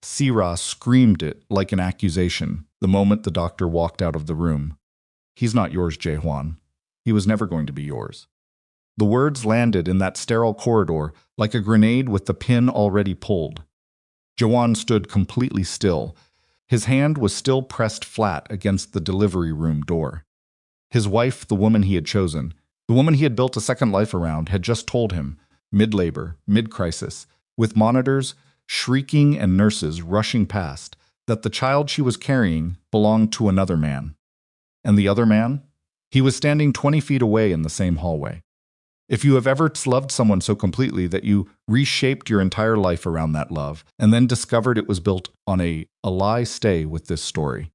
Sira screamed it like an accusation the moment the doctor walked out of the room. He's not yours, Jae-hwan. He was never going to be yours. The words landed in that sterile corridor like a grenade with the pin already pulled. Jae-hwan stood completely still. His hand was still pressed flat against the delivery room door. His wife, the woman he had chosen, the woman he had built a second life around, had just told him, mid-labor, mid-crisis, with monitors, shrieking and nurses rushing past, that the child she was carrying belonged to another man. And the other man? He was standing 20 feet away in the same hallway. If you have ever loved someone so completely that you reshaped your entire life around that love, and then discovered it was built on a lie, stay with this story.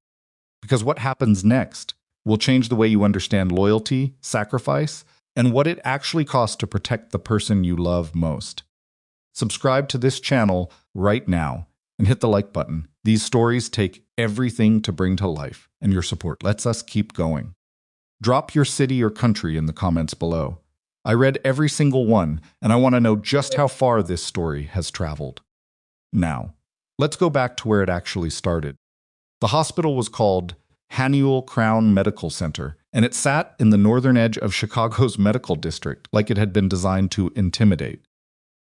Because what happens next will change the way you understand loyalty, sacrifice, and what it actually costs to protect the person you love most. Subscribe to this channel right now and hit the like button. These stories take everything to bring to life, and your support lets us keep going. Drop your city or country in the comments below. I read every single one, and I want to know just how far this story has traveled. Now, let's go back to where it actually started. The hospital was called Haniul Crown Medical Center, and it sat in the northern edge of Chicago's medical district like it had been designed to intimidate.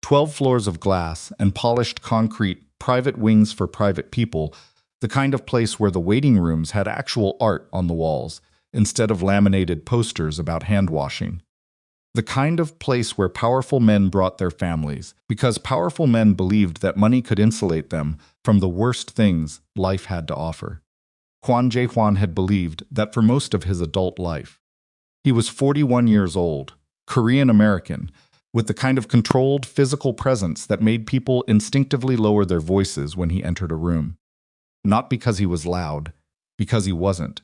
12 floors of glass and polished concrete, private wings for private people, the kind of place where the waiting rooms had actual art on the walls, instead of laminated posters about hand washing. The kind of place where powerful men brought their families, because powerful men believed that money could insulate them from the worst things life had to offer. Kwon Jae-hwan had believed that for most of his adult life. He was 41 years old, Korean-American, with the kind of controlled physical presence that made people instinctively lower their voices when he entered a room. Not because he was loud, because he wasn't.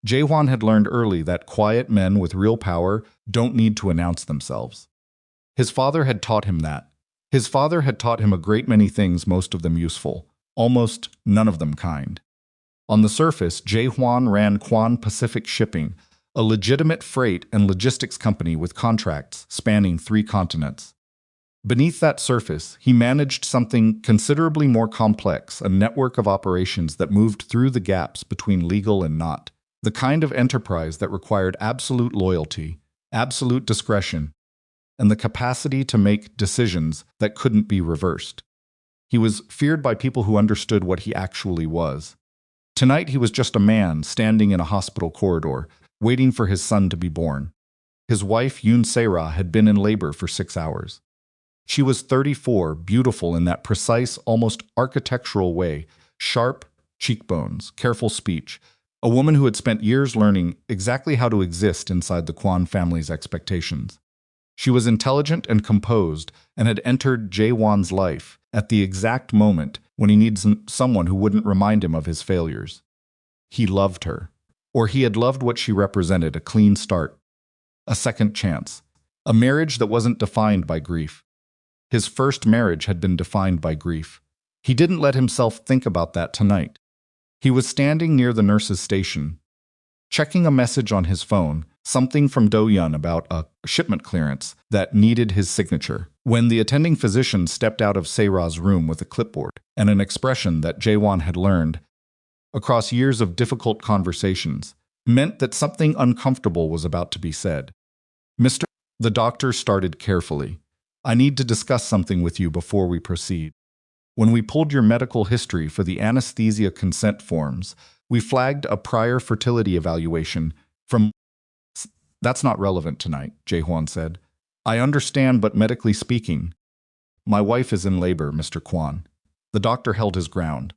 Jae-hwan had learned early that quiet men with real power don't need to announce themselves. His father had taught him that. His father had taught him a great many things, most of them useful, almost none of them kind. On the surface, Jae-hwan ran Kwon Pacific Shipping, a legitimate freight and logistics company with contracts spanning 3 continents. Beneath that surface, he managed something considerably more complex, a network of operations that moved through the gaps between legal and not. The kind of enterprise that required absolute loyalty, absolute discretion, and the capacity to make decisions that couldn't be reversed. He was feared by people who understood what he actually was. Tonight he was just a man standing in a hospital corridor, waiting for his son to be born. His wife, Yoon Se-ra, had been in labor for 6 hours. She was 34, beautiful in that precise, almost architectural way, sharp cheekbones, careful speech, a woman who had spent years learning exactly how to exist inside the Kwon family's expectations. She was intelligent and composed and had entered Jae-hwan's life at the exact moment when he needs someone who wouldn't remind him of his failures. He loved her, or he had loved what she represented, a clean start, a second chance, a marriage that wasn't defined by grief. His first marriage had been defined by grief. He didn't let himself think about that tonight. He was standing near the nurse's station, checking a message on his phone, something from Do-yeon about a shipment clearance that needed his signature, when the attending physician stepped out of Se-ra's room with a clipboard and an expression that Jae-hwan had learned across years of difficult conversations meant that something uncomfortable was about to be said. Mr. The doctor started carefully. I need to discuss something with you before we proceed. When we pulled your medical history for the anesthesia consent forms, we flagged a prior fertility evaluation from... That's not relevant tonight, Jae-hwan said. I understand, but medically speaking... My wife is in labor, Mr. Kwon. The doctor held his ground.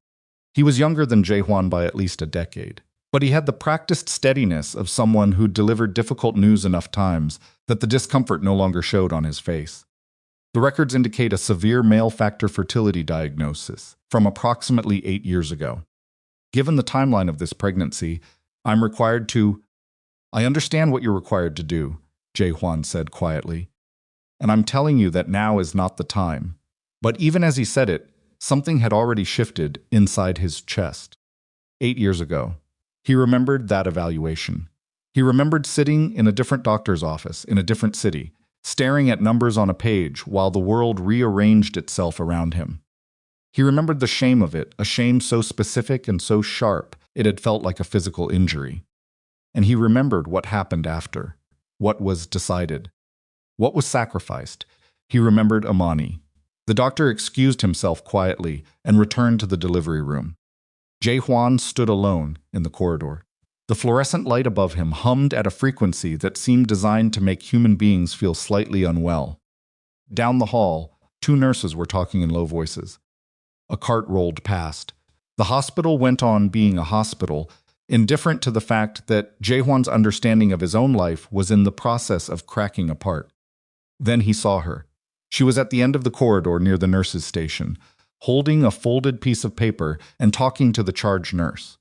He was younger than Jae-hwan by at least a decade, but he had the practiced steadiness of someone who'd delivered difficult news enough times that the discomfort no longer showed on his face. The records indicate a severe male factor fertility diagnosis from approximately 8 years ago. Given the timeline of this pregnancy, I'm required to... I understand what you're required to do, Jae-hwan said quietly. And I'm telling you that now is not the time. But even as he said it, something had already shifted inside his chest. 8 years ago, he remembered that evaluation. He remembered sitting in a different doctor's office in a different city, staring at numbers on a page while the world rearranged itself around him. He remembered the shame of it, a shame so specific and so sharp it had felt like a physical injury. And he remembered what happened after, what was decided, what was sacrificed. He remembered Amani. The doctor excused himself quietly and returned to the delivery room. Jae-hwan stood alone in the corridor. The fluorescent light above him hummed at a frequency that seemed designed to make human beings feel slightly unwell. Down the hall, two nurses were talking in low voices. A cart rolled past. The hospital went on being a hospital, indifferent to the fact that Jae-hwan's understanding of his own life was in the process of cracking apart. Then he saw her. She was at the end of the corridor near the nurse's station, holding a folded piece of paper and talking to the charge nurse.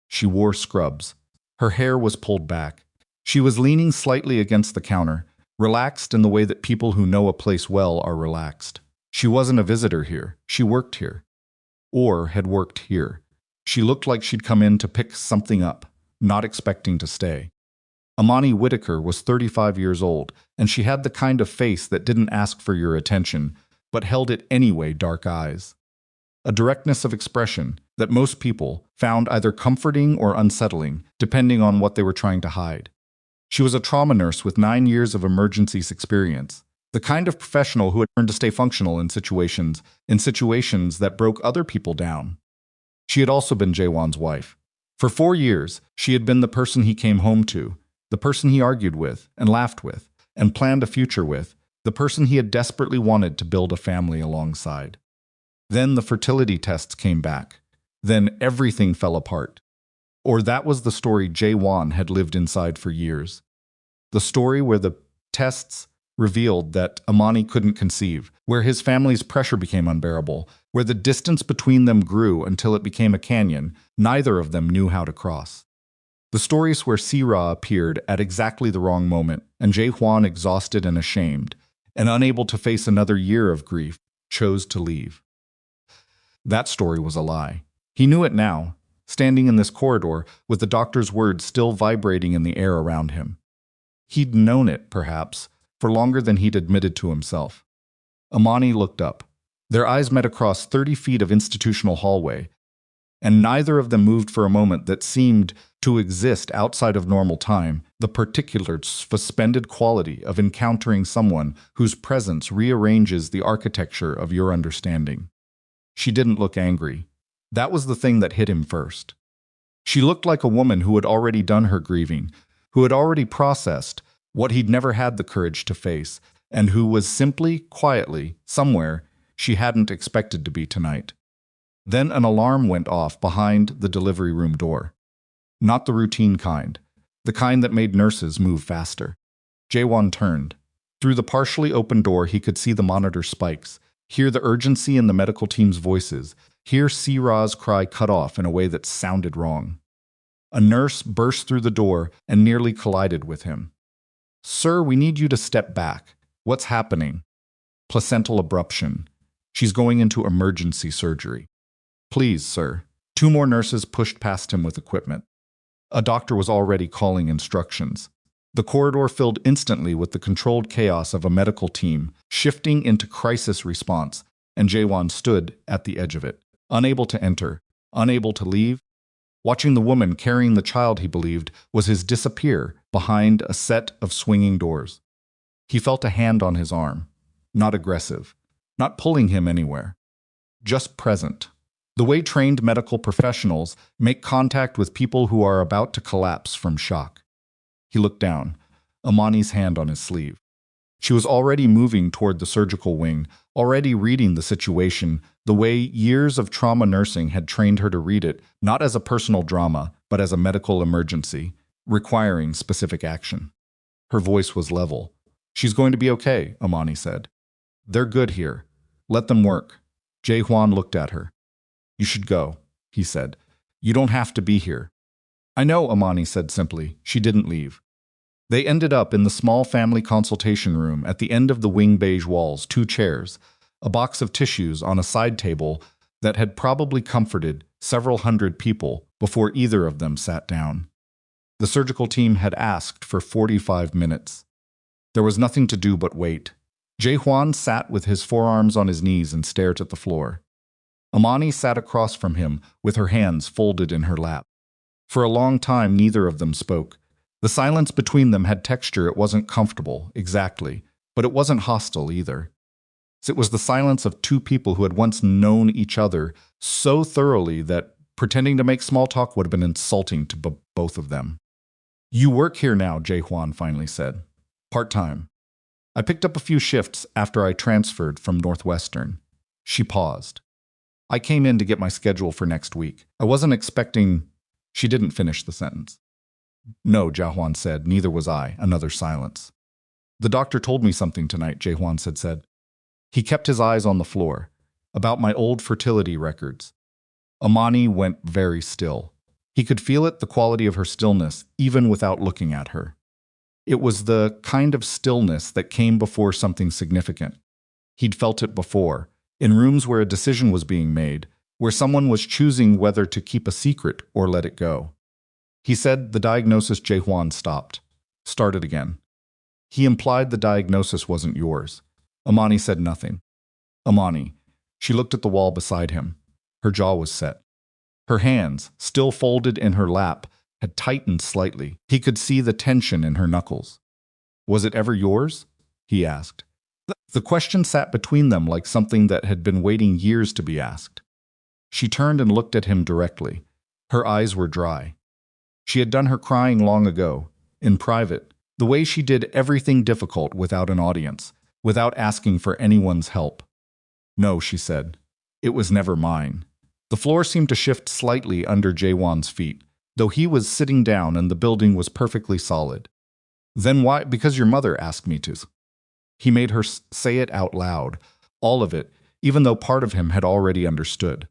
She wore scrubs. Her hair was pulled back. She was leaning slightly against the counter, relaxed in the way that people who know a place well are relaxed. She wasn't a visitor here. She worked here. Or had worked here. She looked like she'd come in to pick something up, not expecting to stay. Amani Whitaker was 35 years old, and she had the kind of face that didn't ask for your attention, but held it anyway, dark eyes. A directness of expression that most people found either comforting or unsettling, depending on what they were trying to hide. She was a trauma nurse with 9 years of emergencies experience, the kind of professional who had learned to stay functional in situations that broke other people down. She had also been Jae-hwan's wife. For 4 years, she had been the person he came home to, the person he argued with and laughed with and planned a future with, the person he had desperately wanted to build a family alongside. Then the fertility tests came back. Then everything fell apart. Or that was the story Jae-hwan had lived inside for years. The story where the tests revealed that Amani couldn't conceive, where his family's pressure became unbearable, where the distance between them grew until it became a canyon neither of them knew how to cross. The stories where Sira appeared at exactly the wrong moment, and Jae-hwan, exhausted and ashamed, and unable to face another year of grief, chose to leave. That story was a lie. He knew it now, standing in this corridor with the doctor's words still vibrating in the air around him. He'd known it, perhaps, for longer than he'd admitted to himself. Amani looked up. Their eyes met across 30 feet of institutional hallway, and neither of them moved for a moment that seemed to exist outside of normal time, the particular suspended quality of encountering someone whose presence rearranges the architecture of your understanding. She didn't look angry. That was the thing that hit him first. She looked like a woman who had already done her grieving, who had already processed what he'd never had the courage to face, and who was simply, quietly, somewhere she hadn't expected to be tonight. Then an alarm went off behind the delivery room door. Not the routine kind, the kind that made nurses move faster. Jae-hwan turned. Through the partially open door he could see the monitor spikes, hear the urgency in the medical team's voices, hear Sira's cry cut off in a way that sounded wrong. A nurse burst through the door and nearly collided with him. "Sir, we need you to step back. What's happening?" "Placental abruption. She's going into emergency surgery." "Please, sir." 2 more nurses pushed past him with equipment. A doctor was already calling instructions. The corridor filled instantly with the controlled chaos of a medical team, shifting into crisis response, and Jae-hwan stood at the edge of it, unable to enter, unable to leave, watching the woman carrying the child he believed was his disappear behind a set of swinging doors. He felt a hand on his arm, not aggressive, not pulling him anywhere, just present. The way trained medical professionals make contact with people who are about to collapse from shock. He looked down, Amani's hand on his sleeve. She was already moving toward the surgical wing, already reading the situation the way years of trauma nursing had trained her to read it, not as a personal drama, but as a medical emergency, requiring specific action. Her voice was level. "She's going to be okay," Amani said. "They're good here. Let them work." Jae-hwan looked at her. "You should go," he said. "You don't have to be here." "I know," Amani said simply. She didn't leave. They ended up in the small family consultation room at the end of the wing, beige walls, 2 chairs, a box of tissues on a side table that had probably comforted several hundred people before either of them sat down. The surgical team had asked for 45 minutes. There was nothing to do but wait. Jae-hwan sat with his forearms on his knees and stared at the floor. Amani sat across from him with her hands folded in her lap. For a long time, neither of them spoke. The silence between them had texture. It wasn't comfortable, exactly, but it wasn't hostile either. It was the silence of two people who had once known each other so thoroughly that pretending to make small talk would have been insulting to both of them. "You work here now," Jae-hwan finally said. "Part-time." "I picked up a few shifts after I transferred from Northwestern." She paused. "I came in to get my schedule for next week. I wasn't expecting—" She didn't finish the sentence. "No," Jae-hwan said. "Neither was I." Another silence. "The doctor told me something tonight," Jae-hwan said. He kept his eyes on the floor. "About my old fertility records." Amani went very still. He could feel it, the quality of her stillness, even without looking at her. It was the kind of stillness that came before something significant. He'd felt it before, in rooms where a decision was being made, where someone was choosing whether to keep a secret or let it go. He said the diagnosis. Jae-hwan stopped. Started again. "He implied the diagnosis wasn't yours." Amani said nothing. "Amani." She looked at the wall beside him. Her jaw was set. Her hands, still folded in her lap, had tightened slightly. He could see the tension in her knuckles. "Was it ever yours?" he asked. The question sat between them like something that had been waiting years to be asked. She turned and looked at him directly. Her eyes were dry. She had done her crying long ago, in private, the way she did everything difficult without an audience, without asking for anyone's help. "No," she said. "It was never mine." The floor seemed to shift slightly under Jae-hwan's feet, though he was sitting down and the building was perfectly solid. "Then why?" "Because your mother asked me to." He made her say it out loud, all of it, even though part of him had already understood.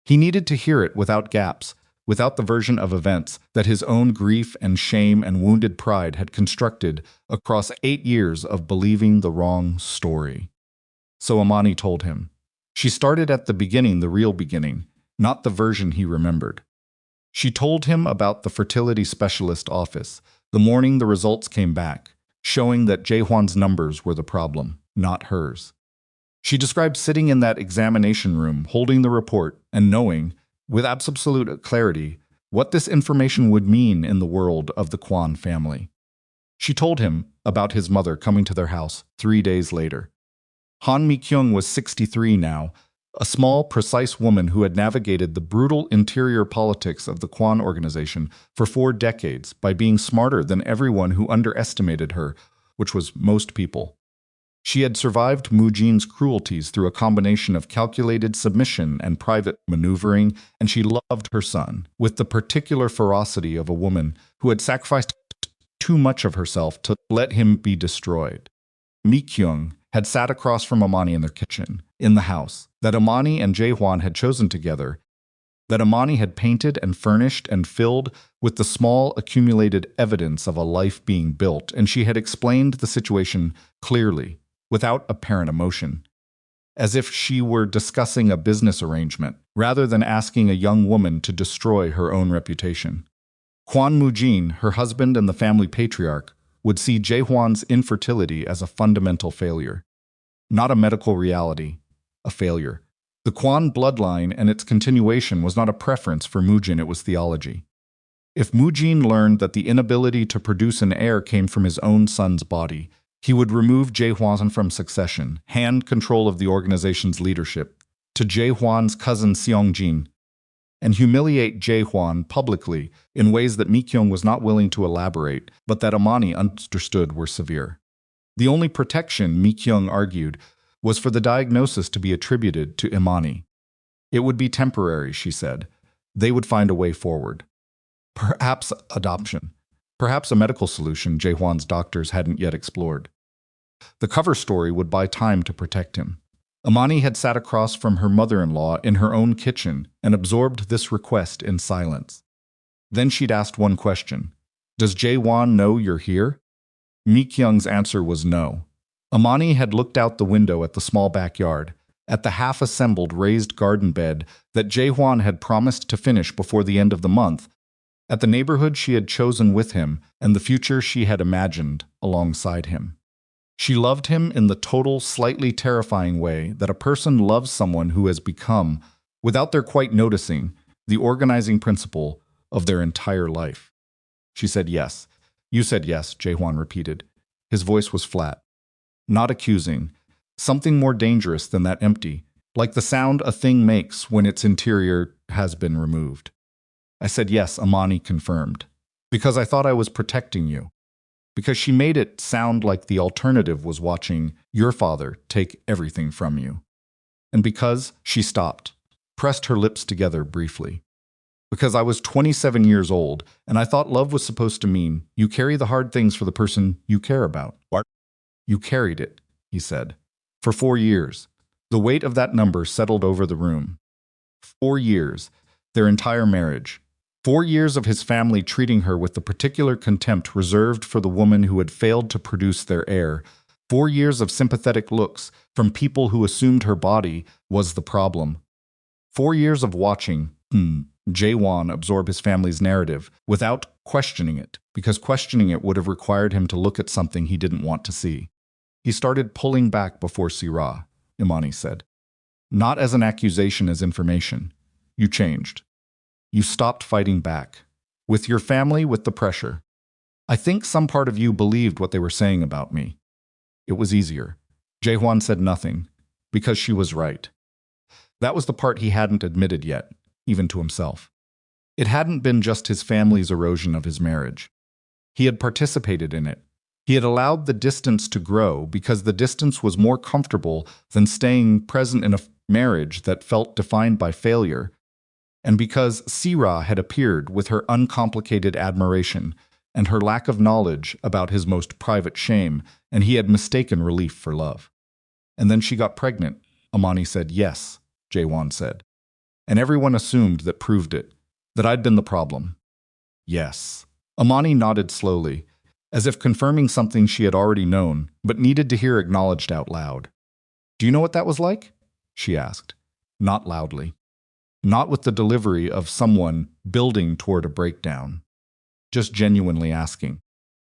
He needed to hear it without gaps, without the version of events that his own grief and shame and wounded pride had constructed across 8 years of believing the wrong story. So Amani told him. She started at the beginning, the real beginning, not the version he remembered. She told him about the fertility specialist office, the morning the results came back, showing that Jae-hwan's numbers were the problem, not hers. She described sitting in that examination room, holding the report, and knowing, with absolute clarity, what this information would mean in the world of the Kwon family. She told him about his mother coming to their house 3 days later. Han Mi-kyung was 63 now, a small, precise woman who had navigated the brutal interior politics of the Kwon organization for 4 decades by being smarter than everyone who underestimated her, which was most people. She had survived Moojin's cruelties through a combination of calculated submission and private maneuvering, and she loved her son with the particular ferocity of a woman who had sacrificed too much of herself to let him be destroyed. Mi-kyung had sat across from Amani in their kitchen, in the house, that Amani and Jae-hwan had chosen together, that Amani had painted and furnished and filled with the small accumulated evidence of a life being built, and she had explained the situation clearly, without apparent emotion, as if she were discussing a business arrangement, rather than asking a young woman to destroy her own reputation. Kwon Moojin, her husband and the family patriarch, would see Jae-hwan's infertility as a fundamental failure. Not a medical reality, a failure. The Kwon bloodline and its continuation was not a preference for Moojin, it was theology. If Moojin learned that the inability to produce an heir came from his own son's body, he would remove Jae-hwan from succession, hand control of the organization's leadership to Jae-hwan's cousin Seong-jin, and humiliate Jae-hwan publicly in ways that Mi-kyung was not willing to elaborate, but that Amani understood were severe. The only protection, Mi-kyung argued, was for the diagnosis to be attributed to Amani. It would be temporary, she said. They would find a way forward. Perhaps adoption. Perhaps a medical solution Jae-hwan's doctors hadn't yet explored. The cover story would buy time to protect him. Amani had sat across from her mother-in-law in her own kitchen and absorbed this request in silence. Then she'd asked one question. "Does Jae-hwan know you're here?" Mi-kyung's answer was no. Amani had looked out the window at the small backyard, at the half-assembled raised garden bed that Jae-hwan had promised to finish before the end of the month, at the neighborhood she had chosen with him and the future she had imagined alongside him. She loved him in the total, slightly terrifying way that a person loves someone who has become, without their quite noticing, the organizing principle of their entire life. She said yes. You said yes, Jae-hwan repeated. His voice was flat, not accusing, something more dangerous than that empty, like the sound a thing makes when its interior has been removed. I said yes, Amani confirmed, because I thought I was protecting you. Because she made it sound like the alternative was watching your father take everything from you. And because she stopped, pressed her lips together briefly. Because I was 27 years old, and I thought love was supposed to mean you carry the hard things for the person you care about. What? You carried it, he said. For 4 years. The weight of that number settled over the room. 4 years. Their entire marriage. 4 years of his family treating her with the particular contempt reserved for the woman who had failed to produce their heir. 4 years of sympathetic looks from people who assumed her body was the problem. 4 years of watching Jae-won absorb his family's narrative without questioning it, because questioning it would have required him to look at something he didn't want to see. He started pulling back before Sira, Imani said. Not as an accusation, as information. You changed. You stopped fighting back. With your family, with the pressure. I think some part of you believed what they were saying about me. It was easier. Jae-hwan said nothing, because she was right. That was the part he hadn't admitted yet, even to himself. It hadn't been just his family's erosion of his marriage. He had participated in it. He had allowed the distance to grow because the distance was more comfortable than staying present in a marriage that felt defined by failure, and because Sira had appeared with her uncomplicated admiration and her lack of knowledge about his most private shame, and he had mistaken relief for love. And then she got pregnant, Amani said. Yes, Jae-won said. And everyone assumed that proved it, that I'd been the problem. Yes. Amani nodded slowly, as if confirming something she had already known, but needed to hear acknowledged out loud. Do you know what that was like? She asked. Not loudly. Not with the delivery of someone building toward a breakdown. Just genuinely asking.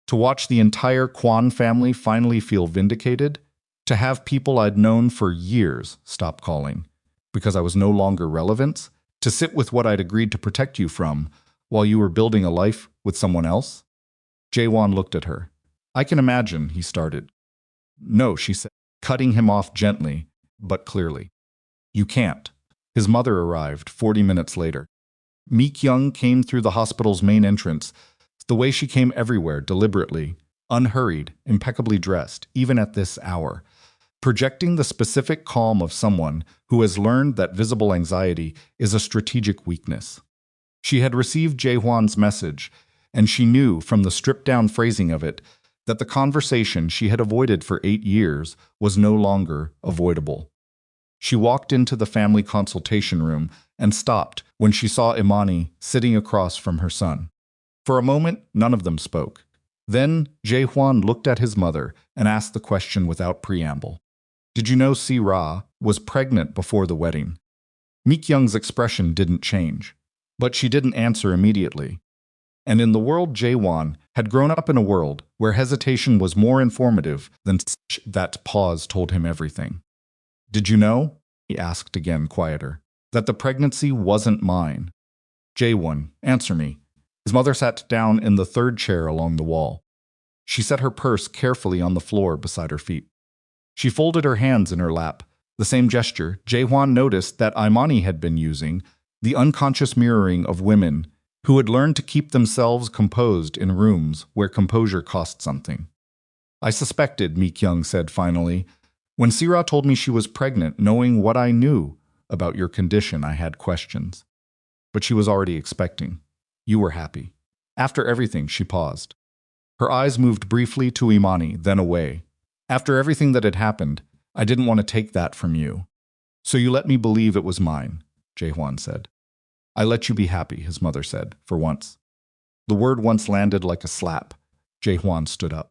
To watch the entire Kwan family finally feel vindicated, to have people I'd known for years stop calling, because I was no longer relevant, to sit with what I'd agreed to protect you from while you were building a life with someone else? Jae-won looked at her. I can imagine, he started. No, she said, cutting him off gently, but clearly. You can't. His mother arrived 40 minutes later. Mi-kyung came through the hospital's main entrance, the way she came everywhere, deliberately, unhurried, impeccably dressed, even at this hour, projecting the specific calm of someone who has learned that visible anxiety is a strategic weakness. She had received Jae-hwan's message, and she knew from the stripped-down phrasing of it that the conversation she had avoided for 8 years was no longer avoidable. She walked into the family consultation room and stopped when she saw Imani sitting across from her son. For a moment, none of them spoke. Then Jae-hwan looked at his mother and asked the question without preamble. Did you know Si-ra was pregnant before the wedding? Mi-kyung's expression didn't change, but she didn't answer immediately. And in the world, Jae-won had grown up in a world where hesitation was more informative than that pause told him everything. Did you know, he asked again, quieter, that the pregnancy wasn't mine? Jae-won, answer me. His mother sat down in the third chair along the wall. She set her purse carefully on the floor beside her feet. She folded her hands in her lap, the same gesture Jae-won noticed that Imani had been using, the unconscious mirroring of women who had learned to keep themselves composed in rooms where composure cost something. I suspected, Mi-kyung said finally. When Sira told me she was pregnant, knowing what I knew about your condition, I had questions. But she was already expecting. You were happy. After everything, she paused. Her eyes moved briefly to Imani, then away. After everything that had happened, I didn't want to take that from you. So you let me believe it was mine, Jae-hwan said. I let you be happy, his mother said, for once. The word once landed like a slap. Jae-hwan stood up.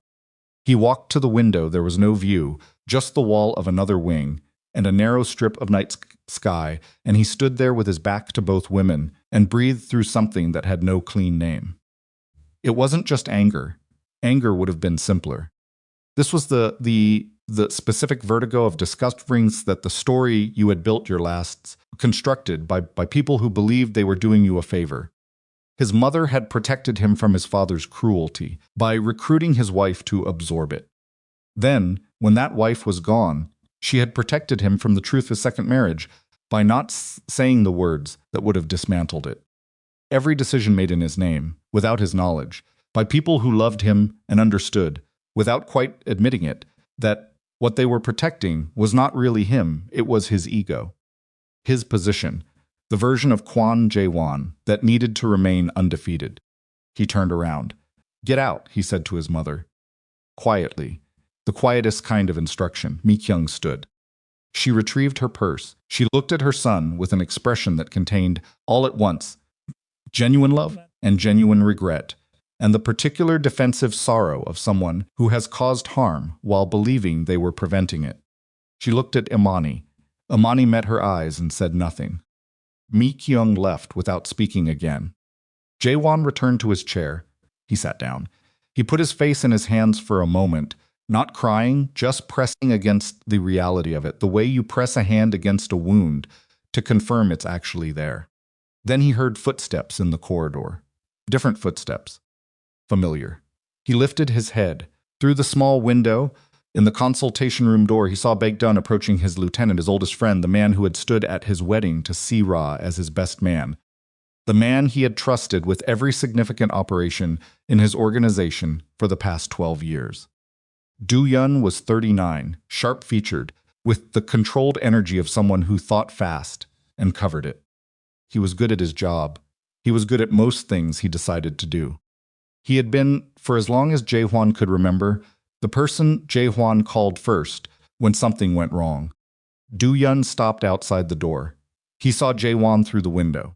He walked to the window. There was no view, just the wall of another wing and a narrow strip of night sky, and he stood there with his back to both women and breathed through something that had no clean name. It wasn't just anger. Anger would have been simpler. This was the specific vertigo of discovering that the story you had built your lasts constructed by people who believed they were doing you a favor. His mother had protected him from his father's cruelty by recruiting his wife to absorb it. Then, when that wife was gone, she had protected him from the truth of his second marriage by not saying the words that would have dismantled it. Every decision made in his name, without his knowledge, by people who loved him and understood, without quite admitting it, that what they were protecting was not really him, it was his ego. His position, the version of Quan Jae-won that needed to remain undefeated. He turned around. "Get out," he said to his mother. Quietly, the quietest kind of instruction, Mi-kyung stood. She retrieved her purse. She looked at her son with an expression that contained, all at once, genuine love and genuine regret, and the particular defensive sorrow of someone who has caused harm while believing they were preventing it. She looked at Imani. Imani met her eyes and said nothing. Mi-kyung left without speaking again. Jae-won returned to his chair. He sat down. He put his face in his hands for a moment, not crying, just pressing against the reality of it, the way you press a hand against a wound to confirm it's actually there. Then he heard footsteps in the corridor. Different footsteps. Familiar. He lifted his head. Through the small window, in the consultation room door, he saw Baek-dun approaching his lieutenant, his oldest friend, the man who had stood at his wedding to Si-ra as his best man. The man he had trusted with every significant operation in his organization for the past 12 years. Do-yun was 39, sharp-featured, with the controlled energy of someone who thought fast and covered it. He was good at his job. He was good at most things he decided to do. He had been, for as long as Jae-hwan could remember, the person Jae-hwan called first when something went wrong. Do-yun stopped outside the door. He saw Jae-hwan through the window.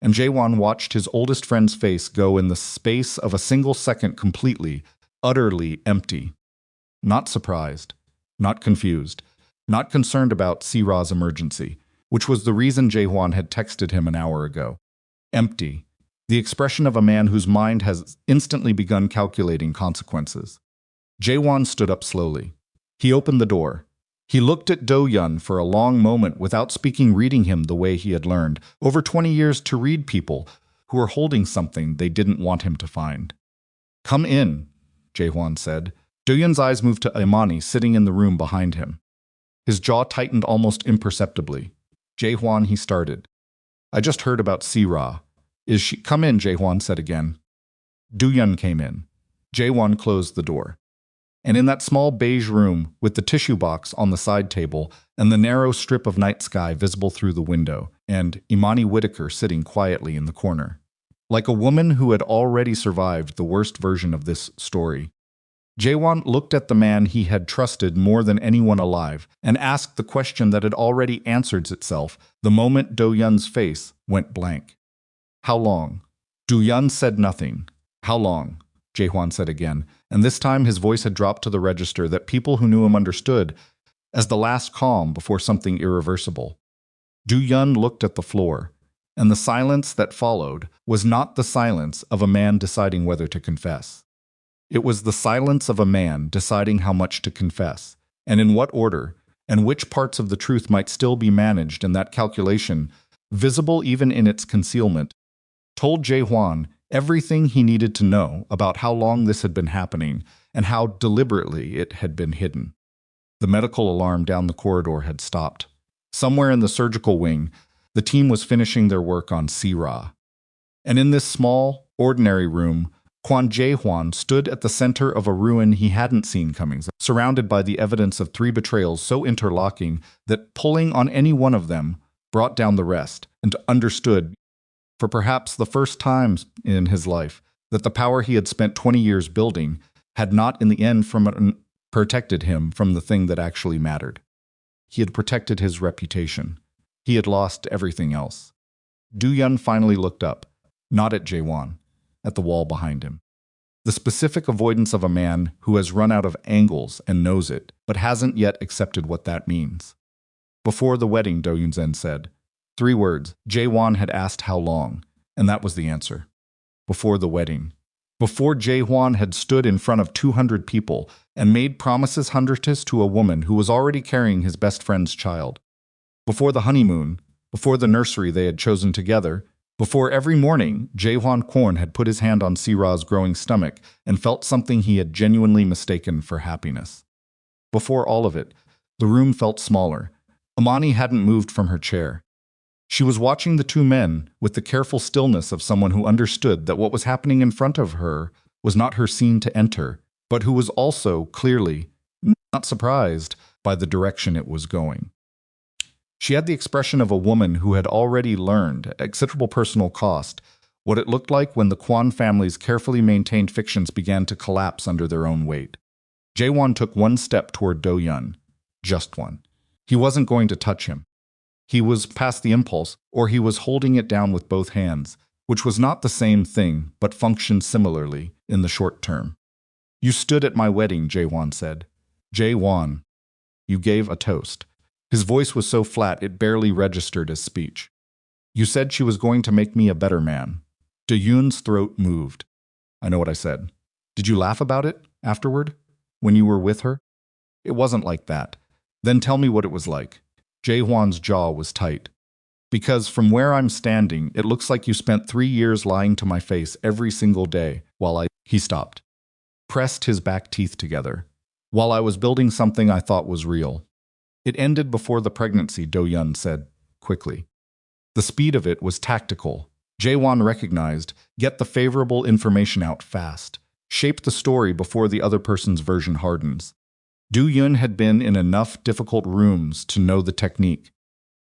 And Jae-hwan watched his oldest friend's face go in the space of a single second completely, utterly empty. Not surprised, not confused, not concerned about Si-ra's emergency, which was the reason Jae-hwan had texted him an hour ago. Empty. The expression of a man whose mind has instantly begun calculating consequences. Jae-won stood up slowly. He opened the door. He looked at Do-yun for a long moment without speaking, reading him the way he had learned, over 20 years, to read people who were holding something they didn't want him to find. "Come in," Jae-hwan said. Do-yun's eyes moved to Imani sitting in the room behind him. His jaw tightened almost imperceptibly. "Jae-hwan," he started. "I just heard about Si-ra. Is she—" "Come in," Jae-hwan said again. Do-yun came in. Jae-hwan closed the door. And in that small beige room, with the tissue box on the side table and the narrow strip of night sky visible through the window, and Imani Whitaker sitting quietly in the corner, like a woman who had already survived the worst version of this story, Jae-won looked at the man he had trusted more than anyone alive and asked the question that had already answered itself the moment Do-yun's face went blank. "How long?" Do-yun said nothing. "How long?" Jae-hwan said again, and this time his voice had dropped to the register that people who knew him understood as the last calm before something irreversible. Do-yun looked at the floor, and the silence that followed was not the silence of a man deciding whether to confess. It was the silence of a man deciding how much to confess, and in what order, and which parts of the truth might still be managed, and that calculation, visible even in its concealment, told Jae-hwan everything he needed to know about how long this had been happening and how deliberately it had been hidden. The medical alarm down the corridor had stopped. Somewhere in the surgical wing, the team was finishing their work on Si-ra. And in this small, ordinary room, Kwon Jae-hwan stood at the center of a ruin he hadn't seen coming, surrounded by the evidence of 3 betrayals so interlocking that pulling on any one of them brought down the rest, and understood, for perhaps the first time in his life, that the power he had spent 20 years building had not in the end protected him from the thing that actually mattered. He had protected his reputation. He had lost everything else. Do-yun finally looked up, not at Jae-won, at the wall behind him. The specific avoidance of a man who has run out of angles and knows it, but hasn't yet accepted what that means. Before the wedding, Do Yun-zen said. 3 words. Jae-won had asked how long, and that was the answer. Before the wedding. Before Jae-hwan had stood in front of 200 people and made promises hundredths to a woman who was already carrying his best friend's child. Before the honeymoon, before the nursery they had chosen together, before every morning, Jae-hwan Kwon had put his hand on Sira's growing stomach and felt something he had genuinely mistaken for happiness. Before all of it, the room felt smaller. Amani hadn't moved from her chair. She was watching the two men with the careful stillness of someone who understood that what was happening in front of her was not her scene to enter, but who was also, clearly, not surprised by the direction it was going. She had the expression of a woman who had already learned, at considerable personal cost, what it looked like when the Kwon family's carefully maintained fictions began to collapse under their own weight. Jae-won took one step toward Do-yeon. Just one. He wasn't going to touch him. He was past the impulse, or he was holding it down with both hands, which was not the same thing, but functioned similarly in the short term. "You stood at my wedding," Jae-won said. "Jae-won, you gave a toast." His voice was so flat it barely registered as speech. "You said she was going to make me a better man." Do-yeon's throat moved. "I know what I said." "Did you laugh about it, afterward? When you were with her?" "It wasn't like that." "Then tell me what it was like." Jae-hwan's jaw was tight. "Because from where I'm standing, it looks like you spent 3 years lying to my face every single day while He stopped. Pressed his back teeth together. "While I was building something I thought was real." "It ended before the pregnancy," Do-yeon said, quickly. The speed of it was tactical. Jae-won recognized, get the favorable information out fast. Shape the story before the other person's version hardens. Do-yeon had been in enough difficult rooms to know the technique.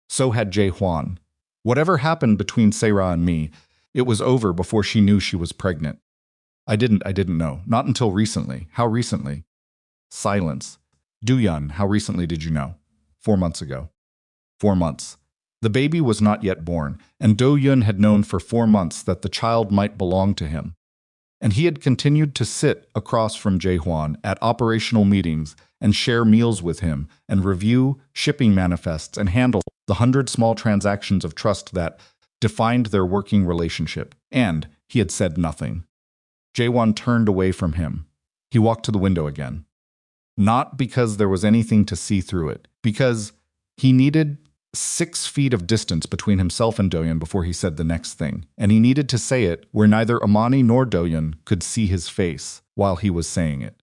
So had Jae-hwan. Whatever happened between Sera and me, it was over before she knew she was pregnant. I didn't know. Not until recently." "How recently?" Silence. "Do-yeon, how recently did you know?" 4 months ago." 4 months. The baby was not yet born, and Do-yeon had known for 4 months that the child might belong to him. And he had continued to sit across from Jae-hwan at operational meetings and share meals with him and review shipping manifests and handle the 100 small transactions of trust that defined their working relationship. And he had said nothing. Jae-won turned away from him. He walked to the window again. Not because there was anything to see through it, because he needed 6 feet of distance between himself and Do-yeon before he said the next thing, and he needed to say it where neither Amani nor Do-yeon could see his face while he was saying it.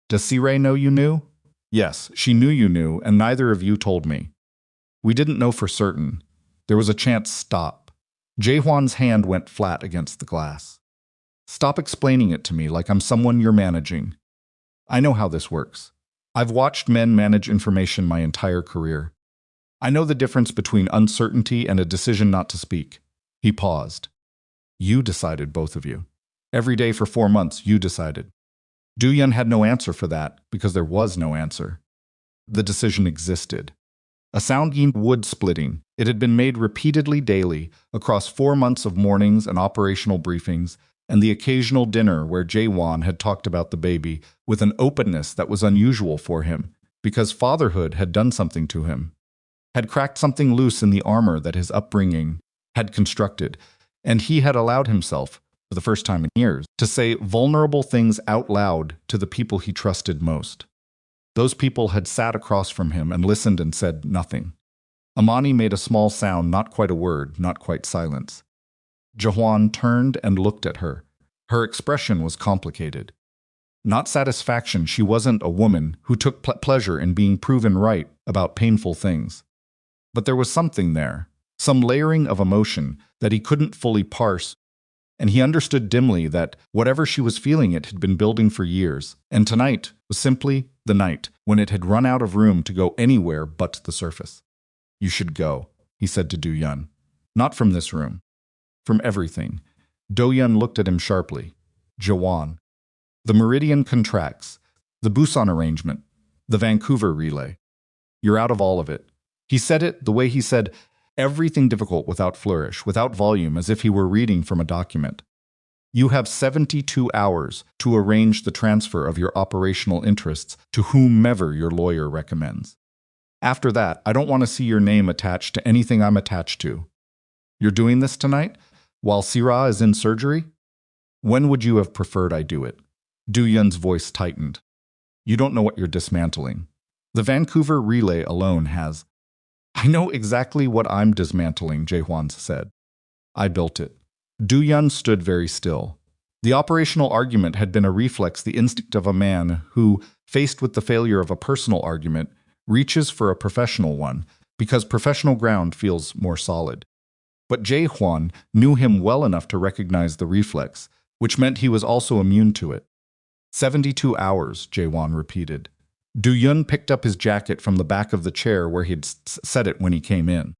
"Does Sire know you knew?" "Yes, she knew you knew, and neither of you told me." "We didn't know for certain. There was a chance." "Stop." Jae-hwan's hand went flat against the glass. "Stop explaining it to me like I'm someone you're managing. I know how this works. I've watched men manage information my entire career. I know the difference between uncertainty and a decision not to speak." He paused. "You decided, both of you. Every day for 4 months, you decided." Do-yeon had no answer for that, because there was no answer. The decision existed. A sound wood splitting. It had been made repeatedly daily, across 4 months of mornings and operational briefings, and the occasional dinner where Jae-won had talked about the baby with an openness that was unusual for him, because fatherhood had done something to him, had cracked something loose in the armor that his upbringing had constructed, and he had allowed himself, for the first time in years, to say vulnerable things out loud to the people he trusted most. Those people had sat across from him and listened and said nothing. Amani made a small sound, not quite a word, not quite silence. Jae-hwan turned and looked at her. Her expression was complicated. Not satisfaction. She wasn't a woman who took pleasure in being proven right about painful things. But there was something there, some layering of emotion that he couldn't fully parse, and he understood dimly that whatever she was feeling it had been building for years, and tonight was simply the night when it had run out of room to go anywhere but the surface. "You should go," he said to Do-yeon. "Not from this room. From everything." Do-yeon looked at him sharply. "Jae-won. The Meridian contracts, the Busan arrangement, the Vancouver relay. You're out of all of it." He said it the way he said everything difficult, without flourish, without volume, as if he were reading from a document. "You have 72 hours to arrange the transfer of your operational interests to whomever your lawyer recommends. After that, I don't want to see your name attached to anything I'm attached to. You're doing this tonight, while Sira is in surgery?" When would you have preferred I do it? Du Yun's voice tightened. You don't know what you're dismantling. The Vancouver relay alone has. I know exactly what I'm dismantling, Jae-hwan said. I built it. Du Yun stood very still. The operational argument had been a reflex, the instinct of a man who, faced with the failure of a personal argument, reaches for a professional one, because professional ground feels more solid. But Jae-hwan knew him well enough to recognize the reflex, which meant he was also immune to it. 72 hours, Jae-hwan repeated. Du Yun picked up his jacket from the back of the chair where he'd set it when he came in.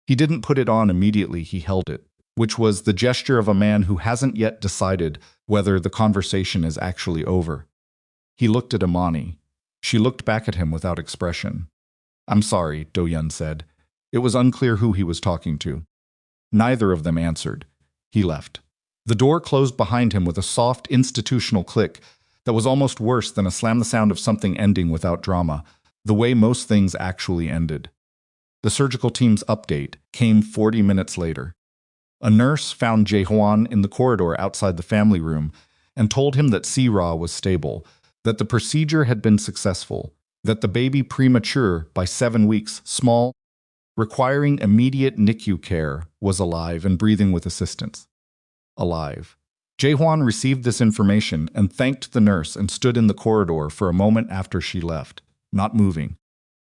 He didn't put it on immediately, he held it, which was the gesture of a man who hasn't yet decided whether the conversation is actually over. He looked at Imani. She looked back at him without expression. I'm sorry, Do Yun said. It was unclear who he was talking to. Neither of them answered. He left. The door closed behind him with a soft institutional click that was almost worse than a slam, the sound of something ending without drama, the way most things actually ended. The surgical team's update came 40 minutes later. A nurse found Jae-hwan in the corridor outside the family room and told him that Si-ra was stable, that the procedure had been successful, that the baby premature by 7 weeks, small, requiring immediate NICU care, was alive and breathing with assistance. Alive. Jae-hwan received this information and thanked the nurse and stood in the corridor for a moment after she left, not moving.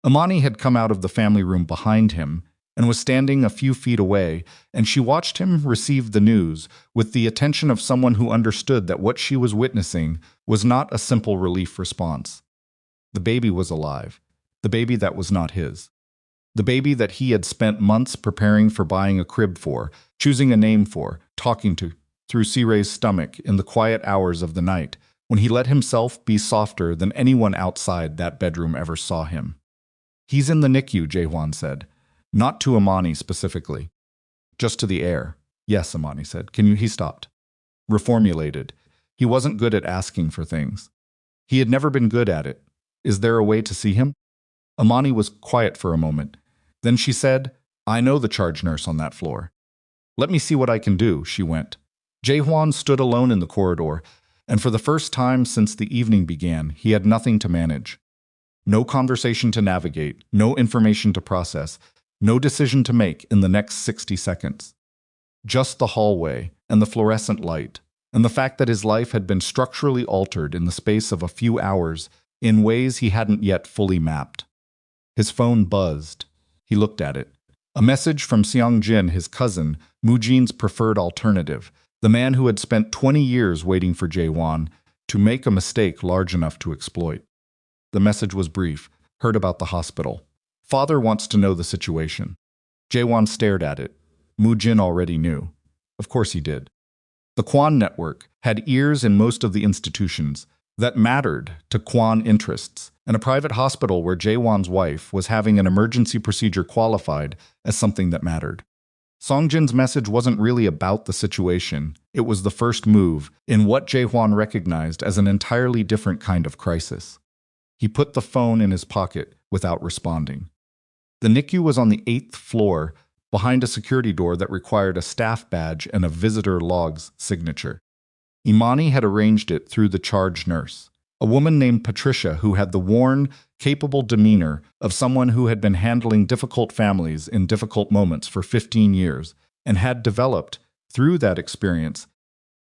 Imani had come out of the family room behind him and was standing a few feet away, and she watched him receive the news with the attention of someone who understood that what she was witnessing was not a simple relief response. The baby was alive. The baby that was not his. The baby that he had spent months preparing for, buying a crib for, choosing a name for, talking to, through Si-ra's stomach in the quiet hours of the night, when he let himself be softer than anyone outside that bedroom ever saw him. He's in the NICU, Jae-hwan said. Not to Imani specifically. Just to the air. Yes, Imani said. He stopped. Reformulated. He wasn't good at asking for things. He had never been good at it. Is there a way to see him? Imani was quiet for a moment. Then she said, I know the charge nurse on that floor. Let me see what I can do, she went. Jae-hwan stood alone in the corridor, and for the first time since the evening began, he had nothing to manage. No conversation to navigate, no information to process, no decision to make in the next 60 seconds. Just the hallway and the fluorescent light, and the fact that his life had been structurally altered in the space of a few hours in ways he hadn't yet fully mapped. His phone buzzed. He looked at it. A message from Seong-jin, his cousin, Moojin's preferred alternative, the man who had spent 20 years waiting for Jae-hwan to make a mistake large enough to exploit. The message was brief. Heard about the hospital. Father wants to know the situation. Jae-hwan stared at it. Moojin already knew. Of course he did. The Kwan network had ears in most of the institutions that mattered to Kwan interests, and a private hospital where Jae-hwan's wife was having an emergency procedure qualified as something that mattered. Seong-jin's message wasn't really about the situation. It was the first move in what Jae-hwan recognized as an entirely different kind of crisis. He put the phone in his pocket without responding. The NICU was on the 8th floor, behind a security door that required a staff badge and a visitor log's signature. Imani had arranged it through the charge nurse, a woman named Patricia who had the worn, capable demeanor of someone who had been handling difficult families in difficult moments for 15 years and had developed, through that experience,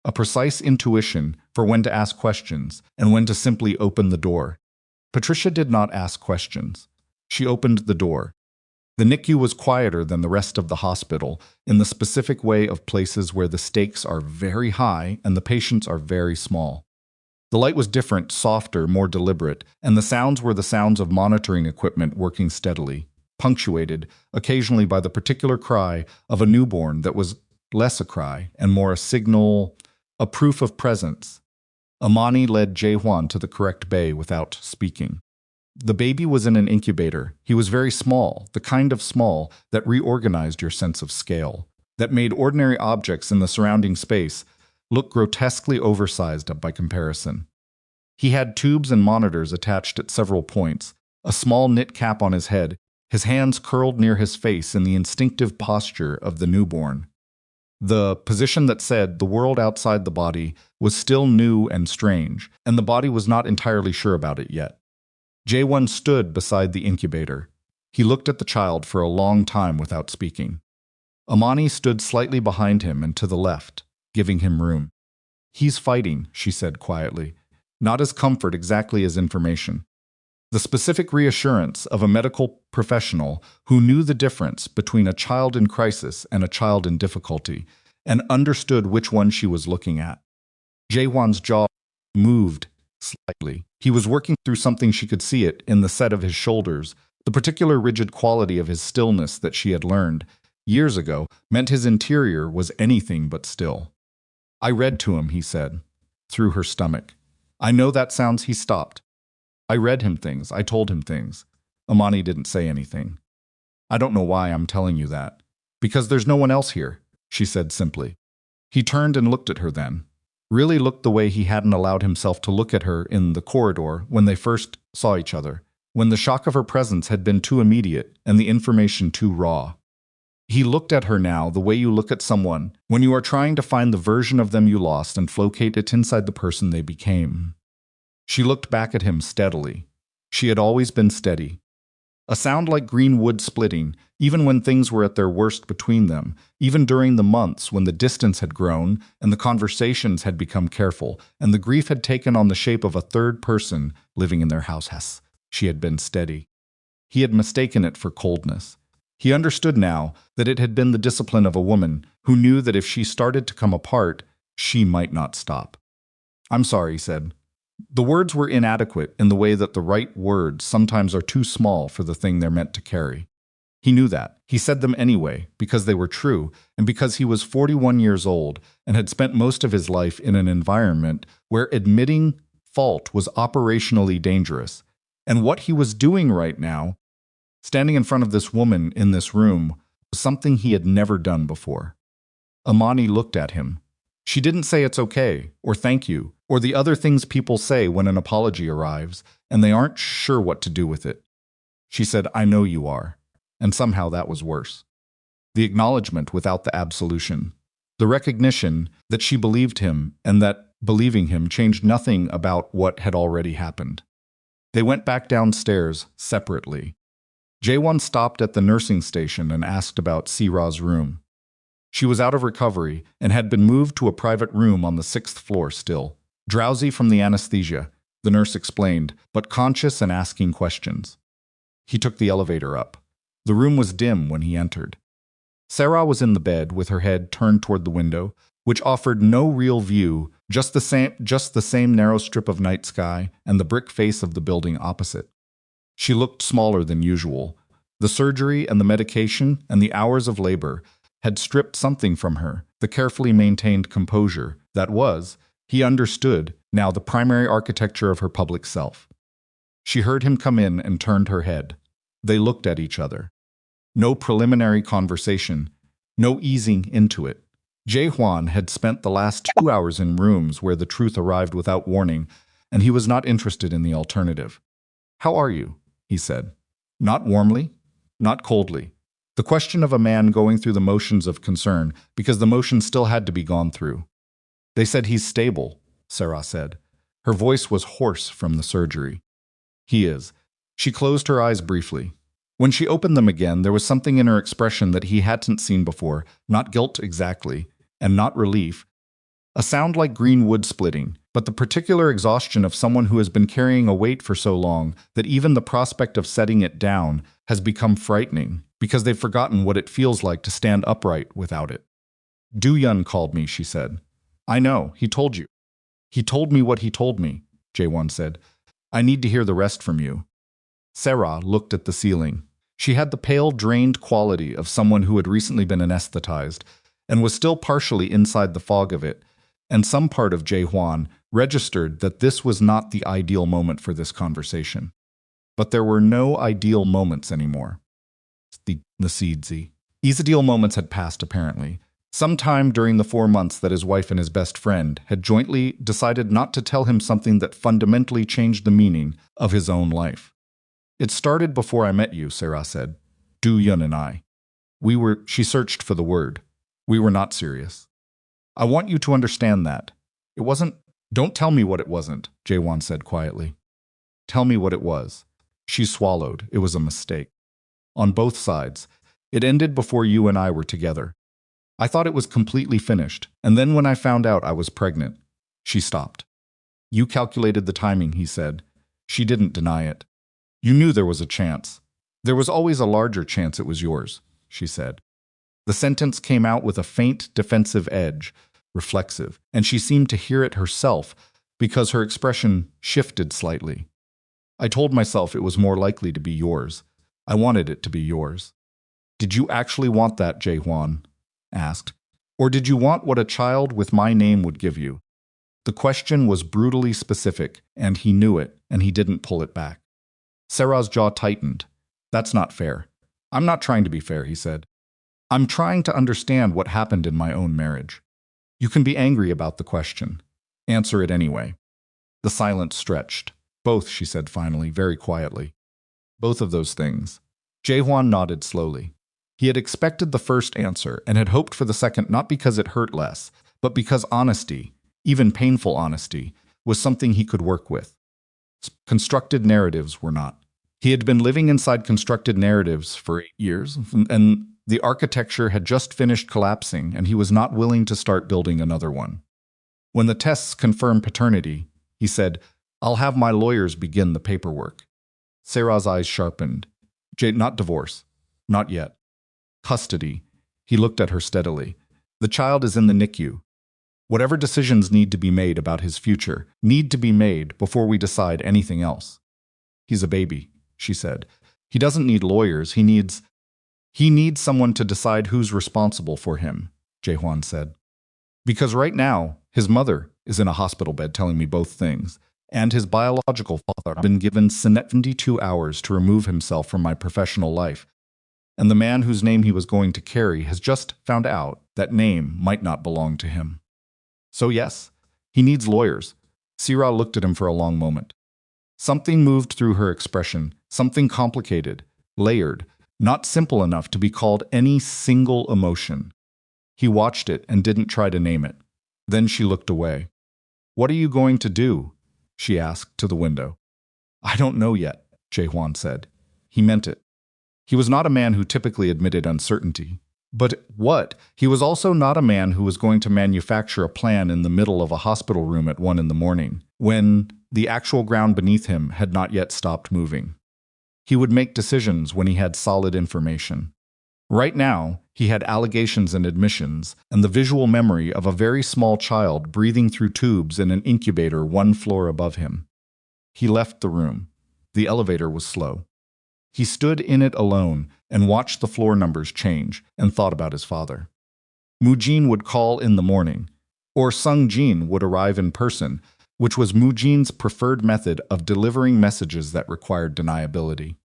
a precise intuition for when to ask questions and when to simply open the door. Patricia did not ask questions. She opened the door. The NICU was quieter than the rest of the hospital in the specific way of places where the stakes are very high and the patients are very small. The light was different, softer, more deliberate, and the sounds were the sounds of monitoring equipment working steadily, punctuated occasionally by the particular cry of a newborn that was less a cry and more a signal, a proof of presence. Imani led Jae-hwan to the correct bay without speaking. The baby was in an incubator. He was very small, the kind of small that reorganized your sense of scale, that made ordinary objects in the surrounding space look grotesquely oversized by comparison. He had tubes and monitors attached at several points, a small knit cap on his head, his hands curled near his face in the instinctive posture of the newborn. The position that said the world outside the body was still new and strange, and the body was not entirely sure about it yet. Jae-won stood beside the incubator. He looked at the child for a long time without speaking. Amani stood slightly behind him and to the left, giving him room. "He's fighting," she said quietly, not as comfort exactly as information. The specific reassurance of a medical professional who knew the difference between a child in crisis and a child in difficulty, and understood which one she was looking at. Jae-won's jaw moved slightly. He was working through something. She could see it in the set of his shoulders. The particular rigid quality of his stillness that she had learned years ago meant his interior was anything but still. "I read to him," he said, through her stomach. "I know that sounds—" He stopped. "I read him things. I told him things." Amani didn't say anything. "I don't know why I'm telling you that." "Because there's no one else here," she said simply. He turned and looked at her then. Really looked the way he hadn't allowed himself to look at her in the corridor when they first saw each other, when the shock of her presence had been too immediate and the information too raw. He looked at her now the way you look at someone when you are trying to find the version of them you lost and locate it inside the person they became. She looked back at him steadily. She had always been steady. A sound like green wood splitting, even when things were at their worst between them, even during the months when the distance had grown and the conversations had become careful and the grief had taken on the shape of a third person living in their house. She had been steady. He had mistaken it for coldness. He understood now that it had been the discipline of a woman who knew that if she started to come apart, she might not stop. "I'm sorry," he said. The words were inadequate in the way that the right words sometimes are too small for the thing they're meant to carry. He knew that. He said them anyway, because they were true, and because he was 41 years old and had spent most of his life in an environment where admitting fault was operationally dangerous. And what he was doing right now, standing in front of this woman in this room, was something he had never done before. Amani looked at him. She didn't say it's okay, or thank you, or the other things people say when an apology arrives, and they aren't sure what to do with it. She said, "I know you are." And somehow that was worse. The acknowledgement without the absolution. The recognition that she believed him, and that believing him changed nothing about what had already happened. They went back downstairs, separately. Jae-won stopped at the nursing station and asked about Sira's room. She was out of recovery and had been moved to a private room on the 6th floor still. Drowsy from the anesthesia, the nurse explained, but conscious and asking questions. He took the elevator up. The room was dim when he entered. Sarah was in the bed with her head turned toward the window, which offered no real view, just the same narrow strip of night sky and the brick face of the building opposite. She looked smaller than usual. The surgery and the medication and the hours of labor had stripped something from her, the carefully maintained composure that was, he understood, now the primary architecture of her public self. She heard him come in and turned her head. They looked at each other. No preliminary conversation, no easing into it. Jae-hwan had spent the last 2 hours in rooms where the truth arrived without warning, and he was not interested in the alternative. "How are you?" he said. Not warmly, not coldly. The question of a man going through the motions of concern, because the motion still had to be gone through. "They said he's stable," Sarah said. Her voice was hoarse from the surgery. "He is." She closed her eyes briefly. When she opened them again, there was something in her expression that he hadn't seen before, not guilt exactly, and not relief. A sound like green wood splitting, but the particular exhaustion of someone who has been carrying a weight for so long that even the prospect of setting it down has become frightening, because they've forgotten what it feels like to stand upright without it. "Do-yun called me," she said. "I know, he told you." "He told me what he told me," Jae-won said. "I need to hear the rest from you." Sarah looked at the ceiling. She had the pale, drained quality of someone who had recently been anesthetized, and was still partially inside the fog of it, and some part of Jae-hwan registered that this was not the ideal moment for this conversation. But there were no ideal moments anymore. The ideal moments had passed, apparently. Sometime during the 4 months that his wife and his best friend had jointly decided not to tell him something that fundamentally changed the meaning of his own life. "It started before I met you," Sarah said. "Do-yun and I. She searched for the word. We were not serious. I want you to understand that. It wasn't. Don't tell me what it wasn't, Jaewon said quietly. Tell me what it was. She swallowed. It was a mistake. On both sides. It ended before you and I were together. I thought it was completely finished, and then when I found out I was pregnant, she stopped. You calculated the timing, he said. She didn't deny it. You knew there was a chance. There was always a larger chance it was yours, she said. The sentence came out with a faint defensive edge, reflexive, and she seemed to hear it herself because her expression shifted slightly. I told myself it was more likely to be yours. I wanted it to be yours. Did you actually want that, Jaehwan? Asked. Or did you want what a child with my name would give you? The question was brutally specific, and he knew it, and he didn't pull it back. Sarah's jaw tightened. That's not fair. I'm not trying to be fair, he said. I'm trying to understand what happened in my own marriage. You can be angry about the question. Answer it anyway. The silence stretched. Both, she said finally, very quietly. Both of those things. Jaehwan nodded slowly. He had expected the first answer and had hoped for the second not because it hurt less, but because honesty, even painful honesty, was something he could work with. Constructed narratives were not. He had been living inside constructed narratives for 8 years, and the architecture had just finished collapsing, and he was not willing to start building another one. When the tests confirmed paternity, he said, I'll have my lawyers begin the paperwork. Sarah's eyes sharpened. Not divorce. Not yet. Custody. He looked at her steadily. The child is in the NICU. Whatever decisions need to be made about his future need to be made before we decide anything else. He's a baby, she said. He doesn't need lawyers. He needs someone to decide who's responsible for him, Jaehwan said. Because right now, his mother is in a hospital bed telling me both things, and his biological father has been given 72 hours to remove himself from my professional life. And the man whose name he was going to carry has just found out that name might not belong to him. So yes, he needs lawyers. Sira looked at him for a long moment. Something moved through her expression, something complicated, layered, not simple enough to be called any single emotion. He watched it and didn't try to name it. Then she looked away. What are you going to do? She asked to the window. I don't know yet, Jaehwan said. He meant it. He was not a man who typically admitted uncertainty. But what? He was also not a man who was going to manufacture a plan in the middle of a hospital room at 1 a.m, when the actual ground beneath him had not yet stopped moving. He would make decisions when he had solid information. Right now, he had allegations and admissions, and the visual memory of a very small child breathing through tubes in an incubator 1 floor above him. He left the room. The elevator was slow. He stood in it alone and watched the floor numbers change and thought about his father. Mujin would call in the morning, or Sung Jin would arrive in person, which was Mujin's preferred method of delivering messages that required deniability.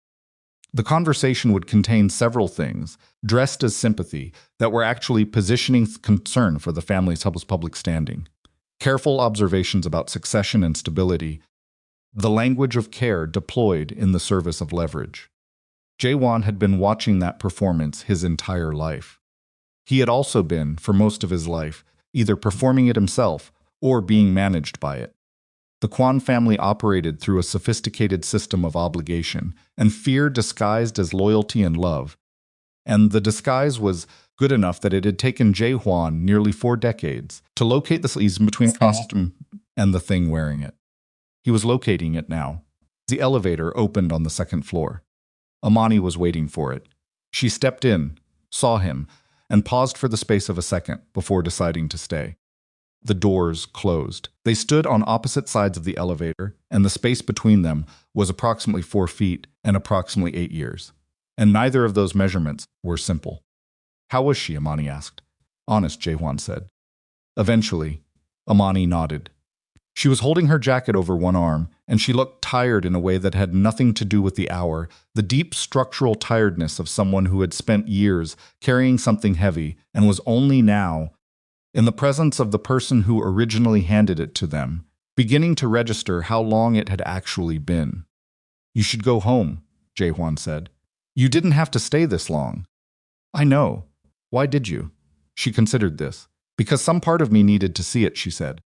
The conversation would contain several things, dressed as sympathy, that were actually positioning concern for the family's public standing. Careful observations about succession and stability, the language of care deployed in the service of leverage. Jaehwan had been watching that performance his entire life. He had also been, for most of his life, either performing it himself or being managed by it. The Kwan family operated through a sophisticated system of obligation and fear disguised as loyalty and love. And the disguise was good enough that it had taken Jaehwan nearly 4 decades to locate the sleeves between the costume and the thing wearing it. He was locating it now. The elevator opened on the 2nd floor. Amani was waiting for it. She stepped in, saw him, and paused for the space of a second before deciding to stay. The doors closed. They stood on opposite sides of the elevator, and the space between them was approximately 4 feet and approximately 8 years. And neither of those measurements were simple. How was she? Amani asked. Honest, Jaehwan said. Eventually, Amani nodded. She was holding her jacket over one arm, and she looked tired in a way that had nothing to do with the hour, the deep structural tiredness of someone who had spent years carrying something heavy and was only now, in the presence of the person who originally handed it to them, beginning to register how long it had actually been. You should go home, Jaehwan said. You didn't have to stay this long. I know. Why did you? She considered this. Because some part of me needed to see it, she said.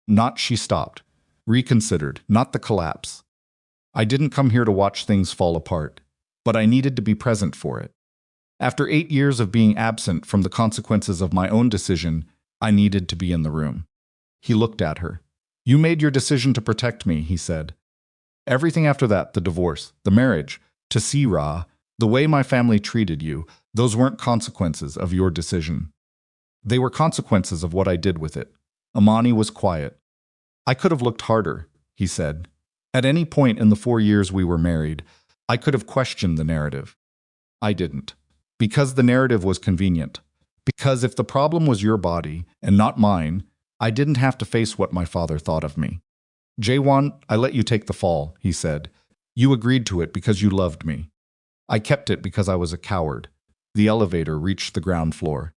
Not, she stopped. Reconsidered, not the collapse. I didn't come here to watch things fall apart, but I needed to be present for it. After 8 years of being absent from the consequences of my own decision, I needed to be in the room. He looked at her. You made your decision to protect me, he said. Everything after that, the divorce, the marriage, to see Ra, the way my family treated you, those weren't consequences of your decision. They were consequences of what I did with it. Amani was quiet. I could have looked harder, he said. At any point in the 4 years we were married, I could have questioned the narrative. I didn't. Because the narrative was convenient. Because if the problem was your body, and not mine, I didn't have to face what my father thought of me. Jaewon, I let you take the fall, he said. You agreed to it because you loved me. I kept it because I was a coward. The elevator reached the ground floor.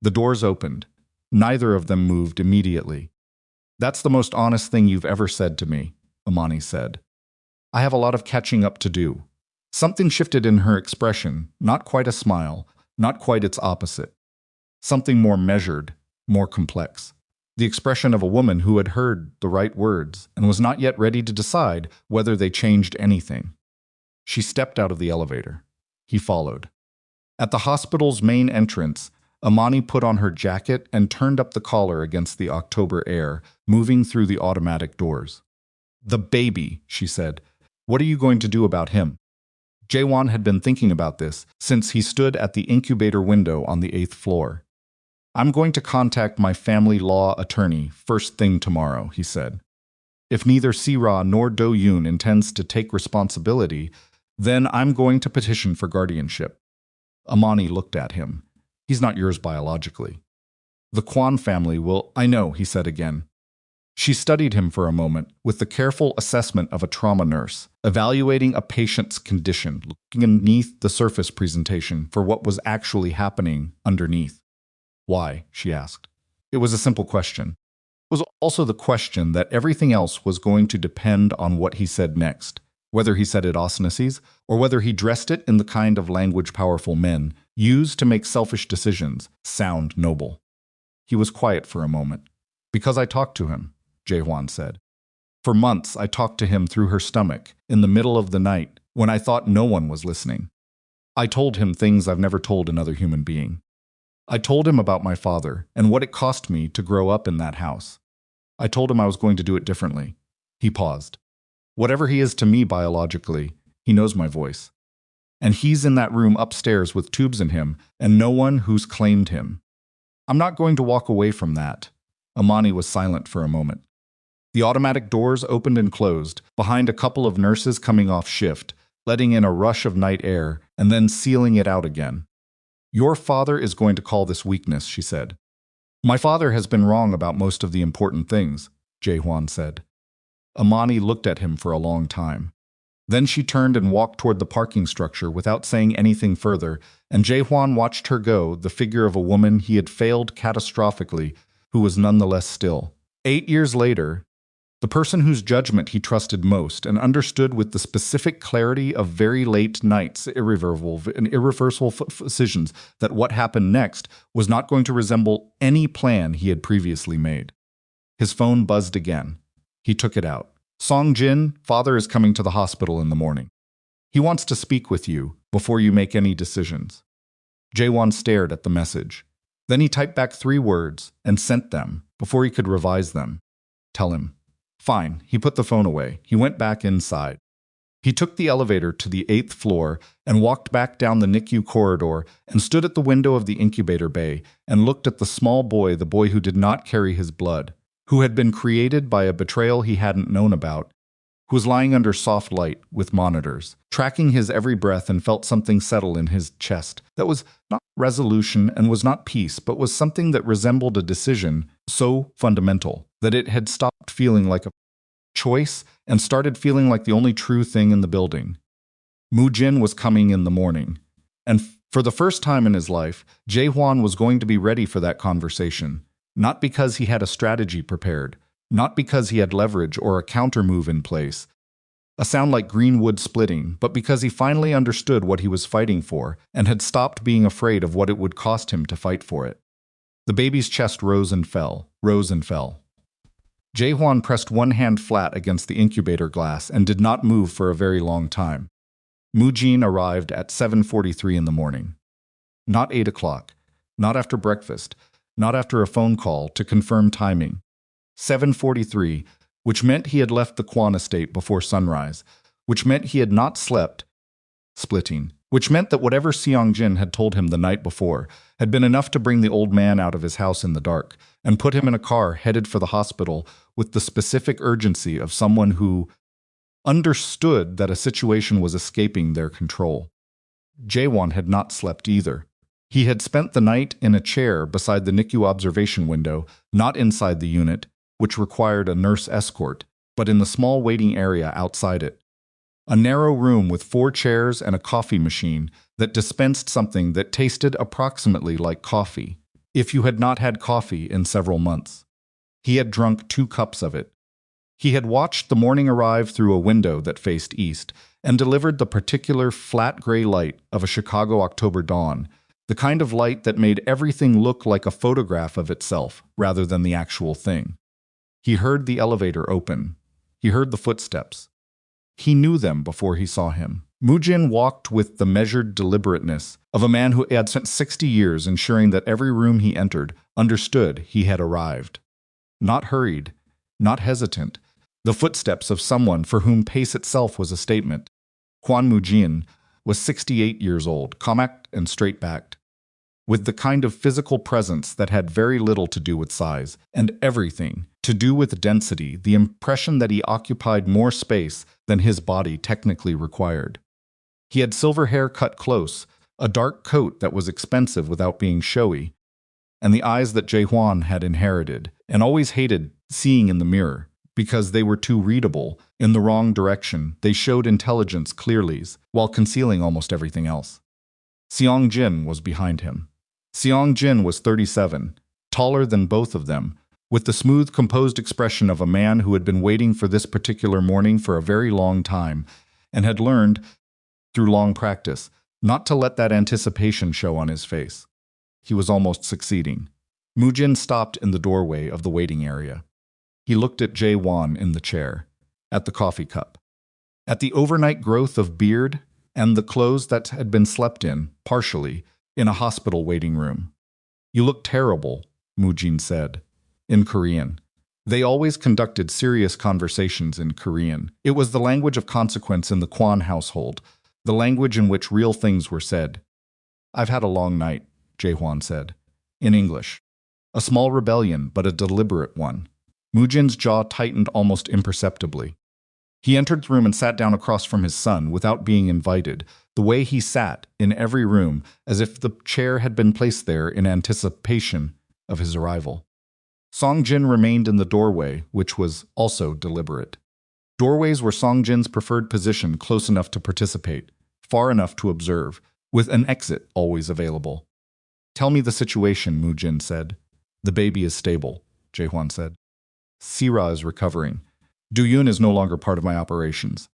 The doors opened. Neither of them moved immediately. That's the most honest thing you've ever said to me, Amani said. I have a lot of catching up to do. Something shifted in her expression, not quite a smile, not quite its opposite. Something more measured, more complex. The expression of a woman who had heard the right words and was not yet ready to decide whether they changed anything. She stepped out of the elevator. He followed. At the hospital's main entrance, Amani put on her jacket and turned up the collar against the October air, moving through the automatic doors. The baby, she said. What are you going to do about him? Jaewon had been thinking about this since he stood at the incubator window on the 8th floor. I'm going to contact my family law attorney first thing tomorrow, he said. If neither Sira nor Do-yoon intends to take responsibility, then I'm going to petition for guardianship. Amani looked at him. He's not yours biologically. The Kwan family will, I know, he said again. She studied him for a moment with the careful assessment of a trauma nurse, evaluating a patient's condition, looking underneath the surface presentation for what was actually happening underneath. Why? She asked. It was a simple question. It was also the question that everything else was going to depend on what he said next, whether he said it osmosis or whether he dressed it in the kind of language powerful men use to make selfish decisions sound noble. He was quiet for a moment. Because I talked to him, Jaehwan said. For months, I talked to him through her stomach, in the middle of the night, when I thought no one was listening. I told him things I've never told another human being. I told him about my father and what it cost me to grow up in that house. I told him I was going to do it differently. He paused. Whatever he is to me biologically, he knows my voice. And he's in that room upstairs with tubes in him and no one who's claimed him. I'm not going to walk away from that. Amani was silent for a moment. The automatic doors opened and closed, behind a couple of nurses coming off shift, letting in a rush of night air, and then sealing it out again. Your father is going to call this weakness, she said. My father has been wrong about most of the important things, Jaehwan said. Amani looked at him for a long time. Then she turned and walked toward the parking structure without saying anything further, and Jaehwan watched her go, the figure of a woman he had failed catastrophically, who was nonetheless still. 8 years later, the person whose judgment he trusted most and understood with the specific clarity of very late nights, irreversible decisions, that what happened next was not going to resemble any plan he had previously made. His phone buzzed again. He took it out. Song Jin, father is coming to the hospital in the morning. He wants to speak with you before you make any decisions. Jaewon stared at the message. Then he typed back 3 words and sent them before he could revise them. Tell him. Fine, he put the phone away. He went back inside. He took the elevator to the 8th floor and walked back down the NICU corridor and stood at the window of the incubator bay and looked at the boy who did not carry his blood, who had been created by a betrayal he hadn't known about, who was lying under soft light with monitors, tracking his every breath, and felt something settle in his chest that was not resolution and was not peace, but was something that resembled a decision so fundamental that it had stopped feeling like a choice and started feeling like the only true thing in the building. Moo Jin was coming in the morning, and for the first time in his life, Jaehwan was going to be ready for that conversation, not because he had a strategy prepared, not because he had leverage or a counter move in place, a sound like green wood splitting, but because he finally understood what he was fighting for and had stopped being afraid of what it would cost him to fight for it. The baby's chest rose and fell, rose and fell. Jae-hwan pressed one hand flat against the incubator glass and did not move for a very long time. Mu-jin arrived at 7:43 in the morning. Not 8 o'clock, not after breakfast, not after a phone call to confirm timing. 7:43, which meant he had left the Kwan estate before sunrise, which meant he had not slept, splitting, which meant that whatever Seong-jin had told him the night before had been enough to bring the old man out of his house in the dark and put him in a car headed for the hospital with the specific urgency of someone who understood that a situation was escaping their control. Jae-won had not slept either. He had spent the night in a chair beside the NICU observation window, not inside the unit, which required a nurse escort, but in the small waiting area outside it. A narrow room with 4 chairs and a coffee machine that dispensed something that tasted approximately like coffee, if you had not had coffee in several months. He had drunk 2 cups of it. He had watched the morning arrive through a window that faced east and delivered the particular flat gray light of a Chicago October dawn, the kind of light that made everything look like a photograph of itself rather than the actual thing. He heard the elevator open. He heard the footsteps. He knew them before he saw him. Mu-jin walked with the measured deliberateness of a man who had spent 60 years ensuring that every room he entered understood he had arrived. Not hurried, not hesitant, the footsteps of someone for whom pace itself was a statement. Kwon Mu-jin was 68 years old, compact and straight-backed, with the kind of physical presence that had very little to do with size, and everything to do with density, the impression that he occupied more space than his body technically required. He had silver hair cut close, a dark coat that was expensive without being showy, and the eyes that Jae-hwan had inherited and always hated seeing in the mirror. Because they were too readable, in the wrong direction, they showed intelligence clearly, while concealing almost everything else. Seong-jin was behind him. Seong-jin was 37, taller than both of them, with the smooth, composed expression of a man who had been waiting for this particular morning for a very long time, and had learned, through long practice, not to let that anticipation show on his face. He was almost succeeding. Mu-jin stopped in the doorway of the waiting area. He looked at Jae-won in the chair, at the coffee cup, at the overnight growth of beard and the clothes that had been slept in, partially, in a hospital waiting room. "You look terrible," Mu-jin said, in Korean. They always conducted serious conversations in Korean. It was the language of consequence in the Kwan household, the language in which real things were said. "I've had a long night," Jae-hwan said, in English. A small rebellion, but a deliberate one. Mu-jin's jaw tightened almost imperceptibly. He entered the room and sat down across from his son without being invited, the way he sat in every room, as if the chair had been placed there in anticipation of his arrival. Song-jin remained in the doorway, which was also deliberate. Doorways were Song-jin's preferred position, close enough to participate, far enough to observe, with an exit always available. "Tell me the situation," Mu-jin said. "The baby is stable," Jae-hwan said. "Sira is recovering. Do-yun is no longer part of my operations."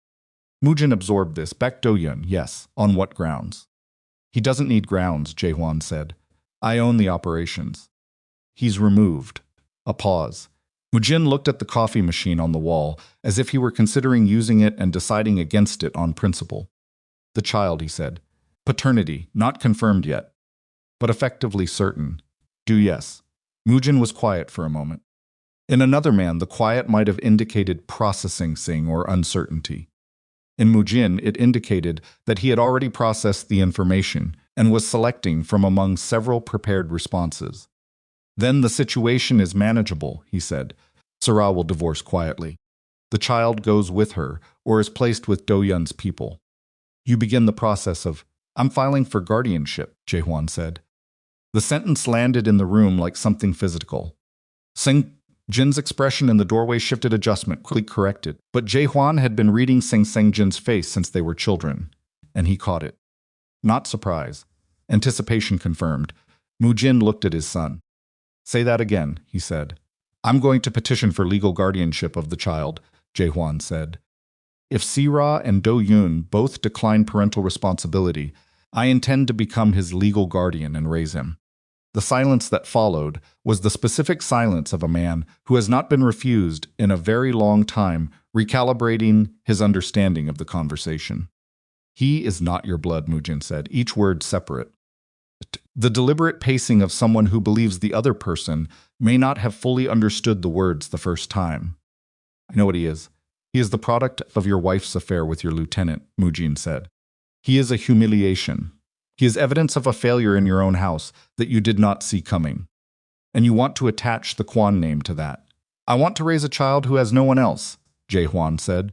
Mu-jin absorbed this. "Back Do-yun, yes. On what grounds?" "He doesn't need grounds," Jae-hwan said. "I own the operations." "He's removed." A pause. Mu-jin looked at the coffee machine on the wall, as if he were considering using it and deciding against it on principle. "The child," he said. "Paternity, not confirmed yet, but effectively certain. Do yes." Mu-jin was quiet for a moment. In another man, the quiet might have indicated processing or uncertainty. In Mu-jin, it indicated that he had already processed the information and was selecting from among several prepared responses. "Then the situation is manageable," he said. "Sira will divorce quietly. The child goes with her or is placed with Do-yun's people. You begin the process of—" "I'm filing for guardianship," Jae-hwan said. The sentence landed in the room like something physical. Jin's expression in the doorway shifted adjustment, quickly corrected. But Jae-hwan had been reading Jin's face since they were children, and he caught it. Not surprise. Anticipation confirmed. Mu-jin looked at his son. "Say that again," he said. "I'm going to petition for legal guardianship of the child," Jae-hwan said. "If Sira and Do-yun both decline parental responsibility, I intend to become his legal guardian and raise him." The silence that followed was the specific silence of a man who has not been refused in a very long time, recalibrating his understanding of the conversation. He is not your blood, Mujin said, each word separate. The deliberate pacing of someone who believes the other person may not have fully understood the words the first time. I know what he is. He is the product of your wife's affair with your lieutenant, Mujin said. He is a humiliation. He is evidence of a failure in your own house that you did not see coming. And you want to attach the Quan name to that. I want to raise a child who has no one else, Jae-hwan said.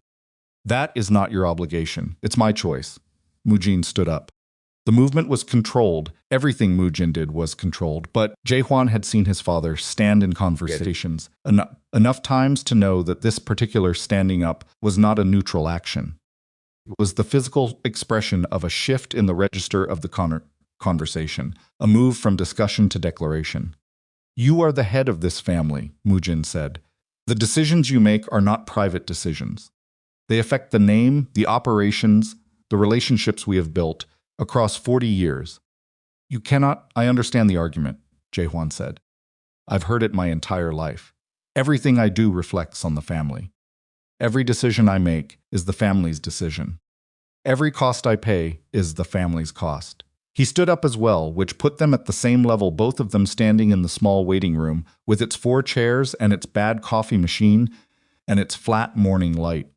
That is not your obligation. It's my choice. Mujin stood up. The movement was controlled. Everything Mujin did was controlled, but Jae-hwan had seen his father stand in conversations enough times to know that this particular standing up was not a neutral action. It was the physical expression of a shift in the register of the conversation, a move from discussion to declaration. You are the head of this family, Mujin said. The decisions you make are not private decisions. They affect the name, the operations, the relationships we have built across 40 years. You cannot, I understand the argument, Jae-hwan said. I've heard it my entire life. Everything I do reflects on the family. Every decision I make is the family's decision. Every cost I pay is the family's cost. He stood up as well, which put them at the same level, both of them standing in the small waiting room, with its 4 chairs and its bad coffee machine and its flat morning light.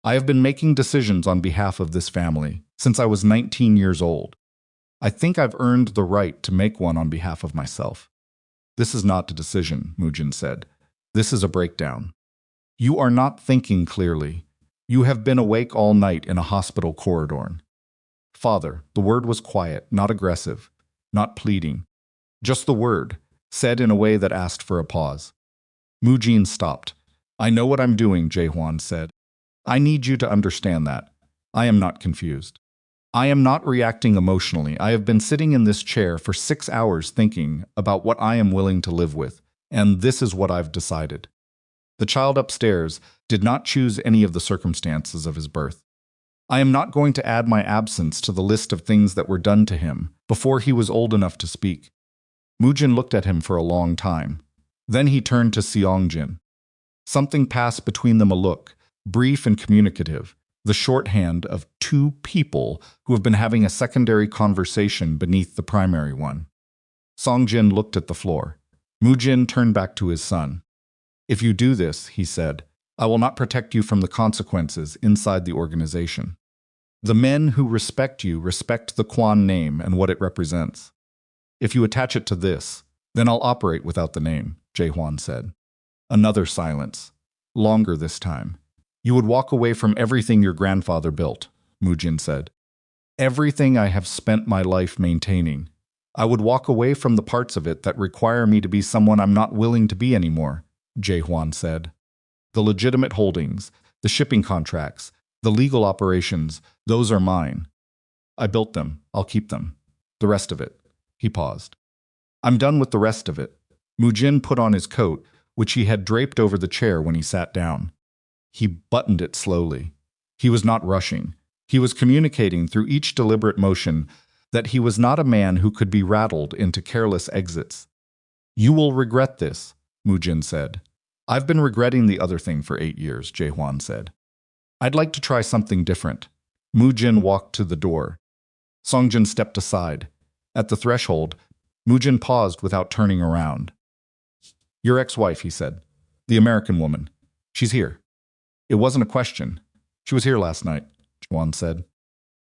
I have been making decisions on behalf of this family since I was 19 years old. I think I've earned the right to make one on behalf of myself. This is not a decision, Mujin said. This is a breakdown. You are not thinking clearly. You have been awake all night in a hospital corridor. Father, the word was quiet, not aggressive, not pleading. Just the word, said in a way that asked for a pause. Mujin stopped. I know what I'm doing, Jae-hwan said. I need you to understand that. I am not confused. I am not reacting emotionally. I have been sitting in this chair for 6 hours thinking about what I am willing to live with, and this is what I've decided. The child upstairs did not choose any of the circumstances of his birth. I am not going to add my absence to the list of things that were done to him before he was old enough to speak. Mujin looked at him for a long time. Then he turned to Seongjin. Something passed between them, a look, brief and communicative, the shorthand of 2 people who have been having a secondary conversation beneath the primary one. Songjin looked at the floor. Mujin turned back to his son. If you do this, he said, I will not protect you from the consequences inside the organization. The men who respect you respect the Quan name and what it represents. If you attach it to this, then I'll operate without the name, Jae-hwan said. Another silence, longer this time. You would walk away from everything your grandfather built, Mujin said. Everything I have spent my life maintaining. I would walk away from the parts of it that require me to be someone I'm not willing to be anymore, Jae-hwan said. The legitimate holdings, the shipping contracts, the legal operations, those are mine. I built them. I'll keep them. The rest of it. He paused. I'm done with the rest of it. Mujin put on his coat, which he had draped over the chair when he sat down. He buttoned it slowly. He was not rushing. He was communicating through each deliberate motion that he was not a man who could be rattled into careless exits. You will regret this, Mujin said. I've been regretting the other thing for 8 years, Jae-hwan said. I'd like to try something different. Mujin walked to the door. Songjin stepped aside. At the threshold, Mujin paused without turning around. Your ex-wife, he said. The American woman. She's here. It wasn't a question. She was here last night, Jae-hwan said.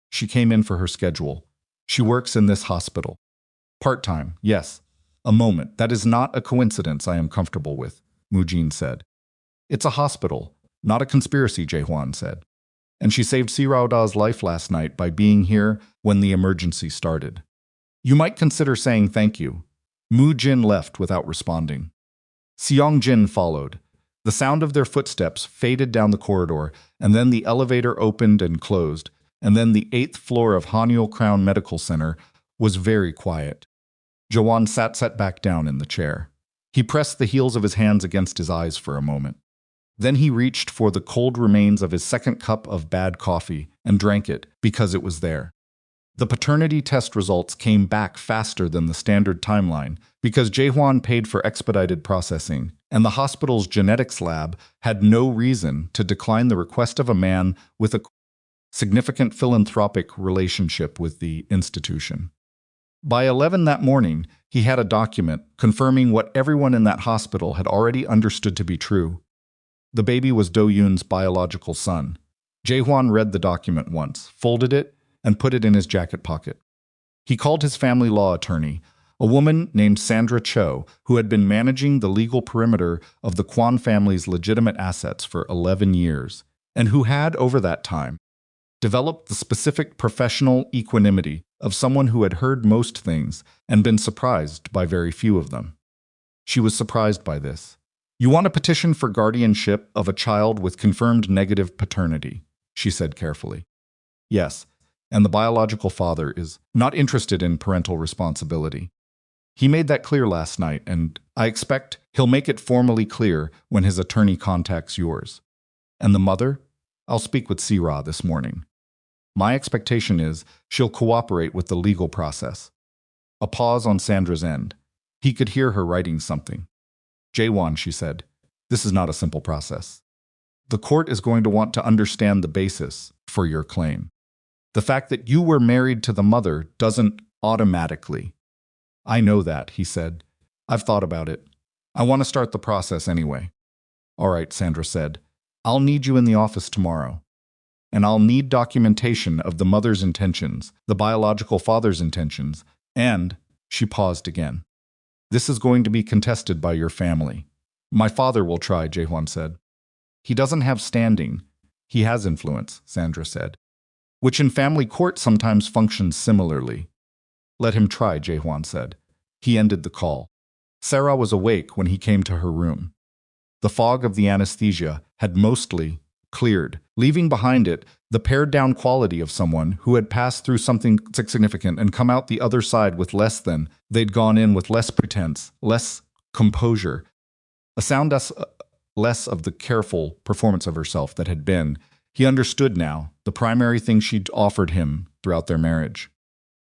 She came in for her schedule. She works in this hospital. Part-time, yes. A moment. That is not a coincidence I am comfortable with, Mujin said. It's a hospital, not a conspiracy, Jae-hwan said. And she saved Sirao-da's life last night by being here when the emergency started. You might consider saying thank you. Mujin left without responding. Seongjin followed. The sound of their footsteps faded down the corridor, and then the elevator opened and closed, and then the 8th floor of Hanyul Crown Medical Center was very quiet. Jae-hwan sat back down in the chair. He pressed the heels of his hands against his eyes for a moment. Then he reached for the cold remains of his second cup of bad coffee and drank it because it was there. The paternity test results came back faster than the standard timeline because Jaehwan paid for expedited processing, and the hospital's genetics lab had no reason to decline the request of a man with a significant philanthropic relationship with the institution. By 11 that morning, he had a document confirming what everyone in that hospital had already understood to be true. The baby was Do-yoon's biological son. Jaehwan read the document once, folded it, and put it in his jacket pocket. He called his family law attorney, a woman named Sandra Cho, who had been managing the legal perimeter of the Kwon family's legitimate assets for 11 years, and who had, over that time, developed the specific professional equanimity of someone who had heard most things and been surprised by very few of them. She was surprised by this. "You want a petition for guardianship of a child with confirmed negative paternity," she said carefully. "Yes, and the biological father is not interested in parental responsibility. He made that clear last night, and I expect he'll make it formally clear when his attorney contacts yours. And the mother? I'll speak with Sira this morning. My expectation is she'll cooperate with the legal process." A pause on Sandra's end. He could hear her writing something. "Jaehwan," she said, "this is not a simple process. The court is going to want to understand the basis for your claim. The fact that you were married to the mother doesn't automatically." "I know that," he said. "I've thought about it. I want to start the process anyway." "All right," Sandra said. "I'll need you in the office tomorrow. And I'll need documentation of the mother's intentions, the biological father's intentions, and—" she paused again. "This is going to be contested by your family." "My father will try," Jaehwan said. "He doesn't have standing. He has influence," Sandra said, "which in family court sometimes functions similarly." "Let him try," Jaehwan said. He ended the call. Sarah was awake when he came to her room. The fog of the anesthesia had mostly cleared, leaving behind it the pared-down quality of someone who had passed through something significant and come out the other side with less than. They'd gone in with less pretense, less composure, a sound less of the careful performance of herself that had been. He understood now the primary thing she'd offered him throughout their marriage.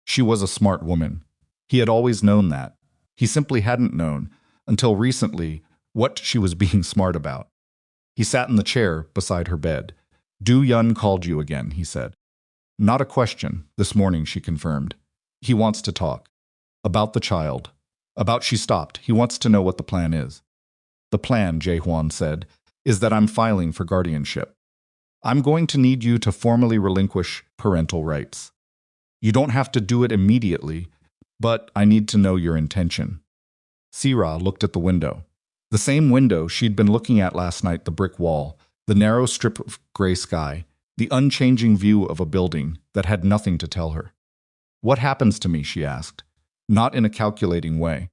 She was a smart woman. He had always known that. He simply hadn't known, until recently, what she was being smart about. He sat in the chair beside her bed. "Do-yun called you again," he said. "Not a question, this morning," she confirmed. "He wants to talk. About the child. About—" she stopped. "He wants to know what the plan is." "The plan," Jaehwan said, "is that I'm filing for guardianship. I'm going to need you to formally relinquish parental rights. You don't have to do it immediately, but I need to know your intention." Sira looked at the window. The same window she'd been looking at last night, the brick wall, the narrow strip of gray sky, the unchanging view of a building that had nothing to tell her. "What happens to me?" she asked, not in a calculating way.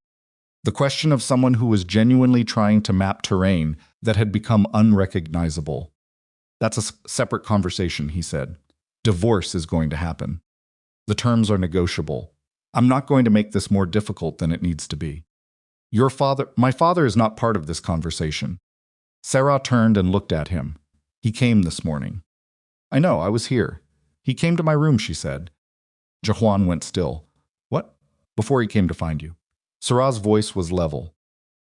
The question of someone who was genuinely trying to map terrain that had become unrecognizable. "That's a separate conversation," he said. "Divorce is going to happen. The terms are negotiable. I'm not going to make this more difficult than it needs to be. My father is not part of this conversation." Sarah turned and looked at him. "He came this morning." "I know, I was here. He came to my room," she said. Jaehwan went still. "What?" "Before he came to find you." Sarah's voice was level.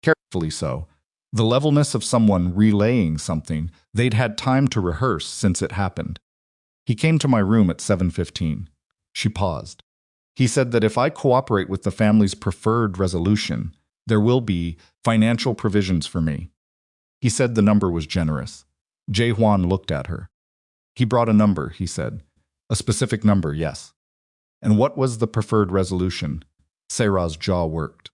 Carefully so. The levelness of someone relaying something they'd had time to rehearse since it happened. "He came to my room at 7:15. She paused. "He said that if I cooperate with the family's preferred resolution, there will be financial provisions for me. He said the number was generous." Jaehwan looked at her. "He brought a number," he said. "A specific number, yes." "And what was the preferred resolution?" Sarah's jaw worked.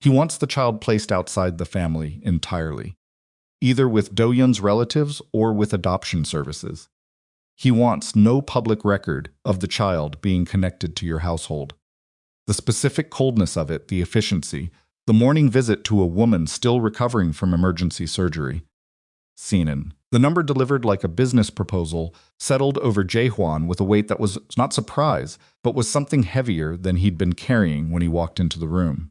"He wants the child placed outside the family entirely, either with Do-yun's relatives or with adoption services. He wants no public record of the child being connected to your household. The specific coldness of it, the efficiency, the morning visit to a woman still recovering from emergency surgery. Seinen. The number delivered like a business proposal settled over Jaehwan with a weight that was not surprise, but was something heavier than he'd been carrying when he walked into the room.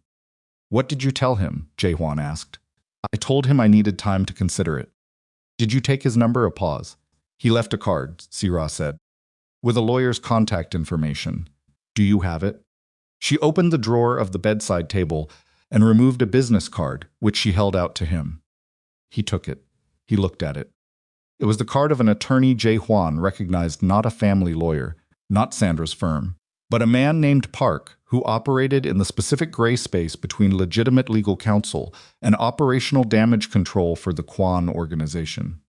"What did you tell him?" Jaehwan asked. "I told him I needed time to consider it." "Did you take his number?" A pause. "He left a card," Sira said. with a lawyer's contact information. Do you have it? She opened the drawer of the bedside table and removed a business card, which she held out to him. He took it. He looked at it. It was the card of an attorney Jay Juan recognized, not a family lawyer, not Sandra's firm, but a man named Park who operated in the specific gray space between legitimate legal counsel and operational damage control for the Kwan organization.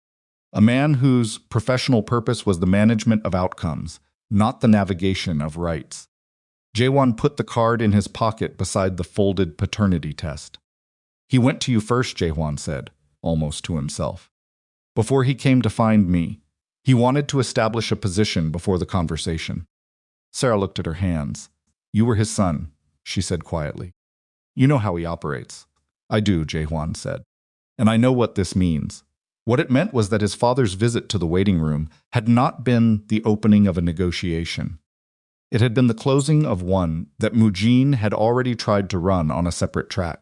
A man whose professional purpose was the management of outcomes, not the navigation of rights. Jaewon put the card in his pocket beside the folded paternity test. He went to you first, Jaewon said, almost to himself. Before he came to find me, he wanted to establish a position before the conversation. Sarah looked at her hands. You were his son, she said quietly. You know how he operates. I do, Jaewon said. And I know what this means. What it meant was that his father's visit to the waiting room had not been the opening of a negotiation. It had been the closing of one that Mujin had already tried to run on a separate track.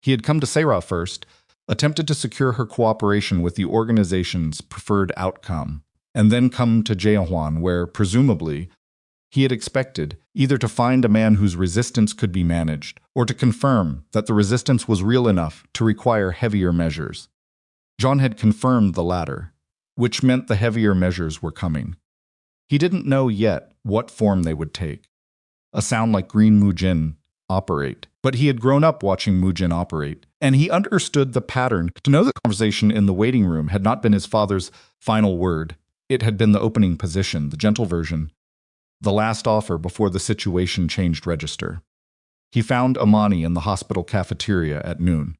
He had come to Sarah first, attempted to secure her cooperation with the organization's preferred outcome, and then come to Jaehwan where, presumably, he had expected either to find a man whose resistance could be managed or to confirm that the resistance was real enough to require heavier measures. John had confirmed the latter, which meant the heavier measures were coming. He didn't know yet what form they would take. A sound like Green Mujin operate, but he had grown up watching Mujin operate, and he understood the pattern to know the conversation in the waiting room had not been his father's final word. It had been the opening position, the gentle version, the last offer before the situation changed register. He found Amani in the hospital cafeteria at noon.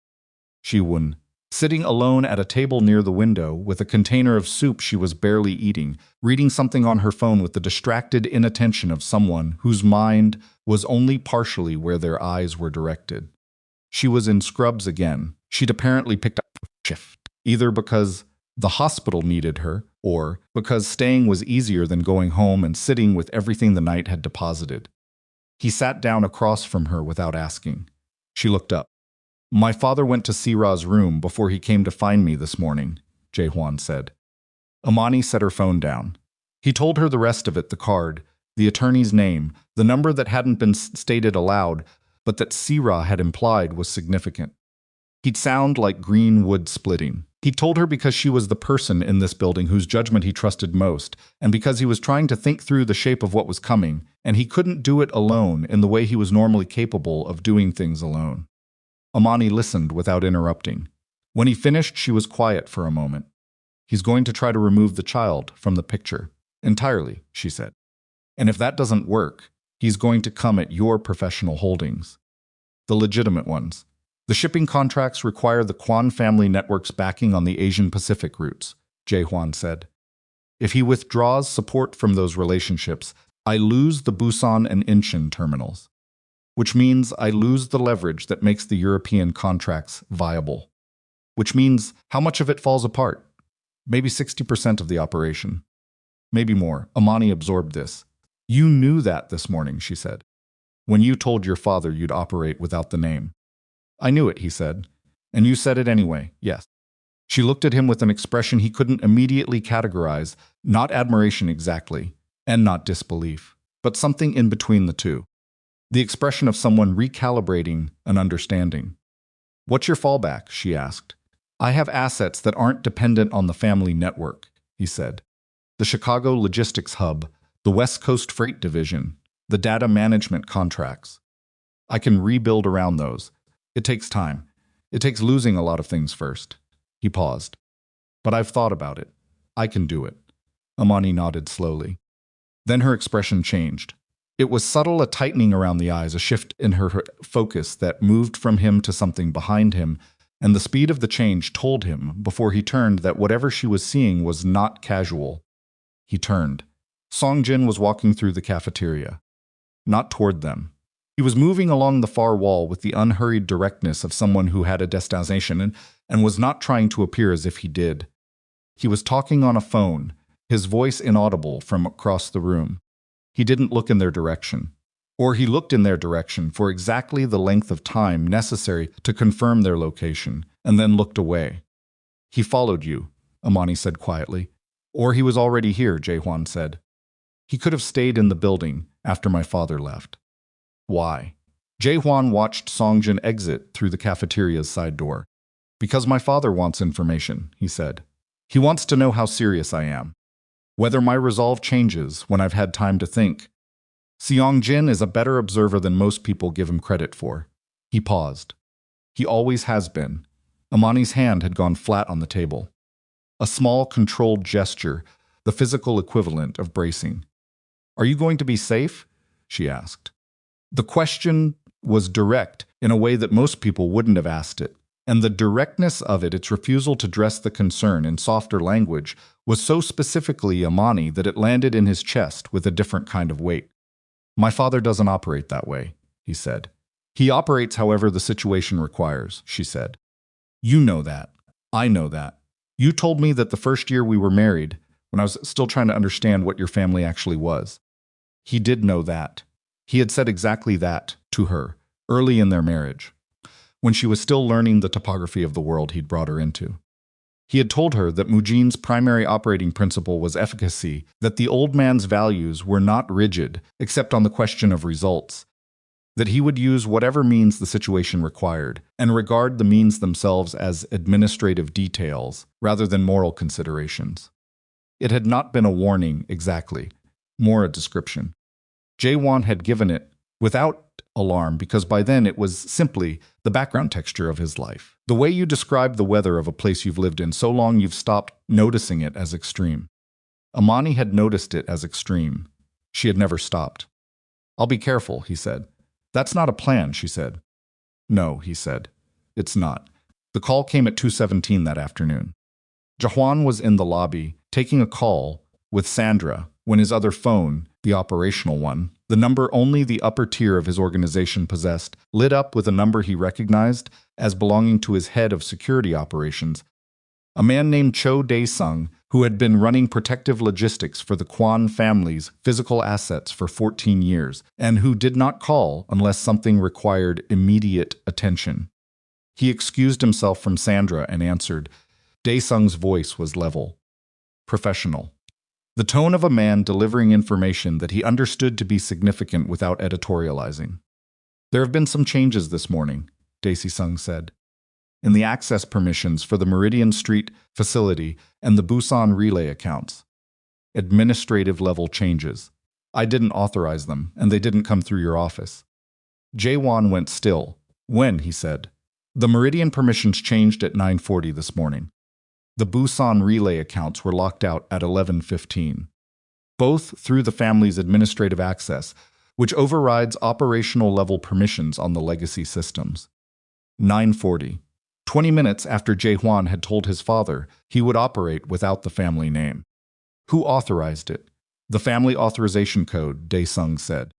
Shi-won, sitting alone at a table near the window with a container of soup she was barely eating, reading something on her phone with the distracted inattention of someone whose mind was only partially where their eyes were directed. She was in scrubs again. She'd apparently picked up a shift, either because the hospital needed her or because staying was easier than going home and sitting with everything the night had deposited. He sat down across from her without asking. She looked up. My father went to Sira's room before he came to find me this morning, Jaehwan said. Amani set her phone down. He told her the rest of it, the card, the attorney's name, the number that hadn't been stated aloud, but that Sira had implied was significant. He'd sound like green wood splitting. He told her because she was the person in this building whose judgment he trusted most, and because he was trying to think through the shape of what was coming, and he couldn't do it alone in the way he was normally capable of doing things alone. Amani listened without interrupting. When he finished, she was quiet for a moment. He's going to try to remove the child from the picture. Entirely, she said. And if that doesn't work, he's going to come at your professional holdings. The legitimate ones. The shipping contracts require the Kwan family network's backing on the Asian Pacific routes, Jaehwan said. If he withdraws support from those relationships, I lose the Busan and Incheon terminals. Which means I lose the leverage that makes the European contracts viable. Which means how much of it falls apart? Maybe 60% of the operation. Maybe more. Amani absorbed this. You knew that this morning, she said. When you told your father you'd operate without the name. I knew it, he said. And you said it anyway, yes. She looked at him with an expression he couldn't immediately categorize, not admiration exactly, and not disbelief, but something in between the two. The expression of someone recalibrating an understanding. What's your fallback? She asked. I have assets that aren't dependent on the family network, he said. The Chicago Logistics Hub, the West Coast Freight Division, the data management contracts. I can rebuild around those. It takes time. It takes losing a lot of things first. He paused. But I've thought about it. I can do it. Amani nodded slowly. Then her expression changed. It was subtle, a tightening around the eyes, a shift in her focus that moved from him to something behind him, and the speed of the change told him, before he turned, that whatever she was seeing was not casual. He turned. Songjin was walking through the cafeteria. Not toward them. He was moving along the far wall with the unhurried directness of someone who had a destination and was not trying to appear as if he did. He was talking on a phone, his voice inaudible from across the room. He didn't look in their direction. Or he looked in their direction for exactly the length of time necessary to confirm their location, and then looked away. He followed you, Amani said quietly. Or he was already here, Jaehwan said. He could have stayed in the building after my father left. Why? Jae-hwan watched Songjin exit through the cafeteria's side door. Because my father wants information, he said. He wants to know how serious I am. Whether my resolve changes when I've had time to think. Seong-jin is a better observer than most people give him credit for. He paused. He always has been. Amani's hand had gone flat on the table. A small, controlled gesture, the physical equivalent of bracing. Are you going to be safe? She asked. The question was direct in a way that most people wouldn't have asked it, and the directness of it, its refusal to dress the concern in softer language, was so specifically Amani that it landed in his chest with a different kind of weight. My father doesn't operate that way, he said. He operates however the situation requires, she said. You know that. I know that. You told me that the first year we were married, when I was still trying to understand what your family actually was. He did know that. He had said exactly that to her, early in their marriage, when she was still learning the topography of the world he'd brought her into. He had told her that Mujin's primary operating principle was efficacy, that the old man's values were not rigid, except on the question of results, that he would use whatever means the situation required, and regard the means themselves as administrative details rather than moral considerations. It had not been a warning exactly, more a description. Jae-won had given it without alarm because by then it was simply the background texture of his life. The way you describe the weather of a place you've lived in so long you've stopped noticing it as extreme. Amani had noticed it as extreme. She had never stopped. I'll be careful, he said. That's not a plan, she said. No, he said. It's not. The call came at 2:17 that afternoon. Jae-hwan was in the lobby, taking a call with Sandra, when his other phone, the operational one, the number only the upper tier of his organization possessed, lit up with a number he recognized as belonging to his head of security operations, a man named Cho Dae-sung, who had been running protective logistics for the Kwon family's physical assets for 14 years, and who did not call unless something required immediate attention. He excused himself from Sandra and answered. Dae-sung's voice was level, professional. The tone of a man delivering information that he understood to be significant without editorializing. There have been some changes this morning, Dae-sung said, in the access permissions for the Meridian Street facility and the Busan relay accounts. Administrative level changes. I didn't authorize them, and they didn't come through your office. Jae-won went still. When, he said. The Meridian permissions changed at 9:40 this morning. The Busan relay accounts were locked out at 11:15, both through the family's administrative access, which overrides operational-level permissions on the legacy systems. 9:40, 20 minutes after Jae-hwan had told his father he would operate without the family name. Who authorized it? The family authorization code, Dae-sung said,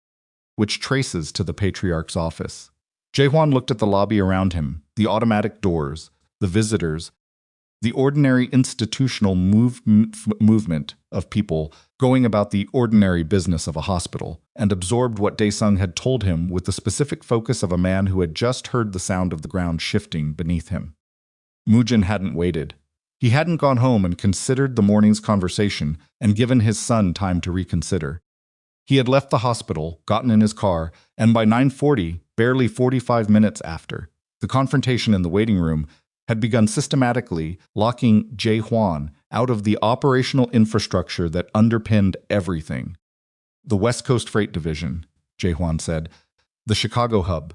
which traces to the patriarch's office. Jae-hwan looked at the lobby around him, the automatic doors, the visitors, the ordinary institutional movement of people going about the ordinary business of a hospital, and absorbed what Dae-sung had told him with the specific focus of a man who had just heard the sound of the ground shifting beneath him. Mujin hadn't waited. He hadn't gone home and considered the morning's conversation and given his son time to reconsider. He had left the hospital, gotten in his car, and by 9:40, barely 45 minutes after, the confrontation in the waiting room had begun systematically locking Jae-hwan out of the operational infrastructure that underpinned everything. The West Coast Freight Division, Jae-hwan said, the Chicago hub.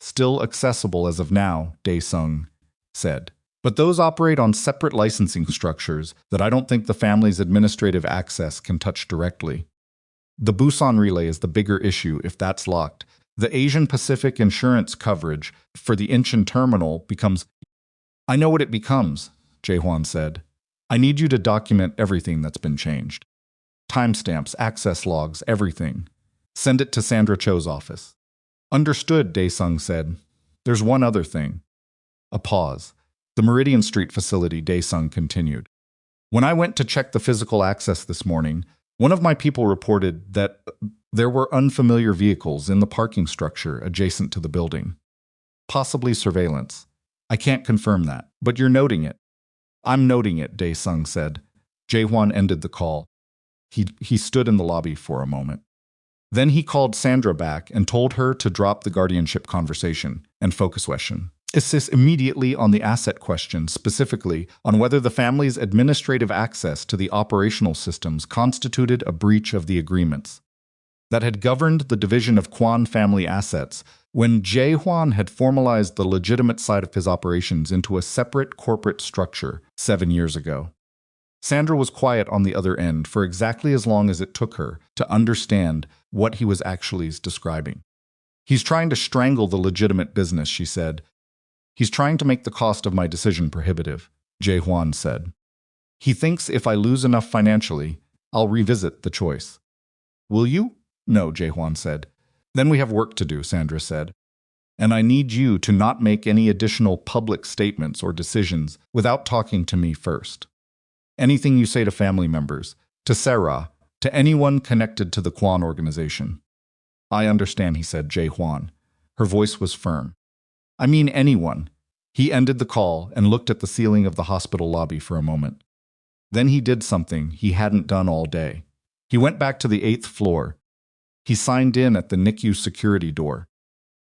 Still accessible as of now, Dae-sung said. But those operate on separate licensing structures that I don't think the family's administrative access can touch directly. The Busan relay is the bigger issue if that's locked. The Asian Pacific insurance coverage for the Incheon terminal becomes... I know what it becomes, Jae-hwan said. I need you to document everything that's been changed. Timestamps, access logs, everything. Send it to Sandra Cho's office. Understood, Dae-sung said. There's one other thing. A pause. The Meridian Street facility, Dae-sung continued. When I went to check the physical access this morning, one of my people reported that there were unfamiliar vehicles in the parking structure adjacent to the building. Possibly surveillance. I can't confirm that, but you're noting it. I'm noting it, Dae-sung said. Jae-hwan ended the call. He stood in the lobby for a moment. Then he called Sandra back and told her to drop the guardianship conversation and focus question. Assist immediately on the asset question, specifically on whether the family's administrative access to the operational systems constituted a breach of the agreements that had governed the division of Kwan family assets when Jae-hwan had formalized the legitimate side of his operations into a separate corporate structure 7 years ago. Sandra was quiet on the other end for exactly as long as it took her to understand what he was actually describing. He's trying to strangle the legitimate business, she said. He's trying to make the cost of my decision prohibitive, Jae-hwan said. He thinks if I lose enough financially, I'll revisit the choice. Will you? No, Jae-hwan said. Then we have work to do, Sandra said. And I need you to not make any additional public statements or decisions without talking to me first. Anything you say to family members, to Sarah, to anyone connected to the Kwan organization. I understand, he said, Jae-hwan. Her voice was firm. I mean anyone. He ended the call and looked at the ceiling of the hospital lobby for a moment. Then he did something he hadn't done all day. He went back to the 8th floor. He signed in at the NICU security door.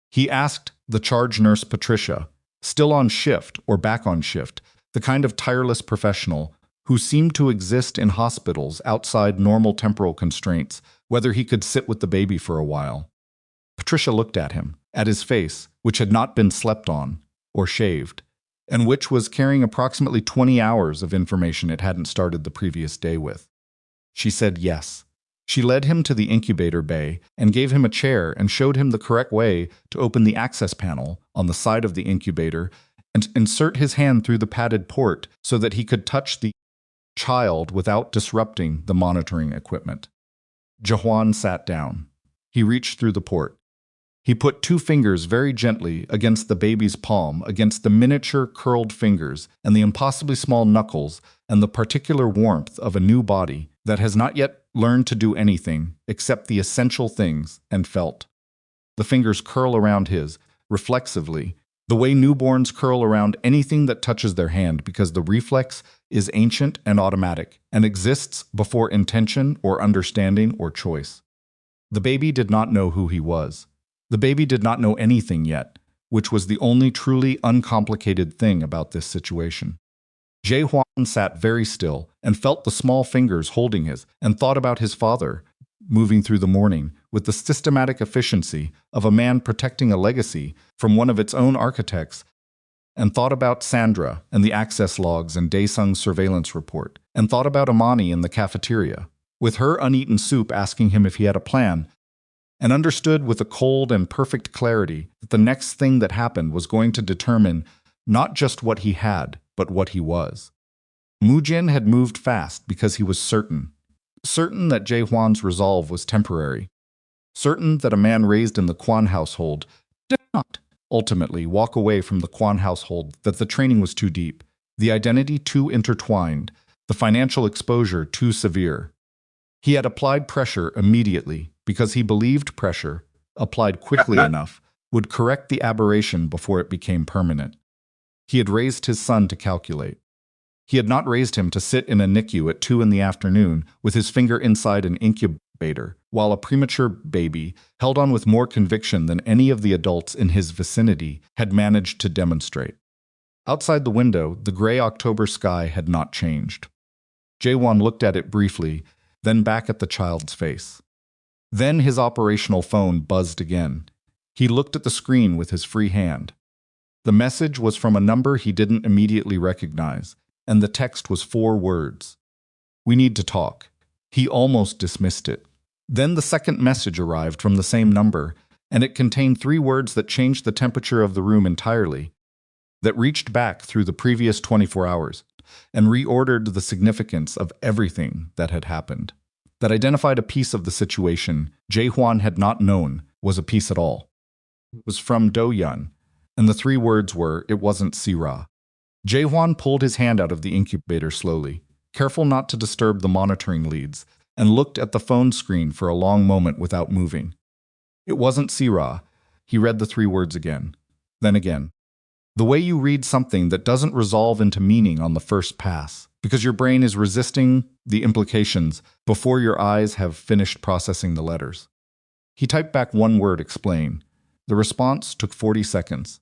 He asked the charge nurse Patricia, still on shift or back on shift, the kind of tireless professional who seemed to exist in hospitals outside normal temporal constraints, whether he could sit with the baby for a while. Patricia looked at him, at his face, which had not been slept on or shaved, and which was carrying approximately 20 hours of information it hadn't started the previous day with. She said yes. She led him to the incubator bay and gave him a chair and showed him the correct way to open the access panel on the side of the incubator and insert his hand through the padded port so that he could touch the child without disrupting the monitoring equipment. Jae-hwan sat down. He reached through the port. He put 2 fingers very gently against the baby's palm, against the miniature curled fingers and the impossibly small knuckles and the particular warmth of a new body that has not yet learned to do anything except the essential things and felt. The fingers curl around his, reflexively, the way newborns curl around anything that touches their hand because the reflex is ancient and automatic and exists before intention or understanding or choice. The baby did not know who he was. The baby did not know anything yet, which was the only truly uncomplicated thing about this situation. Jae-hwan sat very still and felt the small fingers holding his and thought about his father, moving through the morning with the systematic efficiency of a man protecting a legacy from one of its own architects, and thought about Sandra and the access logs and Daesung's surveillance report, and thought about Amani in the cafeteria, with her uneaten soup asking him if he had a plan, and understood with a cold and perfect clarity that the next thing that happened was going to determine not just what he had, but what he was. Moojin had moved fast because he was certain that Jae-hwan's resolve was temporary, certain that a man raised in the Kwan household did not ultimately walk away from the Kwan household, that the training was too deep, the identity too intertwined, the financial exposure too severe. He had applied pressure immediately because he believed pressure, applied quickly enough, would correct the aberration before it became permanent. He had raised his son to calculate. He had not raised him to sit in a NICU at 2 in the afternoon with his finger inside an incubator, while a premature baby held on with more conviction than any of the adults in his vicinity had managed to demonstrate. Outside the window, the gray October sky had not changed. Jae-hwan looked at it briefly, then back at the child's face. Then his operational phone buzzed again. He looked at the screen with his free hand. The message was from a number he didn't immediately recognize, and the text was 4 words. "We need to talk." He almost dismissed it. Then the second message arrived from the same number, and it contained 3 words that changed the temperature of the room entirely, that reached back through the previous 24 hours, and reordered the significance of everything that had happened, that identified a piece of the situation Jae-hwan had not known was a piece at all. It was from Do-yun, and the 3 words were, "It wasn't Sira." Jae-hwan pulled his hand out of the incubator slowly, careful not to disturb the monitoring leads, and looked at the phone screen for a long moment without moving. "It wasn't Sira." He read the 3 words again, then again. The way you read something that doesn't resolve into meaning on the first pass, because your brain is resisting the implications before your eyes have finished processing the letters. He typed back one word, explain. The response took 40 seconds.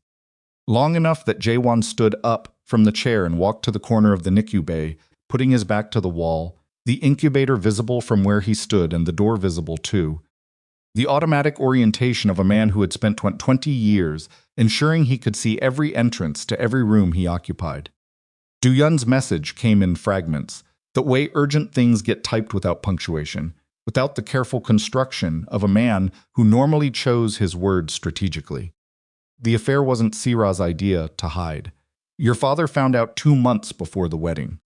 Long enough that Jaewon stood up from the chair and walked to the corner of the NICU bay, putting his back to the wall, the incubator visible from where he stood and the door visible too. The automatic orientation of a man who had spent 20 years ensuring he could see every entrance to every room he occupied. Do-Yun's message came in fragments, the way urgent things get typed without punctuation, without the careful construction of a man who normally chose his words strategically. The affair wasn't Sira's idea to hide. Your father found out 2 months before the wedding.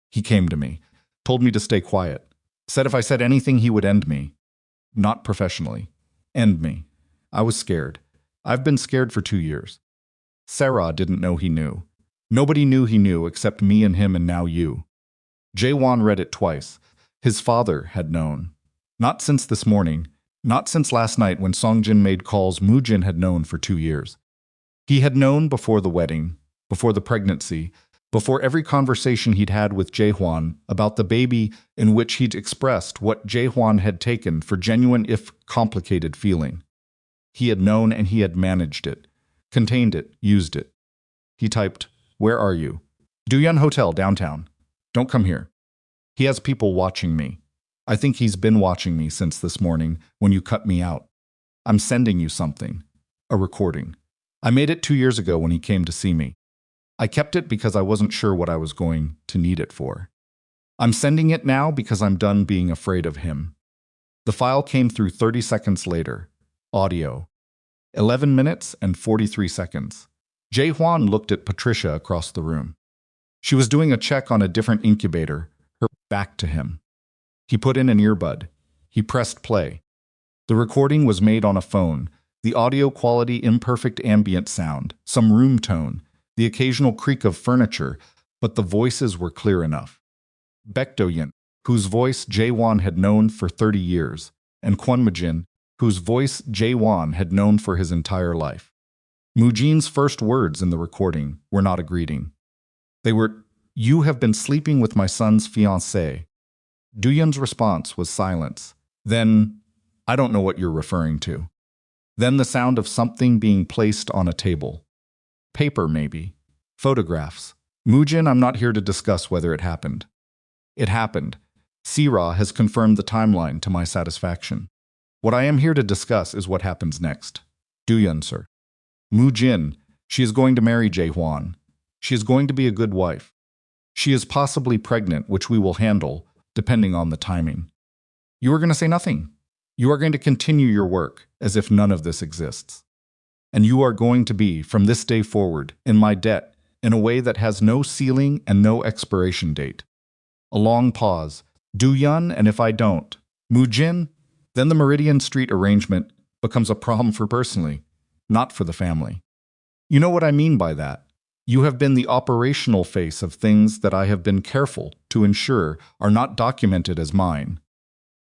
He came to me, told me to stay quiet, said if I said anything he would end me. Not professionally. End me. I was scared. I've been scared for 2 years. Sarah didn't know he knew. Nobody knew he knew except me and him and now you. Jaewon read it twice. His father had known. Not since this morning, not since last night when Songjin made calls. Moojin had known for 2 years. He had known before the wedding, before the pregnancy, before every conversation he'd had with Jaehwan about the baby, in which he'd expressed what Jaehwan had taken for genuine if complicated feeling. He had known and he had managed it, contained it, used it. He typed, "Where are you?" "Do-Yun Hotel, downtown. Don't come here. He has people watching me. I think he's been watching me since this morning when you cut me out. I'm sending you something. A recording. I made it 2 years ago when he came to see me. I kept it because I wasn't sure what I was going to need it for. I'm sending it now because I'm done being afraid of him." The file came through 30 seconds later. Audio. 11 minutes and 43 seconds. Jaehwan looked at Patricia across the room. She was doing a check on a different incubator, her back to him. He put in an earbud. He pressed play. The recording was made on a phone, the audio quality imperfect ambient sound, some room tone, the occasional creak of furniture, but the voices were clear enough. Baek Do-Yun, whose voice Jaewon had known for 30 years, and Kwon-Mujin, whose voice Jaewon had known for his entire life. Moojin's first words in the recording were not a greeting. They were, "You have been sleeping with my son's fiancée." Do-Yun's response was silence. Then, "I don't know what you're referring to." Then the sound of something being placed on a table. Paper, maybe. Photographs. "Moojin, I'm not here to discuss whether it happened." "It happened. Sira has confirmed the timeline to my satisfaction. What I am here to discuss is what happens next." "Do-Yun, sir." "Moojin, she is going to marry Jaehwan. She is going to be a good wife. She is possibly pregnant, which we will handle, depending on the timing." "You are going to say nothing. You are going to continue your work as if none of this exists. And you are going to be, from this day forward, in my debt in a way that has no ceiling and no expiration date." A long pause. "Do-Yun, and if I don't, Moojin, then the Meridian Street arrangement becomes a problem for personally, not for the family. You know what I mean by that. You have been the operational face of things that I have been careful to ensure are not documented as mine.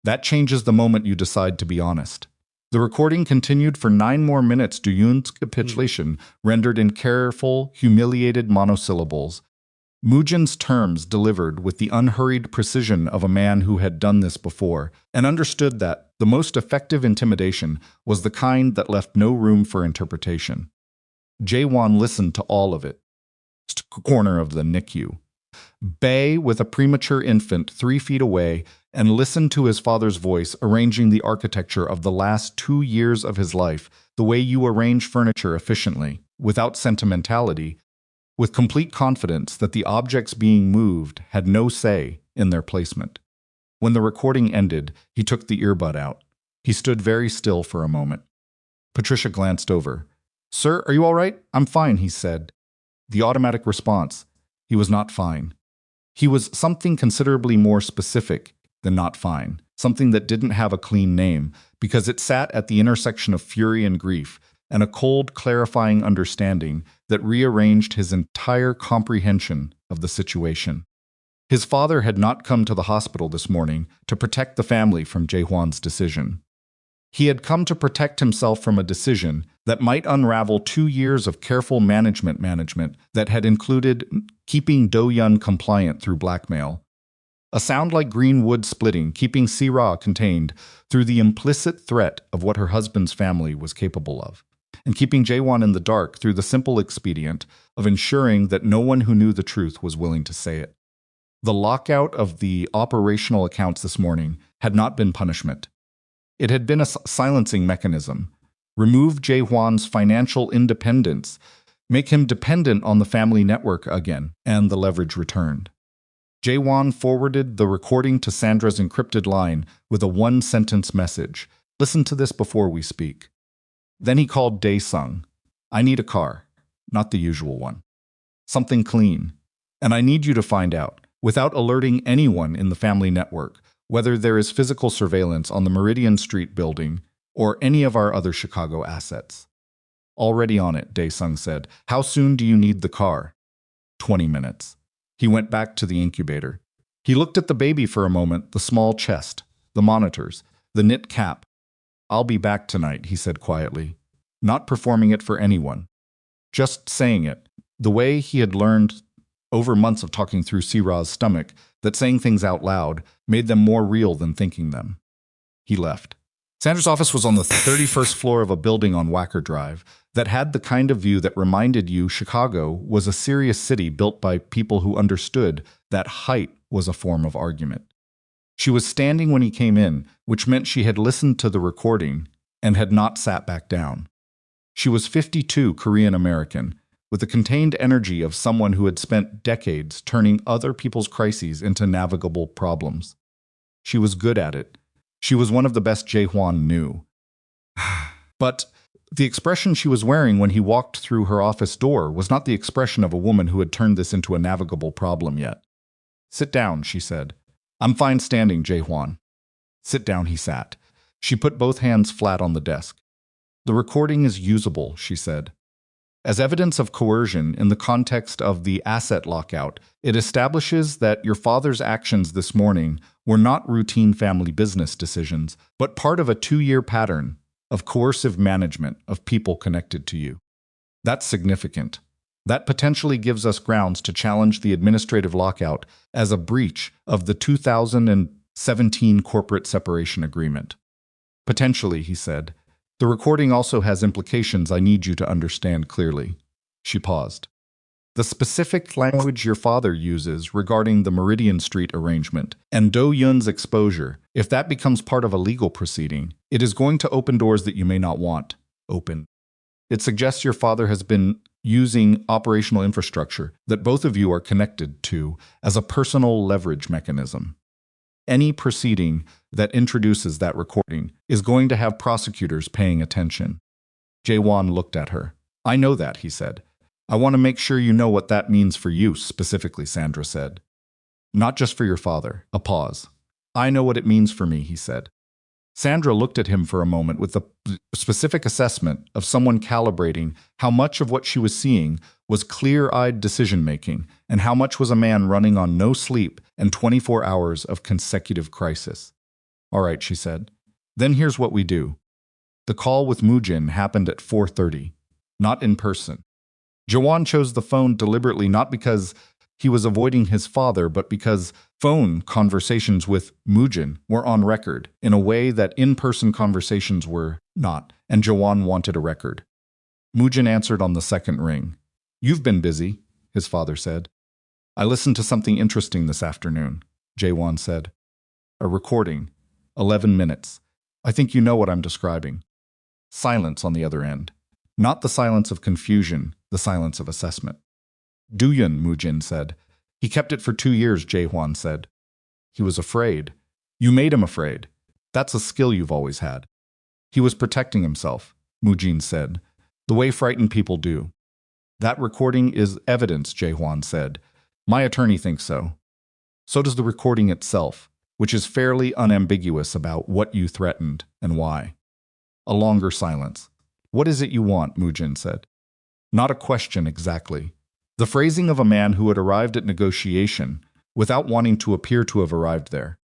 That changes the moment you decide to be honest." The recording continued for 9 more minutes. Do-Yun's capitulation rendered in careful, humiliated monosyllables. Moojin's terms delivered with the unhurried precision of a man who had done this before and understood that the most effective intimidation was the kind that left no room for interpretation. Jaewon listened to all of it. Corner of the NICU. Bae, with a premature infant 3 feet away, and listened to his father's voice arranging the architecture of the last 2 years of his life, the way you arrange furniture efficiently, without sentimentality, with complete confidence that the objects being moved had no say in their placement. When the recording ended, he took the earbud out. He stood very still for a moment. Patricia glanced over. "Sir, are you all right?" "I'm fine," he said. The automatic response. He was not fine. He was something considerably more specific than not fine, something that didn't have a clean name, because it sat at the intersection of fury and grief, and a cold, clarifying understanding that rearranged his entire comprehension of the situation. His father had not come to the hospital this morning to protect the family from Jaehwan's decision. He had come to protect himself from a decision that might unravel 2 years of careful management that had included keeping Do-yun compliant through blackmail. A sound like green wood splitting, keeping Si-ra contained through the implicit threat of what her husband's family was capable of, and keeping Jae-won in the dark through the simple expedient of ensuring that no one who knew the truth was willing to say it. The lockout of the operational accounts this morning had not been punishment. It had been a silencing mechanism. Remove Jae-hwan's financial independence, make him dependent on the family network again, and the leverage returned. Jae-won forwarded the recording to Sandra's encrypted line with a one-sentence message. Listen to this before we speak. Then he called Dae-sung. I need a car, not the usual one. Something clean. And I need you to find out, without alerting anyone in the family network, whether there is physical surveillance on the Meridian Street building or any of our other Chicago assets. Already on it, Dae-sung said. How soon do you need the car? 20 minutes. He went back to the incubator. He looked at the baby for a moment, the small chest, the monitors, the knit cap. I'll be back tonight, he said quietly, not performing it for anyone. Just saying it, the way he had learned over months of talking through Si-ra's stomach, that saying things out loud made them more real than thinking them. He left. Sandra's office was on the 31st floor of a building on Wacker Drive that had the kind of view that reminded you Chicago was a serious city built by people who understood that height was a form of argument. She was standing when he came in, which meant she had listened to the recording and had not sat back down. She was 52, Korean American, with the contained energy of someone who had spent decades turning other people's crises into navigable problems. She was good at it. She was one of the best Jae-hwan knew. But the expression she was wearing when he walked through her office door was not the expression of a woman who had turned this into a navigable problem yet. Sit down, she said. I'm fine standing, Jae-hwan. Sit down, he sat. She put both hands flat on the desk. The recording is usable, she said. As evidence of coercion in the context of the asset lockout, it establishes that your father's actions this morning were not routine family business decisions, but part of a 2-year pattern of coercive management of people connected to you. That's significant. That potentially gives us grounds to challenge the administrative lockout as a breach of the 2017 corporate separation agreement. Potentially, he said. The recording also has implications I need you to understand clearly. She paused. The specific language your father uses regarding the Meridian Street arrangement and Do-yun's exposure, if that becomes part of a legal proceeding, it is going to open doors that you may not want open. It suggests your father has been using operational infrastructure that both of you are connected to as a personal leverage mechanism. Any proceeding that introduces that recording is going to have prosecutors paying attention. Jae-won looked at her. I know that, he said. I want to make sure you know what that means for you, specifically, Sandra said. Not just for your father. A pause. I know what it means for me, he said. Sandra looked at him for a moment with the specific assessment of someone calibrating how much of what she was seeing was clear-eyed decision-making and how much was a man running on no sleep and 24 hours of consecutive crisis. All right, she said. Then here's what we do. The call with Moojin happened at 4:30, not in person. Jae-won chose the phone deliberately not because he was avoiding his father, but because phone conversations with Moojin were on record in a way that in-person conversations were not, and Jae-won wanted a record. Moojin answered on the second ring. You've been busy, his father said. I listened to something interesting this afternoon, Jae-won said. A recording. 11 minutes. I think you know what I'm describing. Silence on the other end. Not the silence of confusion, the silence of assessment. Do-yun, Moojin said. He kept it for 2 years, Jae-hwan said. He was afraid. You made him afraid. That's a skill you've always had. He was protecting himself, Moojin said, the way frightened people do. That recording is evidence, Jae-hwan said. My attorney thinks so. So does the recording itself, which is fairly unambiguous about what you threatened and why. A longer silence. What is it you want, Moojin said. Not a question exactly. The phrasing of a man who had arrived at negotiation without wanting to appear to have arrived there.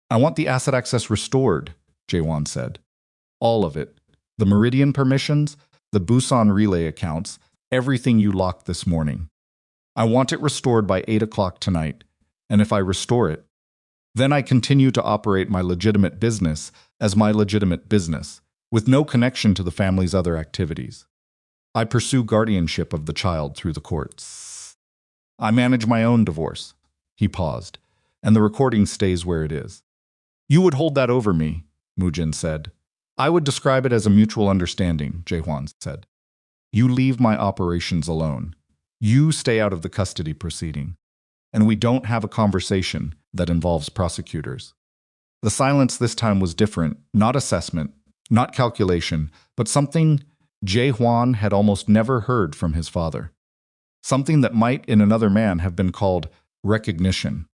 I want the asset access restored, Jae-won said. All of it. The Meridian permissions, the Busan relay accounts, everything you locked this morning. I want it restored by 8 o'clock tonight, and if I restore it, then I continue to operate my legitimate business as my legitimate business, with no connection to the family's other activities. I pursue guardianship of the child through the courts. I manage my own divorce. He paused, and the recording stays where it is. You would hold that over me, Mujin said. I would describe it as a mutual understanding, Jaehwan said. You leave my operations alone. You stay out of the custody proceeding. And we don't have a conversation that involves prosecutors. The silence this time was different, not assessment, not calculation, but something Jaehwan had almost never heard from his father. Something that might in another man have been called recognition.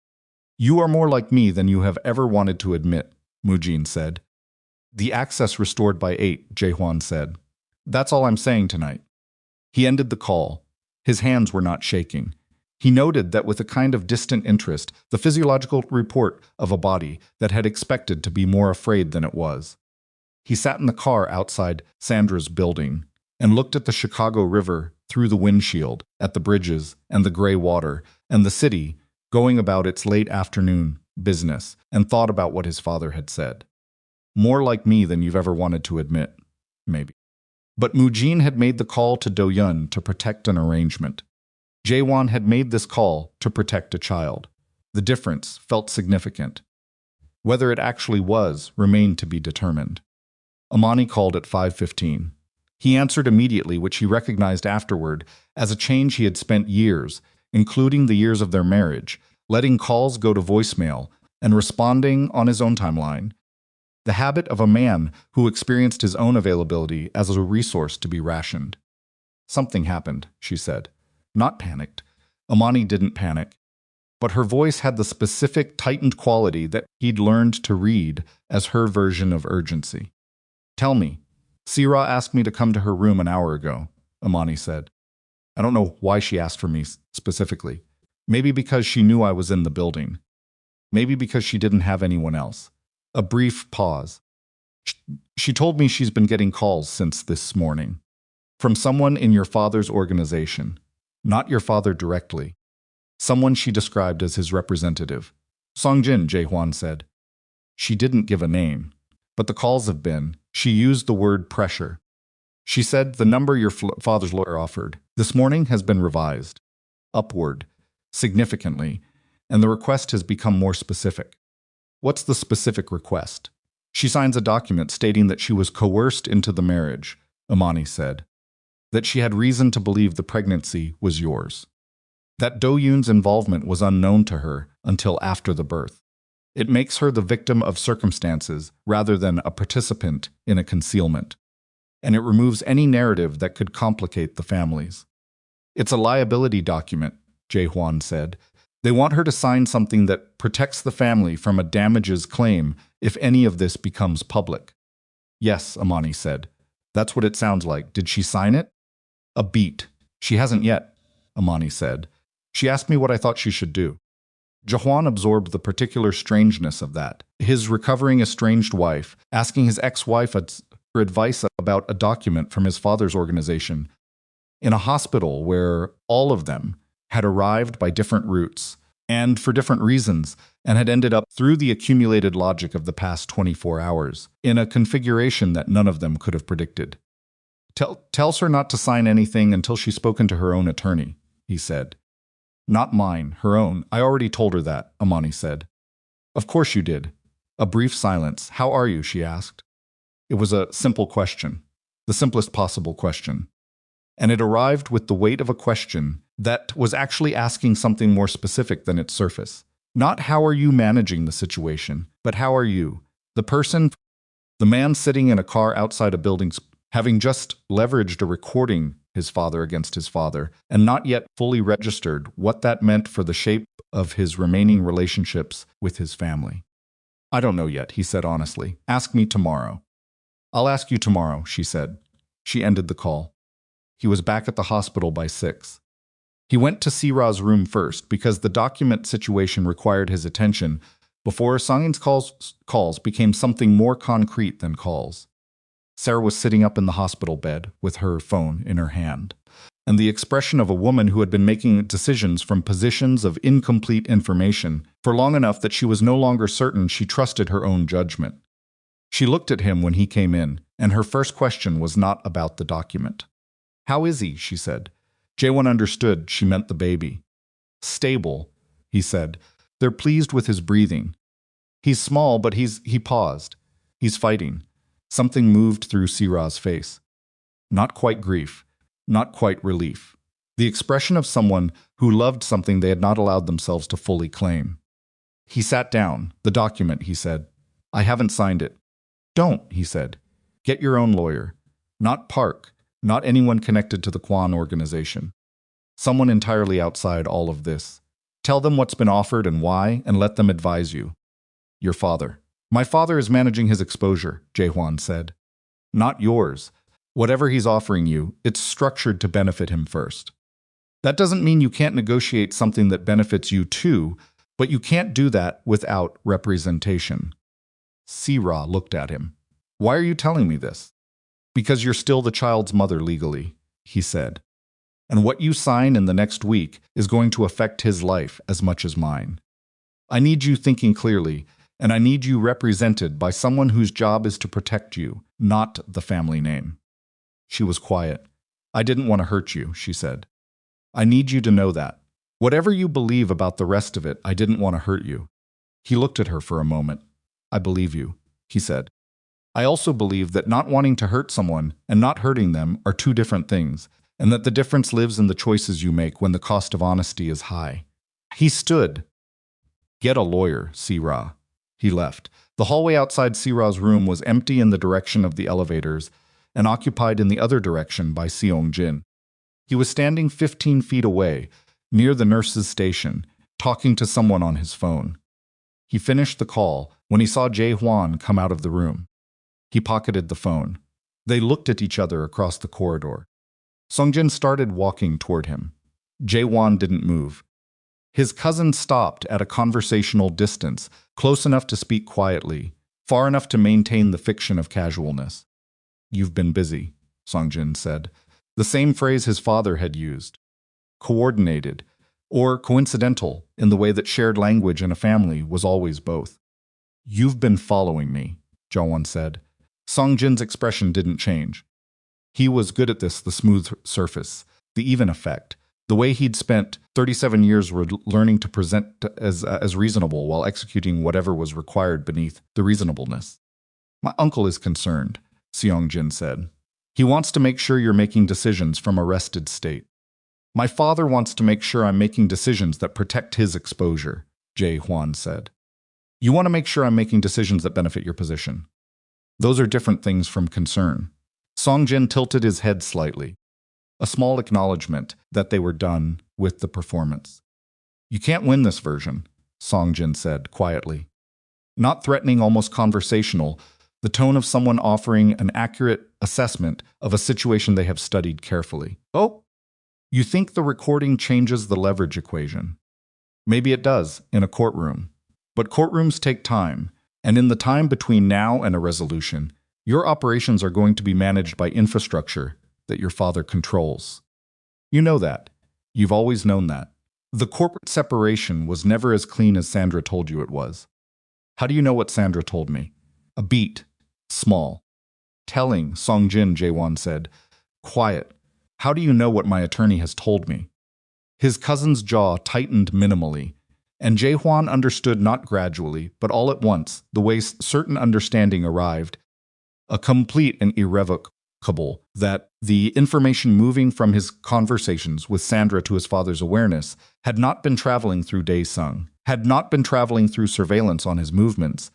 You are more like me than you have ever wanted to admit, Mujin said. The access restored by 8, Jaehwan said. That's all I'm saying tonight. He ended the call. His hands were not shaking. He noted that with a kind of distant interest, the physiological report of a body that had expected to be more afraid than it was. He sat in the car outside Sandra's building and looked at the Chicago River through the windshield, at the bridges and the gray water, and the city going about its late afternoon business, and thought about what his father had said. More like me than you've ever wanted to admit, maybe. But Mujin had made the call to Do-yun to protect an arrangement. Jaehwan had made this call to protect a child. The difference felt significant. Whether it actually was remained to be determined. Amani called at 5:15. He answered immediately, which he recognized afterward as a change he had spent years, including the years of their marriage, letting calls go to voicemail and responding on his own timeline. The habit of a man who experienced his own availability as a resource to be rationed. Something happened, she said. Not panicked. Amani didn't panic. But her voice had the specific tightened quality that he'd learned to read as her version of urgency. Tell me. Sira asked me to come to her room an hour ago, Amani said. I don't know why she asked for me specifically. Maybe because she knew I was in the building. Maybe because she didn't have anyone else. A brief pause. She told me she's been getting calls since this morning. From someone in your father's organization. Not your father directly. Someone she described as his representative. Songjin, Jaehwan said. She didn't give a name. But the calls have been. She used the word pressure. She said the number your father's lawyer offered this morning has been revised. Upward. Significantly. And the request has become more specific. What's the specific request? She signs a document stating that she was coerced into the marriage, Amani said. That she had reason to believe the pregnancy was yours. That Do-yun's involvement was unknown to her until after the birth. It makes her the victim of circumstances rather than a participant in a concealment. And it removes any narrative that could complicate the families. It's a liability document, Jaehwan said. They want her to sign something that protects the family from a damages claim if any of this becomes public. Yes, Amani said. That's what it sounds like. Did she sign it? A beat. She hasn't yet, Amani said. She asked me what I thought she should do. Jaehwan absorbed the particular strangeness of that. His recovering estranged wife, asking his ex-wife for advice about a document from his father's organization, in a hospital where all of them had arrived by different routes and for different reasons and had ended up through the accumulated logic of the past 24 hours in a configuration that none of them could have predicted. Tells her not to sign anything until she's spoken to her own attorney, he said. Not mine, her own. I already told her that, Amani said. Of course you did. A brief silence. How are you? She asked. It was a simple question, the simplest possible question. And it arrived with the weight of a question that was actually asking something more specific than its surface. Not how are you managing the situation, but how are you, the man sitting in a car outside a building, having just leveraged a recording his father against his father, and not yet fully registered what that meant for the shape of his remaining relationships with his family. I don't know yet, he said honestly. Ask me tomorrow. I'll ask you tomorrow, she said. She ended the call. He was back at the hospital by 6. He went to Sira's room first because the document situation required his attention before Songin's calls became something more concrete than calls. Sarah was sitting up in the hospital bed with her phone in her hand, and the expression of a woman who had been making decisions from positions of incomplete information for long enough that she was no longer certain she trusted her own judgment. She looked at him when he came in, and her first question was not about the document. "How is he?" she said. Jaewon understood she meant the baby. "Stable," he said. "They're pleased with his breathing. He's small, but he paused. He's fighting." Something moved through Sirah's face. Not quite grief, not quite relief. The expression of someone who loved something they had not allowed themselves to fully claim. He sat down. "The document," he said. "I haven't signed it." "Don't," he said. "Get your own lawyer. Not Park, not anyone connected to the Kwan organization. Someone entirely outside all of this. Tell them what's been offered and why, and let them advise you." "Your father." "My father is managing his exposure," Jaehwan said. "Not yours. Whatever he's offering you, it's structured to benefit him first. That doesn't mean you can't negotiate something that benefits you too, but you can't do that without representation." Sirah looked at him. "Why are you telling me this?" "Because you're still the child's mother legally," he said. "And what you sign in the next week is going to affect his life as much as mine. I need you thinking clearly, and I need you represented by someone whose job is to protect you, not the family name." She was quiet. "I didn't want to hurt you," she said. "I need you to know that. Whatever you believe about the rest of it, I didn't want to hurt you." He looked at her for a moment. "I believe you," he said. "I also believe that not wanting to hurt someone and not hurting them are two different things, and that the difference lives in the choices you make when the cost of honesty is high." He stood. "Get a lawyer, Sirah." He left. The hallway outside Sirah's room was empty in the direction of the elevators and occupied in the other direction by Seong-jin. He was standing 15 feet away, near the nurse's station, talking to someone on his phone. He finished the call when he saw Jaehwan come out of the room. He pocketed the phone. They looked at each other across the corridor. Seong-jin started walking toward him. Jaehwan didn't move. His cousin stopped at a conversational distance, close enough to speak quietly, far enough to maintain the fiction of casualness. "You've been busy," Seong-jin said, the same phrase his father had used. Coordinated, or coincidental, in the way that shared language in a family was always both. "You've been following me," Jaewon said. Seong-jin's expression didn't change. He was good at this, the smooth surface, the even effect, the way he'd spent 37 years learning to present as reasonable while executing whatever was required beneath the reasonableness. "My uncle is concerned," Seong-jin said. "He wants to make sure you're making decisions from a rested state." "My father wants to make sure I'm making decisions that protect his exposure," Jaehwan said. "You want to make sure I'm making decisions that benefit your position. Those are different things from concern." Seong-jin tilted his head slightly, a small acknowledgement that they were done with the performance. "You can't win this version," Seong-jin said quietly. Not threatening, almost conversational, the tone of someone offering an accurate assessment of a situation they have studied carefully. "Oh, you think the recording changes the leverage equation? Maybe it does, in a courtroom. But courtrooms take time, and in the time between now and a resolution, your operations are going to be managed by infrastructure that your father controls. You know that. You've always known that. The corporate separation was never as clean as Sandra told you it was." "How do you know what Sandra told me?" "A beat. Small." "Telling," Seong-jin, Jaewon said. "Quiet. How do you know what my attorney has told me?" His cousin's jaw tightened minimally, and Jaehwan understood not gradually, but all at once, the way certain understanding arrived, a complete and irrevocable, that the information moving from his conversations with Sandra to his father's awareness had not been traveling through Dae-sung, had not been traveling through surveillance on his movements,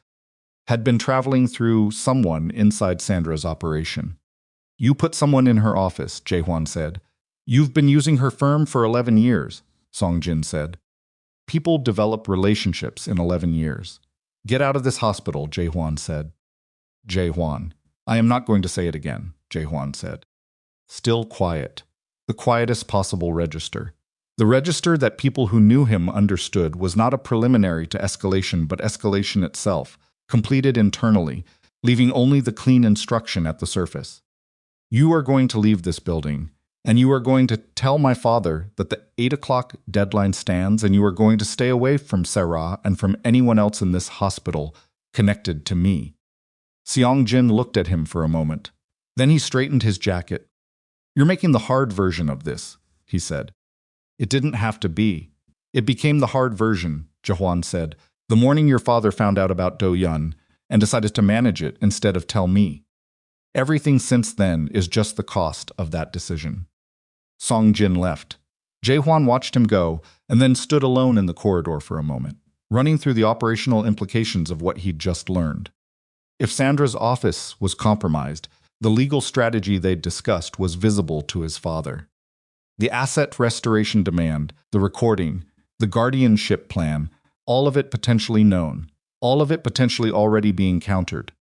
had been traveling through someone inside Sandra's operation. "You put someone in her office," Jaehwan said. "You've been using her firm for 11 years, Seong-jin said. "People develop relationships in 11 years. "Get out of this hospital," Jaehwan said. "Jaehwan." "I am not going to say it again," Jaehwan said. Still quiet. The quietest possible register. The register that people who knew him understood was not a preliminary to escalation but escalation itself, completed internally, leaving only the clean instruction at the surface. You are going to leave this building, and you are going to tell my father that the 8 o'clock deadline stands, and you are going to stay away from Sarah and from anyone else in this hospital connected to me. Seong Jin looked at him for a moment. Then he straightened his jacket. You're making the hard version of this, he said. It didn't have to be. It became the hard version, Jaehwan said, the morning your father found out about Do Yun and decided to manage it instead of tell me. Everything since then is just the cost of that decision. Song Jin left. Jaehwan watched him go and then stood alone in the corridor for a moment, running through the operational implications of what he'd just learned. If Sandra's office was compromised, the legal strategy they'd discussed was visible to his father. The asset restoration demand, the recording, the guardianship plan, all of it potentially known, all of it potentially already being countered.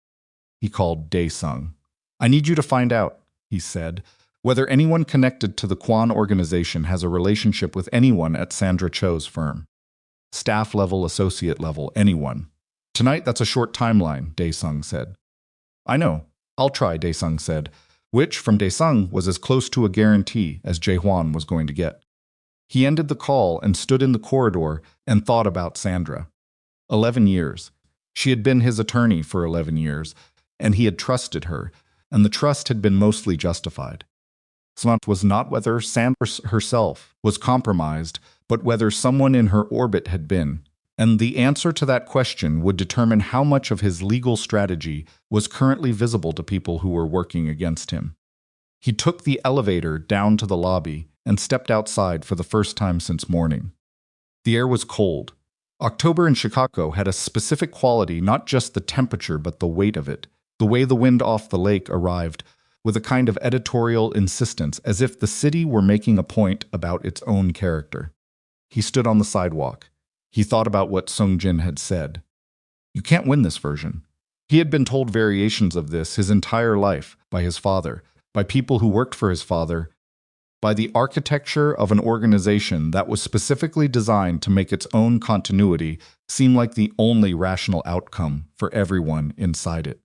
He called Dae-sung. I need you to find out, he said, whether anyone connected to the Kwan organization has a relationship with anyone at Sandra Cho's firm. Staff level, associate level, anyone. Tonight, that's a short timeline, Dae-sung said. I know. I'll try, Dae-sung said, which, from Dae-sung, was as close to a guarantee as Jaehwan was going to get. He ended the call and stood in the corridor and thought about Sandra. 11 years. She had been his attorney for 11 years, and he had trusted her, and the trust had been mostly justified. Smut was not whether Sandra herself was compromised, but whether someone in her orbit had been, and the answer to that question would determine how much of his legal strategy was currently visible to people who were working against him. He took the elevator down to the lobby and stepped outside for the first time since morning. The air was cold. October in Chicago had a specific quality, not just the temperature but the weight of it, the way the wind off the lake arrived, with a kind of editorial insistence, as if the city were making a point about its own character. He stood on the sidewalk. He thought about what Sung Jin had said. You can't win this version. He had been told variations of this his entire life by his father, by people who worked for his father, by the architecture of an organization that was specifically designed to make its own continuity seem like the only rational outcome for everyone inside it.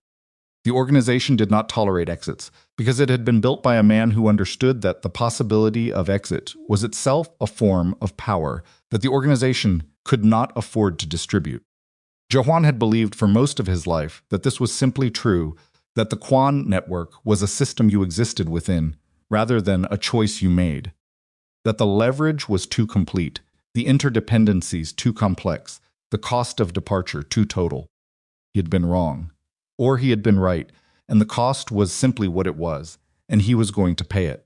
The organization did not tolerate exits because it had been built by a man who understood that the possibility of exit was itself a form of power that the organization could not afford to distribute. Jaehwan had believed for most of his life that this was simply true, that the Kwan network was a system you existed within, rather than a choice you made. That the leverage was too complete, the interdependencies too complex, the cost of departure too total. He had been wrong. Or he had been right, and the cost was simply what it was, and he was going to pay it.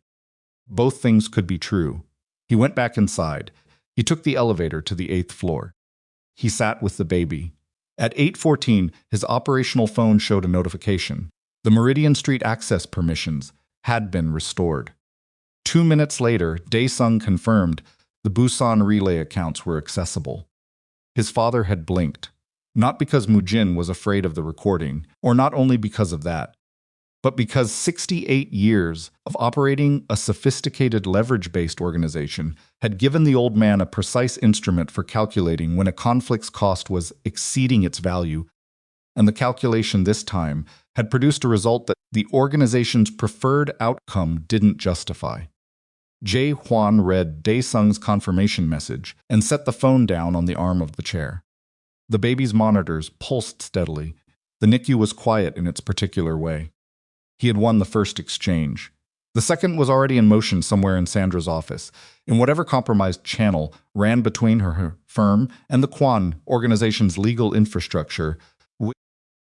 Both things could be true. He went back inside. He took the elevator to the 8th floor. He sat with the baby. At 8:14, his operational phone showed a notification. The Meridian Street access permissions had been restored. 2 minutes later, Dae-sung confirmed the Busan relay accounts were accessible. His father had blinked. Not because Mujin was afraid of the recording, or not only because of that, but because 68 years of operating a sophisticated leverage-based organization had given the old man a precise instrument for calculating when a conflict's cost was exceeding its value, and the calculation this time had produced a result that the organization's preferred outcome didn't justify. Jaehwan read Dae-sung's confirmation message and set the phone down on the arm of the chair. The baby's monitors pulsed steadily. The NICU was quiet in its particular way. He had won the first exchange. The second was already in motion somewhere in Sandra's office, in whatever compromised channel ran between her firm and the Kwan organization's legal infrastructure.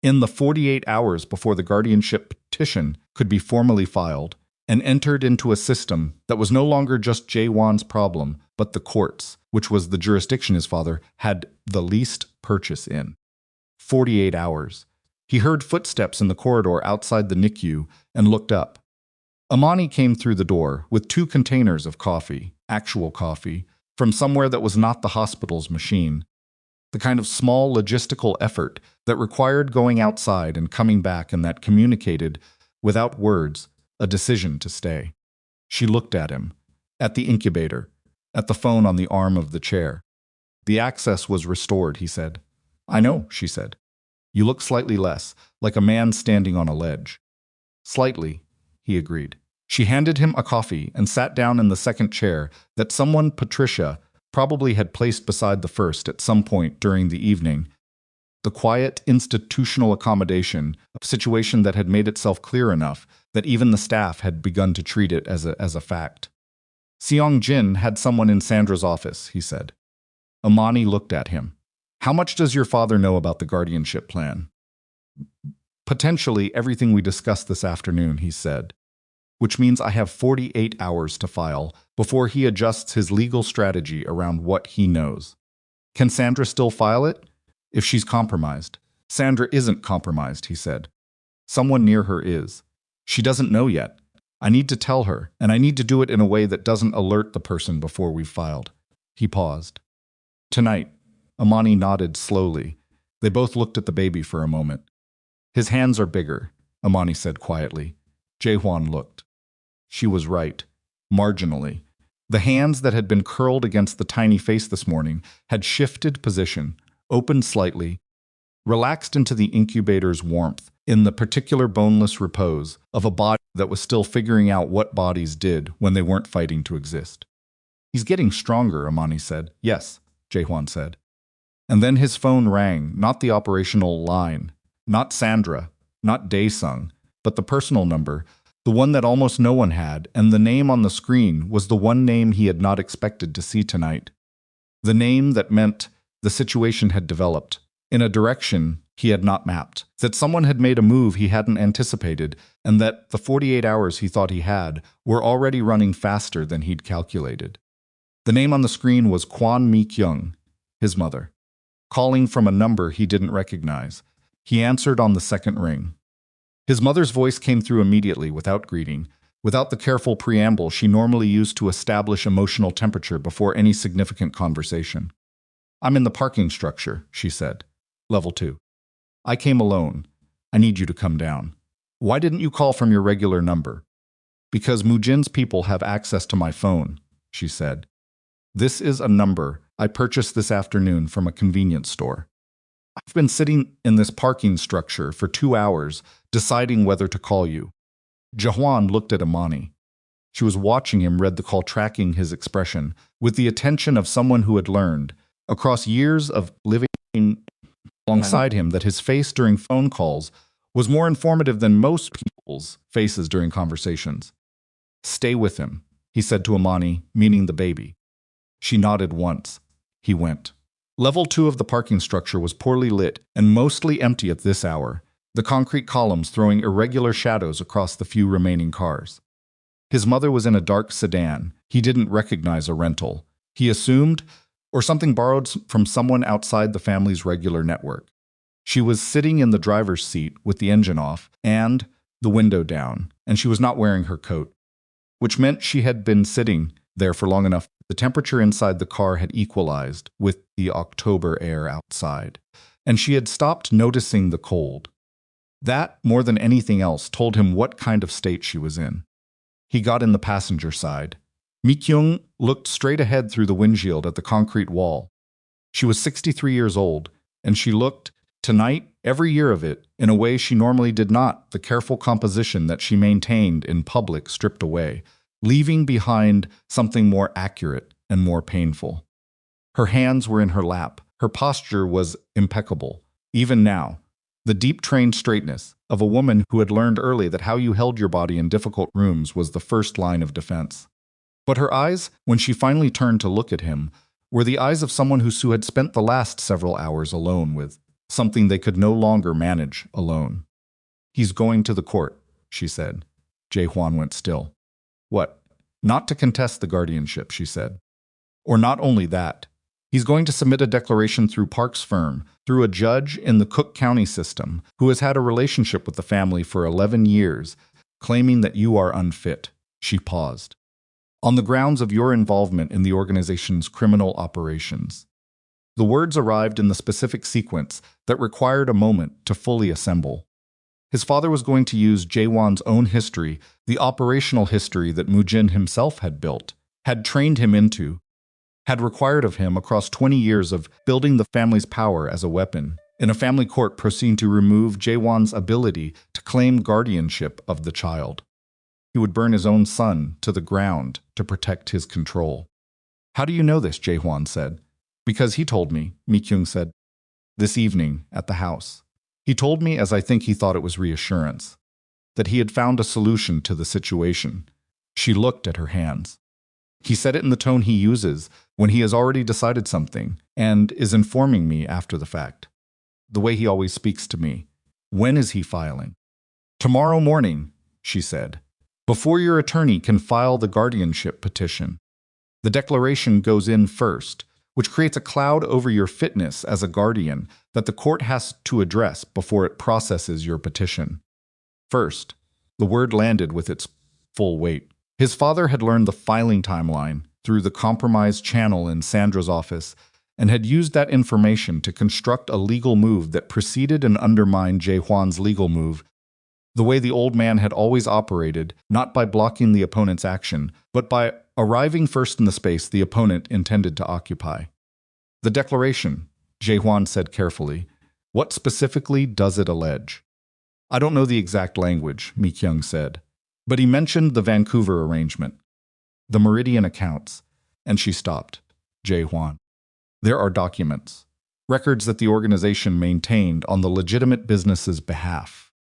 In the 48 hours before the guardianship petition could be formally filed, and entered into a system that was no longer just Jaehwan's problem, but the courts, which was the jurisdiction his father had the least purchase in. 48 hours. He heard footsteps in the corridor outside the NICU and looked up. Amani came through the door with 2 containers of coffee, actual coffee, from somewhere that was not the hospital's machine. The kind of small logistical effort that required going outside and coming back and that communicated, without words, a decision to stay. She looked at him, at the incubator, at the phone on the arm of the chair. The access was restored, he said. I know, she said. You look slightly less, like a man standing on a ledge. Slightly, he agreed. She handed him a coffee and sat down in the second chair that someone, Patricia, probably had placed beside the first at some point during the evening. The quiet, institutional accommodation, a situation that had made itself clear enough that even the staff had begun to treat it as a fact. Seong Jin had someone in Sandra's office, he said. Amani looked at him. How much does your father know about the guardianship plan? Potentially everything we discussed this afternoon, he said. Which means I have 48 hours to file before he adjusts his legal strategy around what he knows. Can Sandra still file it? If she's compromised. Sandra isn't compromised, he said. Someone near her is. She doesn't know yet. I need to tell her, and I need to do it in a way that doesn't alert the person before we've filed. He paused. Tonight, Amani nodded slowly. They both looked at the baby for a moment. His hands are bigger, Amani said quietly. Jae-hwan looked. She was right. Marginally. The hands that had been curled against the tiny face this morning had shifted position, opened slightly, relaxed into the incubator's warmth, in the particular boneless repose of a body that was still figuring out what bodies did when they weren't fighting to exist. He's getting stronger, Amani said. Yes, Jae-hwan said. And then his phone rang, not the operational line, not Sandra, not Daesung, but the personal number, the one that almost no one had, and the name on the screen was the one name he had not expected to see tonight. The name that meant the situation had developed, in a direction he had not mapped, that someone had made a move he hadn't anticipated, and that the 48 hours he thought he had were already running faster than he'd calculated. The name on the screen was Kwon Mi-kyung, his mother. Calling from a number he didn't recognize. He answered on the second ring. His mother's voice came through immediately, without greeting, without the careful preamble she normally used to establish emotional temperature before any significant conversation. I'm in the parking structure, she said. Level 2. I came alone. I need you to come down. Why didn't you call from your regular number? Because Mujin's people have access to my phone, she said. This is a number I purchased this afternoon from a convenience store. I've been sitting in this parking structure for 2 hours, deciding whether to call you. Jae-hwan looked at Amani. She was watching him read the call, tracking his expression, with the attention of someone who had learned, across years of living alongside him, that his face during phone calls was more informative than most people's faces during conversations. Stay with him, he said to Amani, meaning the baby. She nodded once. He went. Level 2 of the parking structure was poorly lit and mostly empty at this hour, the concrete columns throwing irregular shadows across the few remaining cars. His mother was in a dark sedan. He didn't recognize a rental. He assumed, or something borrowed from someone outside the family's regular network. She was sitting in the driver's seat with the engine off and the window down, and she was not wearing her coat, which meant she had been sitting there for long enough. The temperature inside the car had equalized with the October air outside, and she had stopped noticing the cold. That, more than anything else, told him what kind of state she was in. He got in the passenger side. Mi-kyung looked straight ahead through the windshield at the concrete wall. She was 63 years old, and she looked, tonight, every year of it, in a way she normally did not, the careful composition that she maintained in public stripped away, leaving behind something more accurate and more painful. Her hands were in her lap. Her posture was impeccable. Even now, the deep trained straightness of a woman who had learned early that how you held your body in difficult rooms was the first line of defense. But her eyes, when she finally turned to look at him, were the eyes of someone who had spent the last several hours alone with something they could no longer manage alone. He's going to the court, she said. Jae-hwan went still. What? Not to contest the guardianship, she said. Or not only that. He's going to submit a declaration through Park's firm, through a judge in the Cook County system, who has had a relationship with the family for 11 years, claiming that you are unfit. She paused. On the grounds of your involvement in the organization's criminal operations. The words arrived in the specific sequence that required a moment to fully assemble. His father was going to use Jae-hwan's own history, the operational history that Mujin himself had built, had trained him into, had required of him across 20 years of building the family's power as a weapon. in a family court proceeding to remove Jaewon's ability to claim guardianship of the child. He would burn his own son to the ground to protect his control. How do you know this? Jaewon said. Because he told me, Mi-kyung said. This evening, at the house. He told me as I think he thought it was reassurance, that he had found a solution to the situation. She looked at her hands. He said it in the tone he uses when he has already decided something and is informing me after the fact. The way he always speaks to me. When is he filing? Tomorrow morning, she said, before your attorney can file the guardianship petition. The declaration goes in first, which creates a cloud over your fitness as a guardian that the court has to address before it processes your petition. First, the word landed with its full weight. His father had learned the filing timeline through the compromised channel in Sandra's office and had used that information to construct a legal move that preceded and undermined Jaehwan's legal move, the way the old man had always operated, not by blocking the opponent's action, but by arriving first in the space the opponent intended to occupy. The declaration, Jaehwan said carefully, what specifically does it allege? I don't know the exact language, Mi-kyung said, but he mentioned the Vancouver arrangement, the Meridian accounts, and she stopped. Jaehwan. There are documents, records that the organization maintained on the legitimate business's behalf.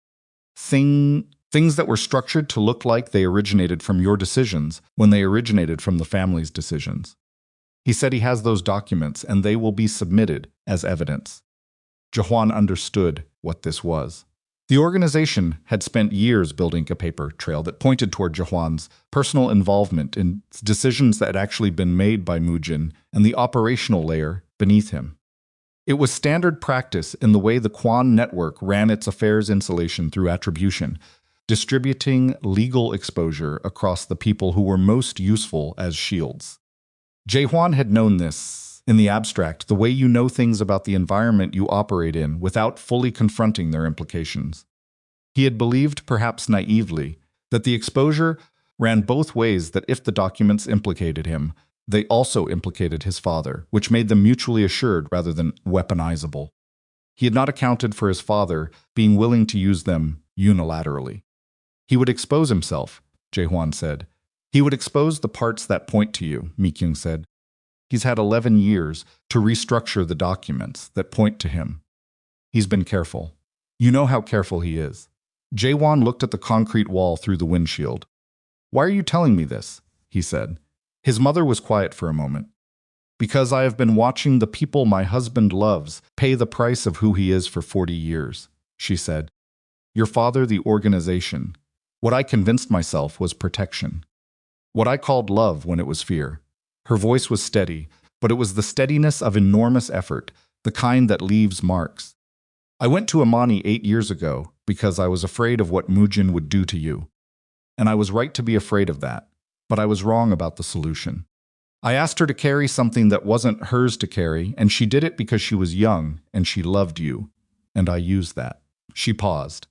Things that were structured to look like they originated from your decisions when they originated from the family's decisions. He said he has those documents and they will be submitted as evidence. Jaehwan understood what this was. The organization had spent years building a paper trail that pointed toward Jaehwan's personal involvement in decisions that had actually been made by Moojin and the operational layer beneath him. It was standard practice in the way the Kwan network ran its affairs insulation through attribution, distributing legal exposure across the people who were most useful as shields. Jaehwan had known this, in the abstract, the way you know things about the environment you operate in without fully confronting their implications. He had believed, perhaps naively, that the exposure ran both ways, that if the documents implicated him, they also implicated his father, which made them mutually assured rather than weaponizable. He had not accounted for his father being willing to use them unilaterally. He would expose himself, Jaehwan said. He would expose the parts that point to you, Mi-kyung said. He's had 11 years to restructure the documents that point to him. He's been careful. You know how careful he is. Jaehwan looked at the concrete wall through the windshield. Why are you telling me this? He said. His mother was quiet for a moment. Because I have been watching the people my husband loves pay the price of who he is for 40 years, she said. Your father, the organization. What I convinced myself was protection. What I called love when it was fear. Her voice was steady, but it was the steadiness of enormous effort, the kind that leaves marks. I went to Amani 8 years ago because I was afraid of what Moojin would do to you. And I was right to be afraid of that. But I was wrong about the solution. I asked her to carry something that wasn't hers to carry, and she did it because she was young and she loved you. And I used that. She paused.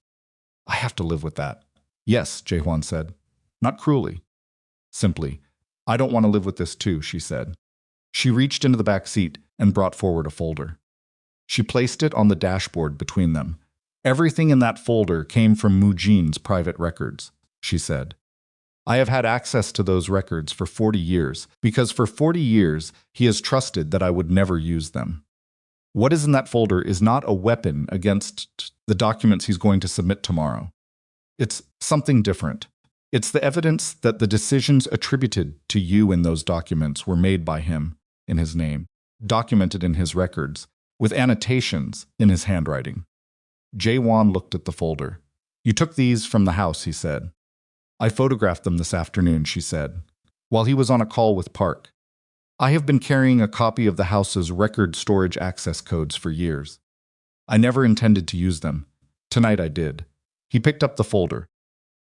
I have to live with that. Yes, Jaehwan said. Not cruelly. Simply, I don't want to live with this too, she said. She reached into the back seat and brought forward a folder. She placed it on the dashboard between them. Everything in that folder came from Moojin's private records, she said. I have had access to those records for 40 years, because for 40 years he has trusted that I would never use them. What is in that folder is not a weapon against the documents he's going to submit tomorrow. It's something different. It's the evidence that the decisions attributed to you in those documents were made by him, in his name, documented in his records, with annotations in his handwriting. Jaehwan looked at the folder. You took these from the house, he said. I photographed them this afternoon, she said, while he was on a call with Park. I have been carrying a copy of the house's record storage access codes for years. I never intended to use them. Tonight I did. He picked up the folder.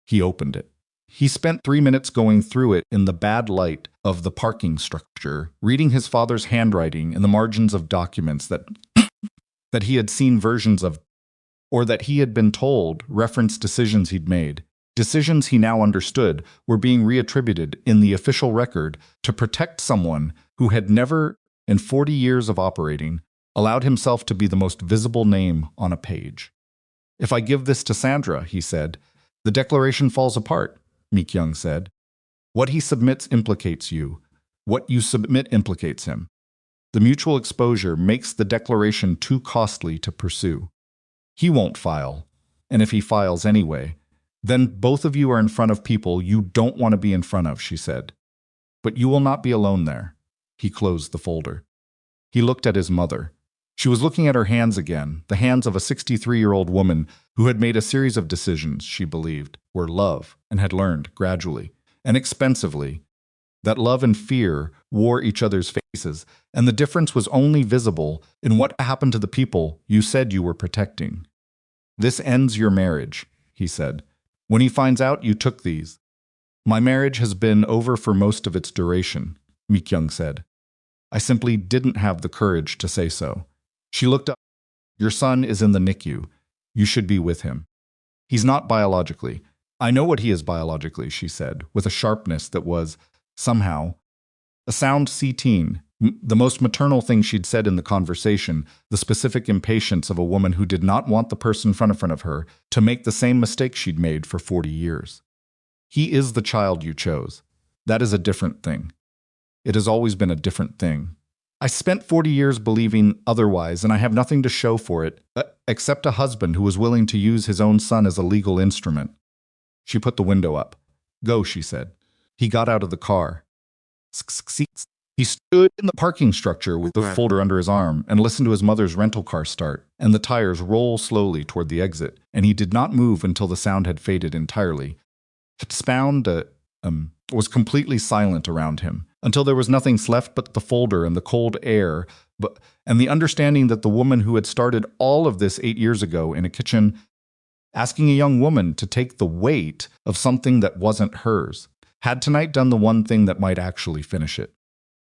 He opened it. He spent 3 minutes going through it in the bad light of the parking structure, reading his father's handwriting in the margins of documents that he had seen versions of, or that he had been told referenced decisions he'd made. Decisions he now understood were being reattributed in the official record to protect someone who had never, in 40 years of operating, allowed himself to be the most visible name on a page. If I give this to Sandra, he said, the declaration falls apart, Mi-kyung said. What he submits implicates you. What you submit implicates him. The mutual exposure makes the declaration too costly to pursue. He won't file, and if he files anyway, then both of you are in front of people you don't want to be in front of, she said. But you will not be alone there. He closed the folder. He looked at his mother. She was looking at her hands again, the hands of a 63-year-old woman who had made a series of decisions she believed were love and had learned gradually and expensively that love and fear wore each other's faces, and the difference was only visible in what happened to the people you said you were protecting. This ends your marriage, he said. When he finds out you took these. My marriage has been over for most of its duration, Mi-kyung said. I simply didn't have the courage to say so. She looked up. Your son is in the NICU. You should be with him. He's not biologically. I know what he is biologically, she said, with a sharpness that was, somehow, a sound C-teen, the most maternal thing she'd said in the conversation, the specific impatience of a woman who did not want the person in front of her to make the same mistake she'd made for 40 years. He is the child you chose. That is a different thing. It has always been a different thing. I spent 40 years believing otherwise, and I have nothing to show for it, except a husband who was willing to use his own son as a legal instrument. She put the window up. Go, she said. He got out of the car. He stood in the parking structure with the folder under his arm and listened to his mother's rental car start and the tires roll slowly toward the exit, and he did not move until the sound had faded entirely. The sound was completely silent around him, until there was nothing left but the folder and the cold air, and the understanding that the woman who had started all of this 8 years ago in a kitchen, asking a young woman to take the weight of something that wasn't hers, had tonight done the one thing that might actually finish it.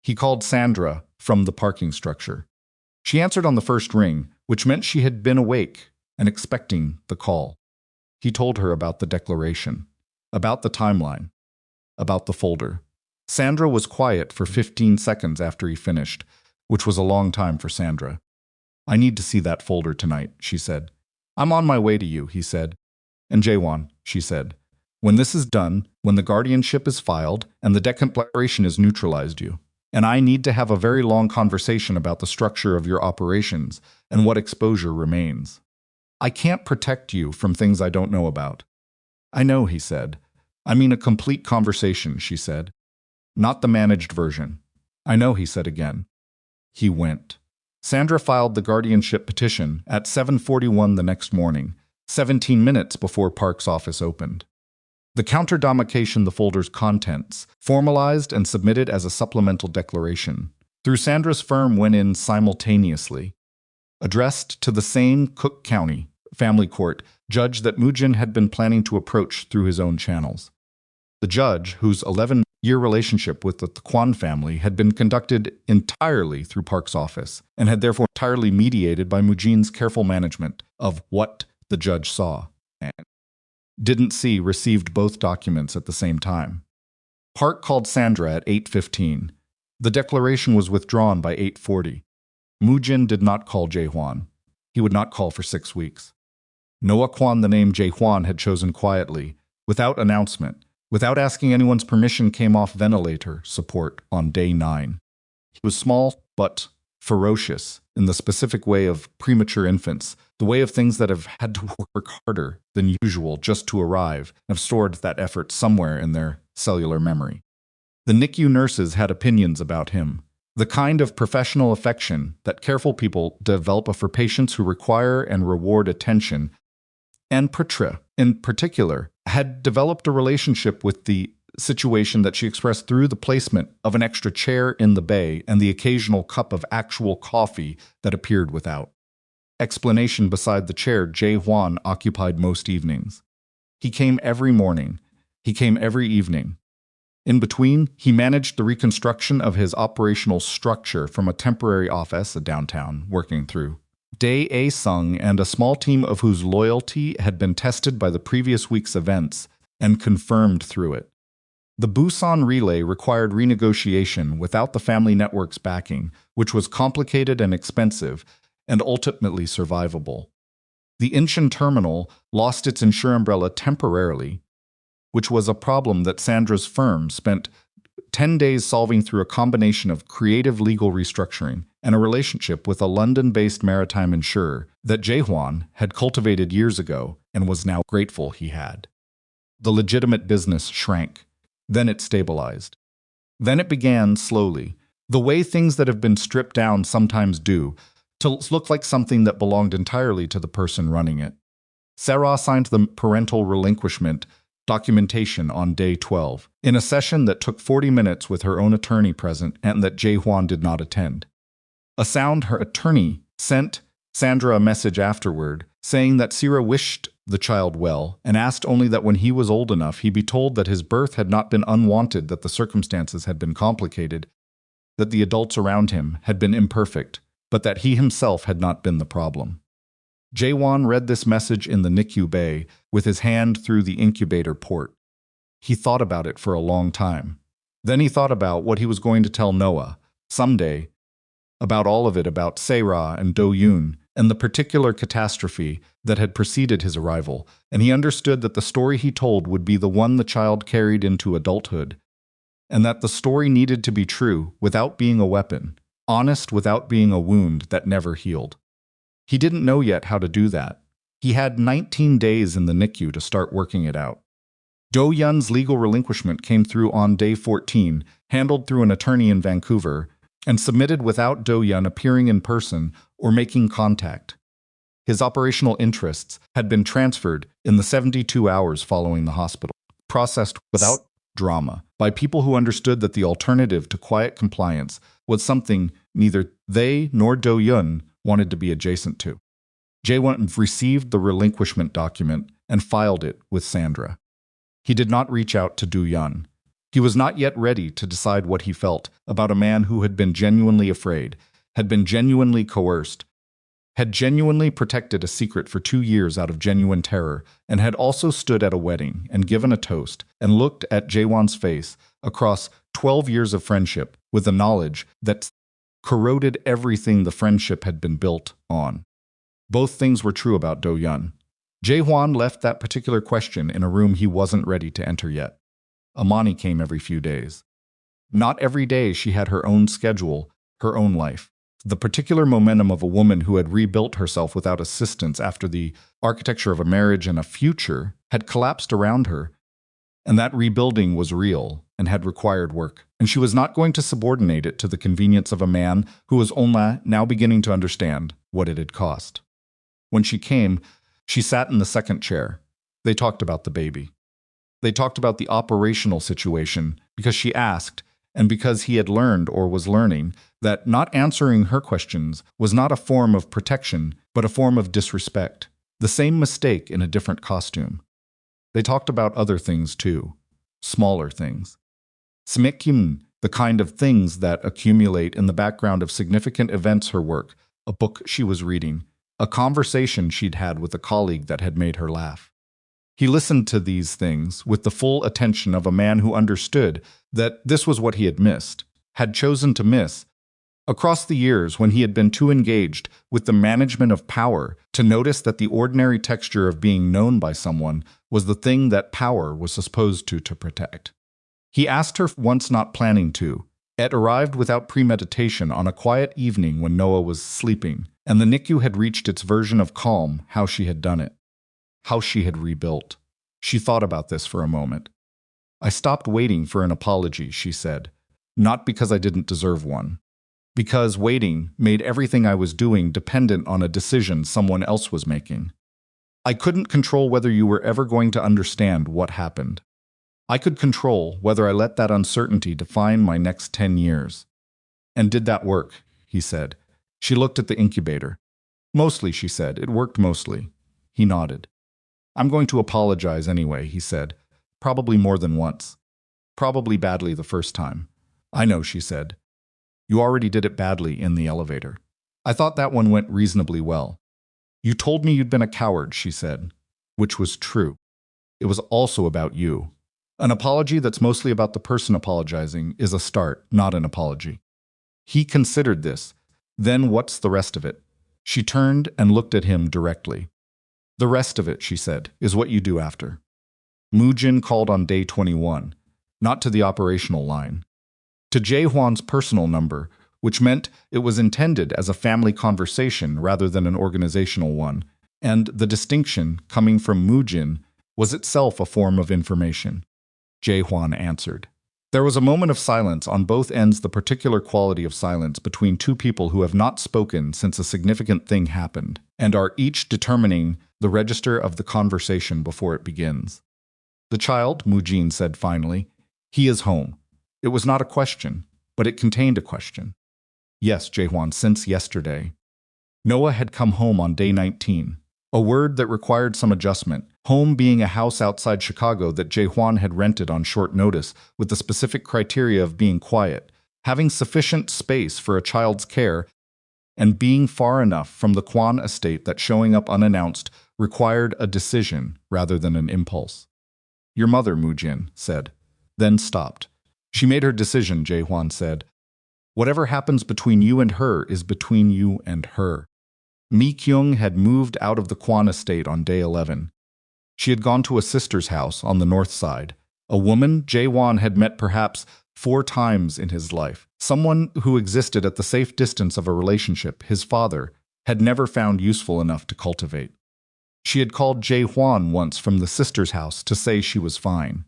He called Sandra from the parking structure. She answered on the first ring, which meant she had been awake and expecting the call. He told her about the declaration, about the timeline, about the folder. Sandra was quiet for 15 seconds after he finished, which was a long time for Sandra. I need to see that folder tonight, she said. I'm on my way to you, he said. And Jaewon, she said. When this is done, when the guardianship is filed and the declaration is neutralized you, and I need to have a very long conversation about the structure of your operations and what exposure remains. I can't protect you from things I don't know about. I know, he said. I mean a complete conversation, she said. Not the managed version. I know, he said again. He went. Sandra filed the guardianship petition at 7:41 the next morning, 17 minutes before Park's office opened. The counter-domication the folder's contents, formalized and submitted as a supplemental declaration, through Sandra's firm went in simultaneously. Addressed to the same Cook County family court judge that Moojin had been planning to approach through his own channels. The judge, whose 11-year relationship with the Kwan family had been conducted entirely through Park's office, and had therefore entirely mediated by Moojin's careful management of what the judge saw and didn't see, received both documents at the same time. Park called Sandra at 8:15. The declaration was withdrawn by 8:40. Moojin did not call Jaehwan. He would not call for 6 weeks. Noah Kwan, the name Jaehwan had chosen quietly, without announcement, without asking anyone's permission, came off ventilator support on day 9. He was small but ferocious in the specific way of premature infants, the way of things that have had to work harder than usual just to arrive and have stored that effort somewhere in their cellular memory. The NICU nurses had opinions about him, the kind of professional affection that careful people develop for patients who require and reward attention, and Pritra, in particular, had developed a relationship with the situation that she expressed through the placement of an extra chair in the bay and the occasional cup of actual coffee that appeared without explanation beside the chair Jaehwan occupied most evenings. He came every morning. He came every evening. In between, he managed the reconstruction of his operational structure from a temporary office downtown, working through Dae A-sung and a small team of whose loyalty had been tested by the previous week's events and confirmed through it. The Busan relay required renegotiation without the family network's backing, which was complicated and expensive, and ultimately survivable. The Incheon terminal lost its insure umbrella temporarily, which was a problem that Sandra's firm spent 10 days solving through a combination of creative legal restructuring and a relationship with a London-based maritime insurer that Jae-hwan had cultivated years ago and was now grateful he had. The legitimate business shrank. Then it stabilized. Then it began slowly, the way things that have been stripped down sometimes do, to look like something that belonged entirely to the person running it. Sarah signed the parental relinquishment documentation on day 12, in a session that took 40 minutes with her own attorney present and that Jae-hwan did not attend. Her attorney sent Sandra a message afterward, saying that Sira wished the child well and asked only that when he was old enough he be told that his birth had not been unwanted, that the circumstances had been complicated, that the adults around him had been imperfect, but that he himself had not been the problem. Jae-hwan read this message in the NICU bay with his hand through the incubator port. He thought about it for a long time. Then he thought about what he was going to tell Noah, someday, about all of it, about Sarah and Do-yoon, and the particular catastrophe that had preceded his arrival, and he understood that the story he told would be the one the child carried into adulthood, and that the story needed to be true without being a weapon, honest without being a wound that never healed. He didn't know yet how to do that. He had 19 days in the NICU to start working it out. Do-yun's legal relinquishment came through on day 14, handled through an attorney in Vancouver, and submitted without Do-yun appearing in person or making contact. His operational interests had been transferred in the 72 hours following the hospital, processed without drama by people who understood that the alternative to quiet compliance was something neither they nor Do-yun wanted to be adjacent to. Jae-won received the relinquishment document and filed it with Sandra. He did not reach out to Do-yun. He was not yet ready to decide what he felt about a man who had been genuinely afraid, had been genuinely coerced, had genuinely protected a secret for 2 years out of genuine terror, and had also stood at a wedding and given a toast and looked at Jae-won's face across 12 years of friendship with the knowledge that corroded everything the friendship had been built on. Both things were true about Do-yun. Jae-hwan left that particular question in a room he wasn't ready to enter yet. Amani came every few days. Not every day she had her own schedule, her own life. The particular momentum of a woman who had rebuilt herself without assistance after the architecture of a marriage and a future had collapsed around her, and that rebuilding was real and had required work, and she was not going to subordinate it to the convenience of a man who was only now beginning to understand what it had cost. When she came, she sat in the second chair. They talked about the baby. They talked about the operational situation because she asked, and because he had learned or was learning that not answering her questions was not a form of protection, but a form of disrespect. The same mistake in a different costume. They talked about other things too, smaller things. Smekim, the kind of things that accumulate in the background of significant events, her work, a book she was reading, a conversation she'd had with a colleague that had made her laugh. He listened to these things with the full attention of a man who understood that this was what he had missed, had chosen to miss, across the years when he had been too engaged with the management of power to notice that the ordinary texture of being known by someone was the thing that power was supposed to protect. He asked her once, not planning to. It arrived without premeditation on a quiet evening when Noah was sleeping, and the NICU had reached its version of calm, how she had done it, how she had rebuilt. She thought about this for a moment. I stopped waiting for an apology, she said, not because I didn't deserve one. Because waiting made everything I was doing dependent on a decision someone else was making. I couldn't control whether you were ever going to understand what happened. I could control whether I let that uncertainty define my next 10 years. And did that work? He said. She looked at the incubator. Mostly, she said. It worked mostly. He nodded. I'm going to apologize anyway, he said. Probably more than once. Probably badly the first time. I know, she said. You already did it badly in the elevator. I thought that one went reasonably well. You told me you'd been a coward, she said, which was true. It was also about you. An apology that's mostly about the person apologizing is a start, not an apology. He considered this. Then what's the rest of it? She turned and looked at him directly. The rest of it, she said, is what you do after. Mujin called on day 21, not to the operational line, to Jae-hwan's personal number, which meant it was intended as a family conversation rather than an organizational one, and the distinction, coming from Mujin, was itself a form of information. Jae-hwan answered. There was a moment of silence on both ends, the particular quality of silence between two people who have not spoken since a significant thing happened, and are each determining the register of the conversation before it begins. The child, Mujin said finally, he is home. It was not a question, but it contained a question. Yes, Jae-hwan, since yesterday. Noah had come home on day 19, a word that required some adjustment, home being a house outside Chicago that Jae-hwan had rented on short notice with the specific criteria of being quiet, having sufficient space for a child's care, and being far enough from the Kwan estate that showing up unannounced required a decision rather than an impulse. Your mother, Mujin said, then stopped. She made her decision, Jae-hwan said. Whatever happens between you and her is between you and her. Mi Kyung had moved out of the Kwan estate on day 11. She had gone to a sister's house on the north side, a woman Jae-hwan had met perhaps 4 times in his life, someone who existed at the safe distance of a relationship his father had never found useful enough to cultivate. She had called Jae-hwan once from the sister's house to say she was fine.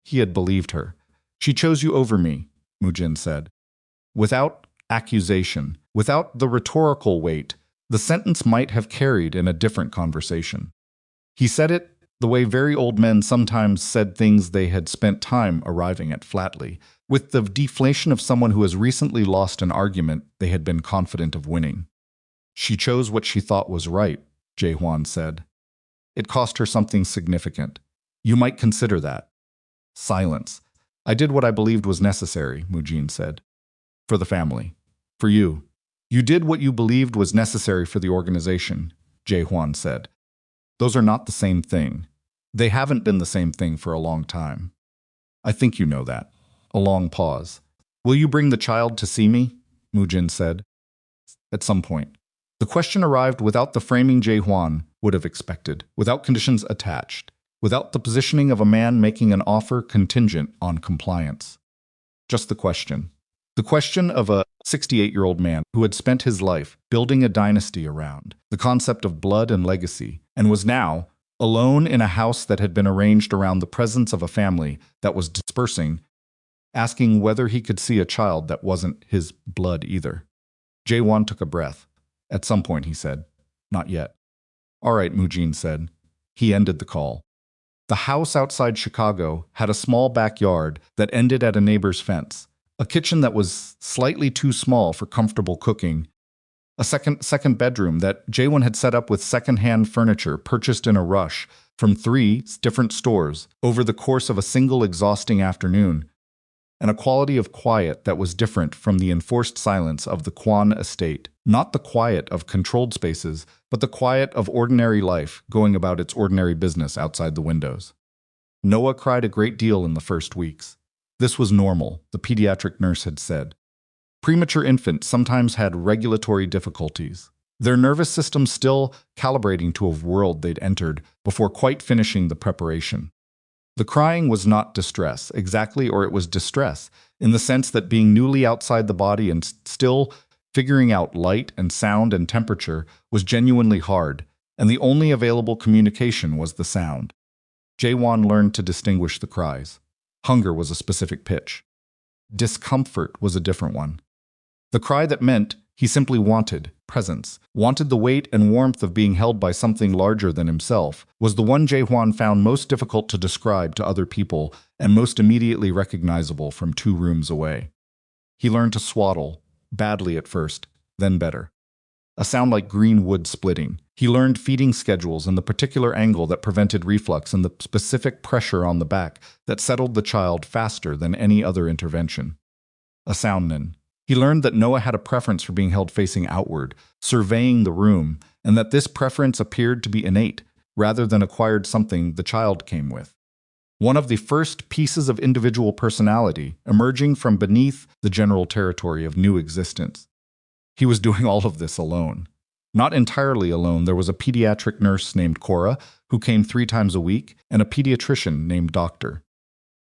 He had believed her. She chose you over me, Mujin said. Without accusation, without the rhetorical weight, the sentence might have carried in a different conversation. He said it the way very old men sometimes said things they had spent time arriving at flatly, with the deflation of someone who has recently lost an argument they had been confident of winning. She chose what she thought was right, Jae-hwan said. It cost her something significant. You might consider that. Silence. I did what I believed was necessary, Mujin said. For the family. For you. You did what you believed was necessary for the organization, Jae-hwan said. Those are not the same thing. They haven't been the same thing for a long time. I think you know that. A long pause. Will you bring the child to see me? Mujin said. At some point. The question arrived without the framing Jae-hwan would have expected, without conditions attached, without the positioning of a man making an offer contingent on compliance. Just the question. The question of a 68-year-old man who had spent his life building a dynasty around the concept of blood and legacy, and was now alone in a house that had been arranged around the presence of a family that was dispersing, asking whether he could see a child that wasn't his blood either. Jae-hwan took a breath. At some point, he said, not yet. All right, Mujin said. He ended the call. The house outside Chicago had a small backyard that ended at a neighbor's fence, a kitchen that was slightly too small for comfortable cooking, a second bedroom that Jae-hwan had set up with second-hand furniture purchased in a rush from 3 different stores over the course of a single exhausting afternoon, and a quality of quiet that was different from the enforced silence of the Kwan estate. Not the quiet of controlled spaces, but the quiet of ordinary life going about its ordinary business outside the windows. Noah cried a great deal in the first weeks. This was normal, the pediatric nurse had said. Premature infants sometimes had regulatory difficulties, their nervous system still calibrating to a world they'd entered before quite finishing the preparation. The crying was not distress, exactly, or it was distress, in the sense that being newly outside the body and still figuring out light and sound and temperature was genuinely hard, and the only available communication was the sound. Jae-hwan learned to distinguish the cries. Hunger was a specific pitch. Discomfort was a different one. The cry that meant he simply wanted presence, wanted the weight and warmth of being held by something larger than himself, was the one Jae-hwan found most difficult to describe to other people and most immediately recognizable from 2 rooms away. He learned to swaddle, badly at first, then better. A sound like green wood splitting. He learned feeding schedules and the particular angle that prevented reflux and the specific pressure on the back that settled the child faster than any other intervention. A soundman. He learned that Noah had a preference for being held facing outward, surveying the room, and that this preference appeared to be innate, rather than acquired something the child came with. one of the first pieces of individual personality emerging from beneath the general territory of new existence. He was doing all of this alone. Not entirely alone, there was a pediatric nurse named Cora, who came 3 times a week, and a pediatrician named Dr.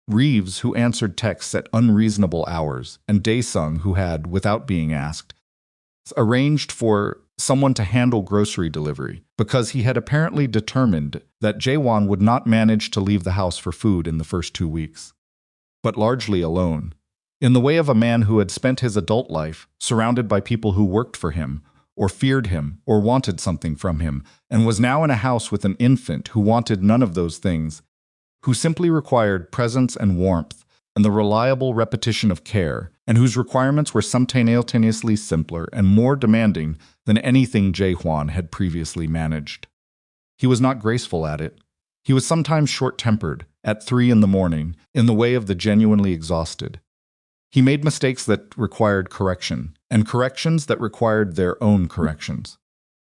Reeves, who answered texts at unreasonable hours, and Daesung, who had, without being asked, arranged for someone to handle grocery delivery, because he had apparently determined that Jaewon would not manage to leave the house for food in the first 2 weeks. But largely alone, in the way of a man who had spent his adult life surrounded by people who worked for him, or feared him, or wanted something from him, and was now in a house with an infant who wanted none of those things, who simply required presence and warmth and the reliable repetition of care, and whose requirements were simultaneously simpler and more demanding than anything Jaehwan had previously managed. He was not graceful at it. He was sometimes short-tempered, at 3 in the morning, in the way of the genuinely exhausted. He made mistakes that required correction, and corrections that required their own corrections.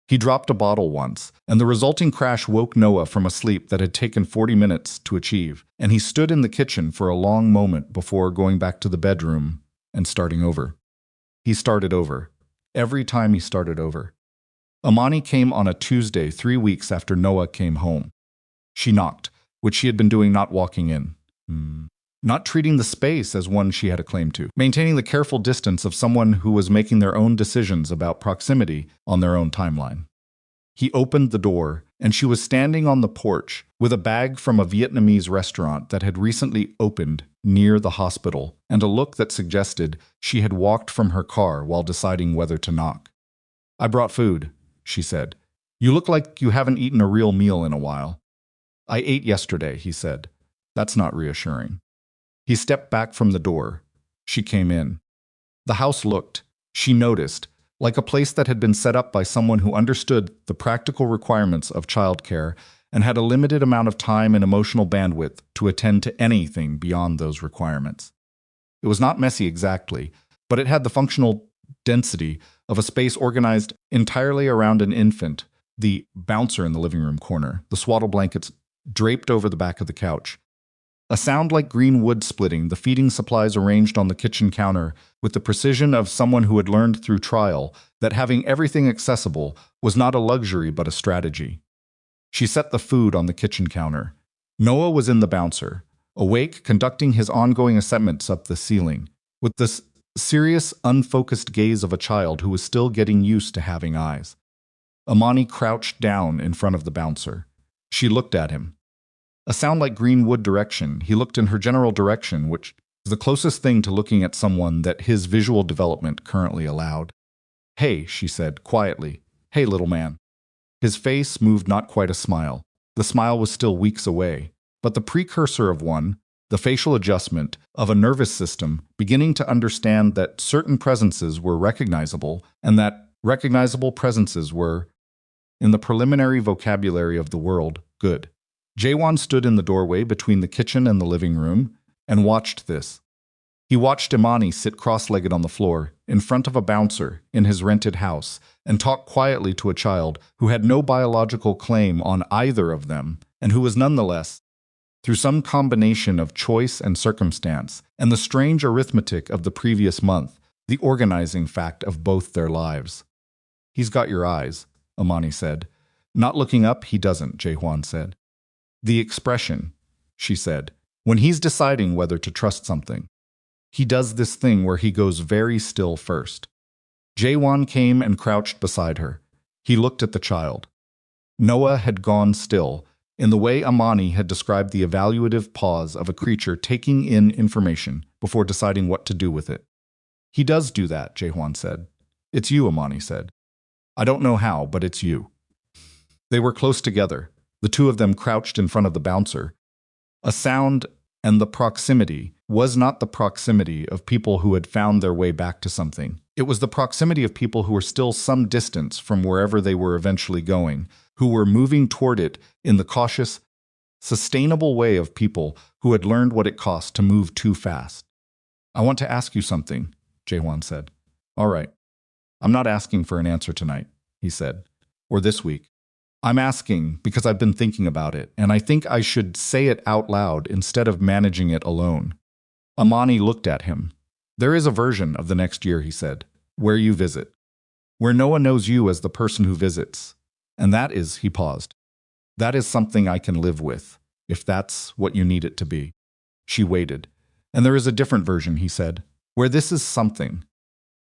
He dropped a bottle once, and the resulting crash woke Noah from a sleep that had taken 40 minutes to achieve, and he stood in the kitchen for a long moment before going back to the bedroom and starting over. He started over. Every time he started over. Amani came on a Tuesday 3 weeks after Noah came home. She knocked, which she had been doing, not walking in. Not treating the space as one she had a claim to, maintaining the careful distance of someone who was making their own decisions about proximity on their own timeline. He opened the door, and she was standing on the porch with a bag from a Vietnamese restaurant that had recently opened near the hospital, and a look that suggested she had walked from her car while deciding whether to knock. "I brought food," she said. "You look like you haven't eaten a real meal in a while." "I ate yesterday," he said. "That's not reassuring." He stepped back from the door. She came in. The house looked, she noticed, like a place that had been set up by someone who understood the practical requirements of childcare and had a limited amount of time and emotional bandwidth to attend to anything beyond those requirements. It was not messy exactly, but it had the functional density of a space organized entirely around an infant, the bouncer in the living room corner, the swaddle blankets draped over the back of the couch, a sound like green wood splitting, the feeding supplies arranged on the kitchen counter with the precision of someone who had learned through trial that having everything accessible was not a luxury but a strategy. She set the food on the kitchen counter. Noah was in the bouncer, awake, conducting his ongoing assessments up the ceiling, with the serious, unfocused gaze of a child who was still getting used to having eyes. Amani crouched down in front of the bouncer. She looked at him. A sound like green wood direction, he looked in her general direction, which was the closest thing to looking at someone that his visual development currently allowed. "Hey," she said, quietly. "Hey, little man." His face moved not quite a smile. The smile was still weeks away, but the precursor of one, the facial adjustment of a nervous system beginning to understand that certain presences were recognizable and that recognizable presences were, in the preliminary vocabulary of the world, good. Jaewon stood in the doorway between the kitchen and the living room and watched this. He watched Imani sit cross-legged on the floor in front of a bouncer in his rented house and talk quietly to a child who had no biological claim on either of them and who was nonetheless, through some combination of choice and circumstance and the strange arithmetic of the previous month, the organizing fact of both their lives. "He's got your eyes," Imani said. "Not looking up, he doesn't," Jaehwan said. "The expression," she said, "when he's deciding whether to trust something. He does this thing where he goes very still first." Jaewon came and crouched beside her. He looked at the child. Noah had gone still, in the way Amani had described the evaluative pause of a creature taking in information before deciding what to do with it. "He does do that," Jaehwan said. "It's you," Amani said. "I don't know how, but it's you." They were close together. The two of them crouched in front of the bouncer. A sound, and the proximity was not the proximity of people who had found their way back to something. It was the proximity of people who were still some distance from wherever they were eventually going, who were moving toward it in the cautious, sustainable way of people who had learned what it cost to move too fast. "I want to ask you something," Jaehwan said. "All right. I'm not asking for an answer tonight," he said. "Or this week. I'm asking because I've been thinking about it, and I think I should say it out loud instead of managing it alone. Amani looked at him. There is a version of the next year, he said, where you visit. Where no one knows you as the person who visits. And that is, he paused. That is something I can live with, if that's what you need it to be. She waited. And there is a different version, he said, where this is something.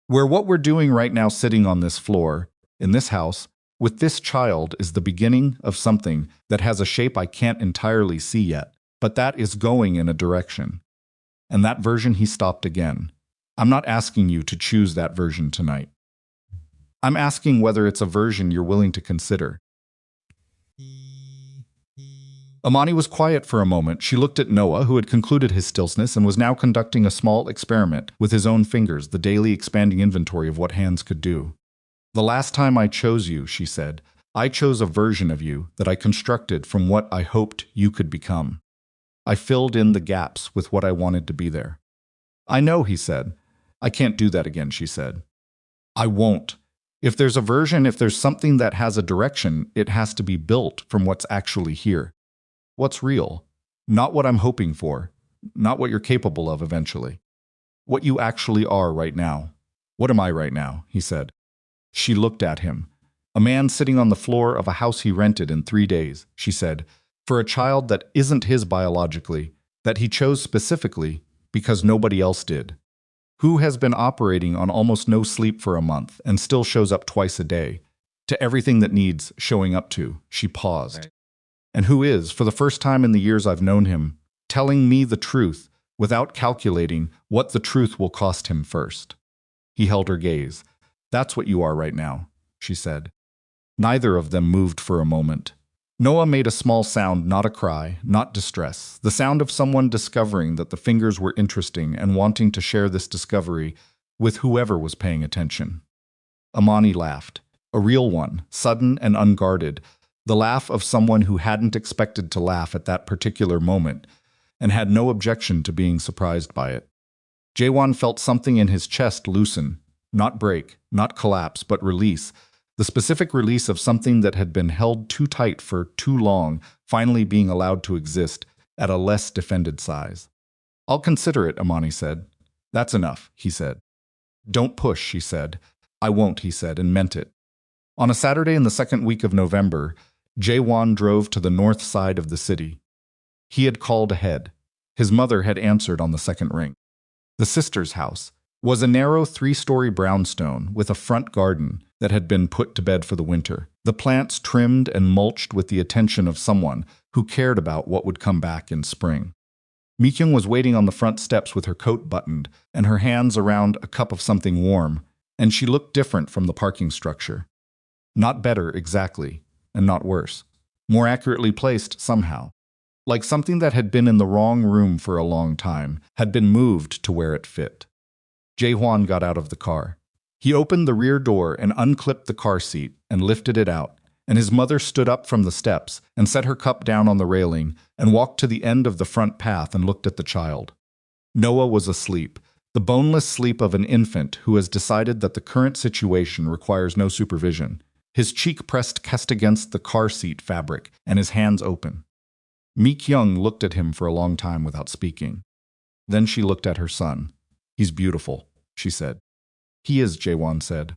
Where what we're doing right now sitting on this floor, in this house, with this child is the beginning of something that has a shape I can't entirely see yet, but that is going in a direction. And that version, he stopped again. I'm not asking you to choose that version tonight. I'm asking whether it's a version you're willing to consider. Amani was quiet for a moment. She looked at Noah, who had concluded his stillness and was now conducting a small experiment with his own fingers, the daily expanding inventory of what hands could do. The last time I chose you, she said, I chose a version of you that I constructed from what I hoped you could become. I filled in the gaps with what I wanted to be there. I know, he said. I can't do that again, she said. I won't. If there's a version, if there's something that has a direction, it has to be built from what's actually here. What's real? Not what I'm hoping for. Not what you're capable of eventually. What you actually are right now. What am I right now? He said. She looked at him. A man sitting on the floor of a house he rented in 3 days, she said, for a child that isn't his biologically, that he chose specifically because nobody else did. Who has been operating on almost no sleep for a month and still shows up twice a day, to everything that needs showing up to, she paused. Right. And who is, for the first time in the years I've known him, telling me the truth without calculating what the truth will cost him first. He held her gaze. That's what you are right now, she said. Neither of them moved for a moment. Noah made a small sound, not a cry, not distress, the sound of someone discovering that the fingers were interesting and wanting to share this discovery with whoever was paying attention. Amani laughed, a real one, sudden and unguarded, the laugh of someone who hadn't expected to laugh at that particular moment and had no objection to being surprised by it. Jaewon felt something in his chest loosen, not break, not collapse, but release, the specific release of something that had been held too tight for too long, finally being allowed to exist at a less defended size. I'll consider it, Amani said. That's enough, he said. Don't push, she said. I won't, he said, and meant it. On a Saturday in the second week of November, Jaewon drove to the north side of the city. He had called ahead. His mother had answered on the second ring. The sister's house was a narrow 3-story brownstone with a front garden that had been put to bed for the winter, the plants trimmed and mulched with the attention of someone who cared about what would come back in spring. Mi-kyung was waiting on the front steps with her coat buttoned and her hands around a cup of something warm, and she looked different from the parking structure. Not better, exactly, and not worse. More accurately placed, somehow. Like something that had been in the wrong room for a long time, had been moved to where it fit. Jaehwan got out of the car. He opened the rear door and unclipped the car seat and lifted it out, and his mother stood up from the steps and set her cup down on the railing and walked to the end of the front path and looked at the child. Noah was asleep, the boneless sleep of an infant who has decided that the current situation requires no supervision, his cheek pressed against the car seat fabric and his hands open. Mi-kyung looked at him for a long time without speaking. Then she looked at her son. He's beautiful, she said. He is, Jaewon said.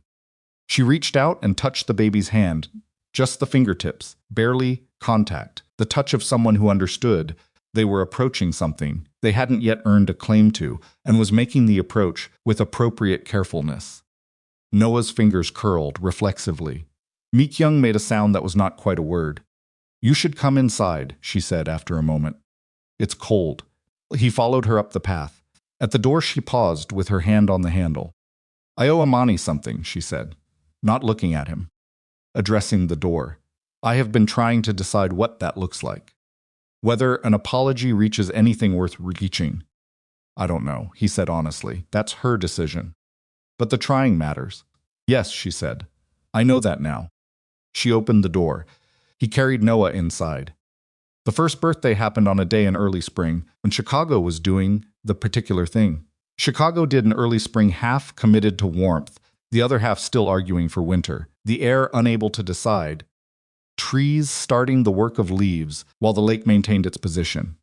She reached out and touched the baby's hand, just the fingertips, barely contact, the touch of someone who understood they were approaching something they hadn't yet earned a claim to and was making the approach with appropriate carefulness. Noah's fingers curled reflexively. Mi-kyung made a sound that was not quite a word. You should come inside, she said after a moment. It's cold. He followed her up the path. At the door she paused with her hand on the handle. I owe Amani something, she said, not looking at him. Addressing the door. I have been trying to decide what that looks like. Whether an apology reaches anything worth reaching. I don't know, he said honestly. That's her decision. But the trying matters. Yes, she said. I know that now. She opened the door. He carried Noah inside. The first birthday happened on a day in early spring when Chicago was doing the particular thing. Chicago did an early spring half committed to warmth, the other half still arguing for winter, the air unable to decide. trees starting the work of leaves while the lake maintained its position.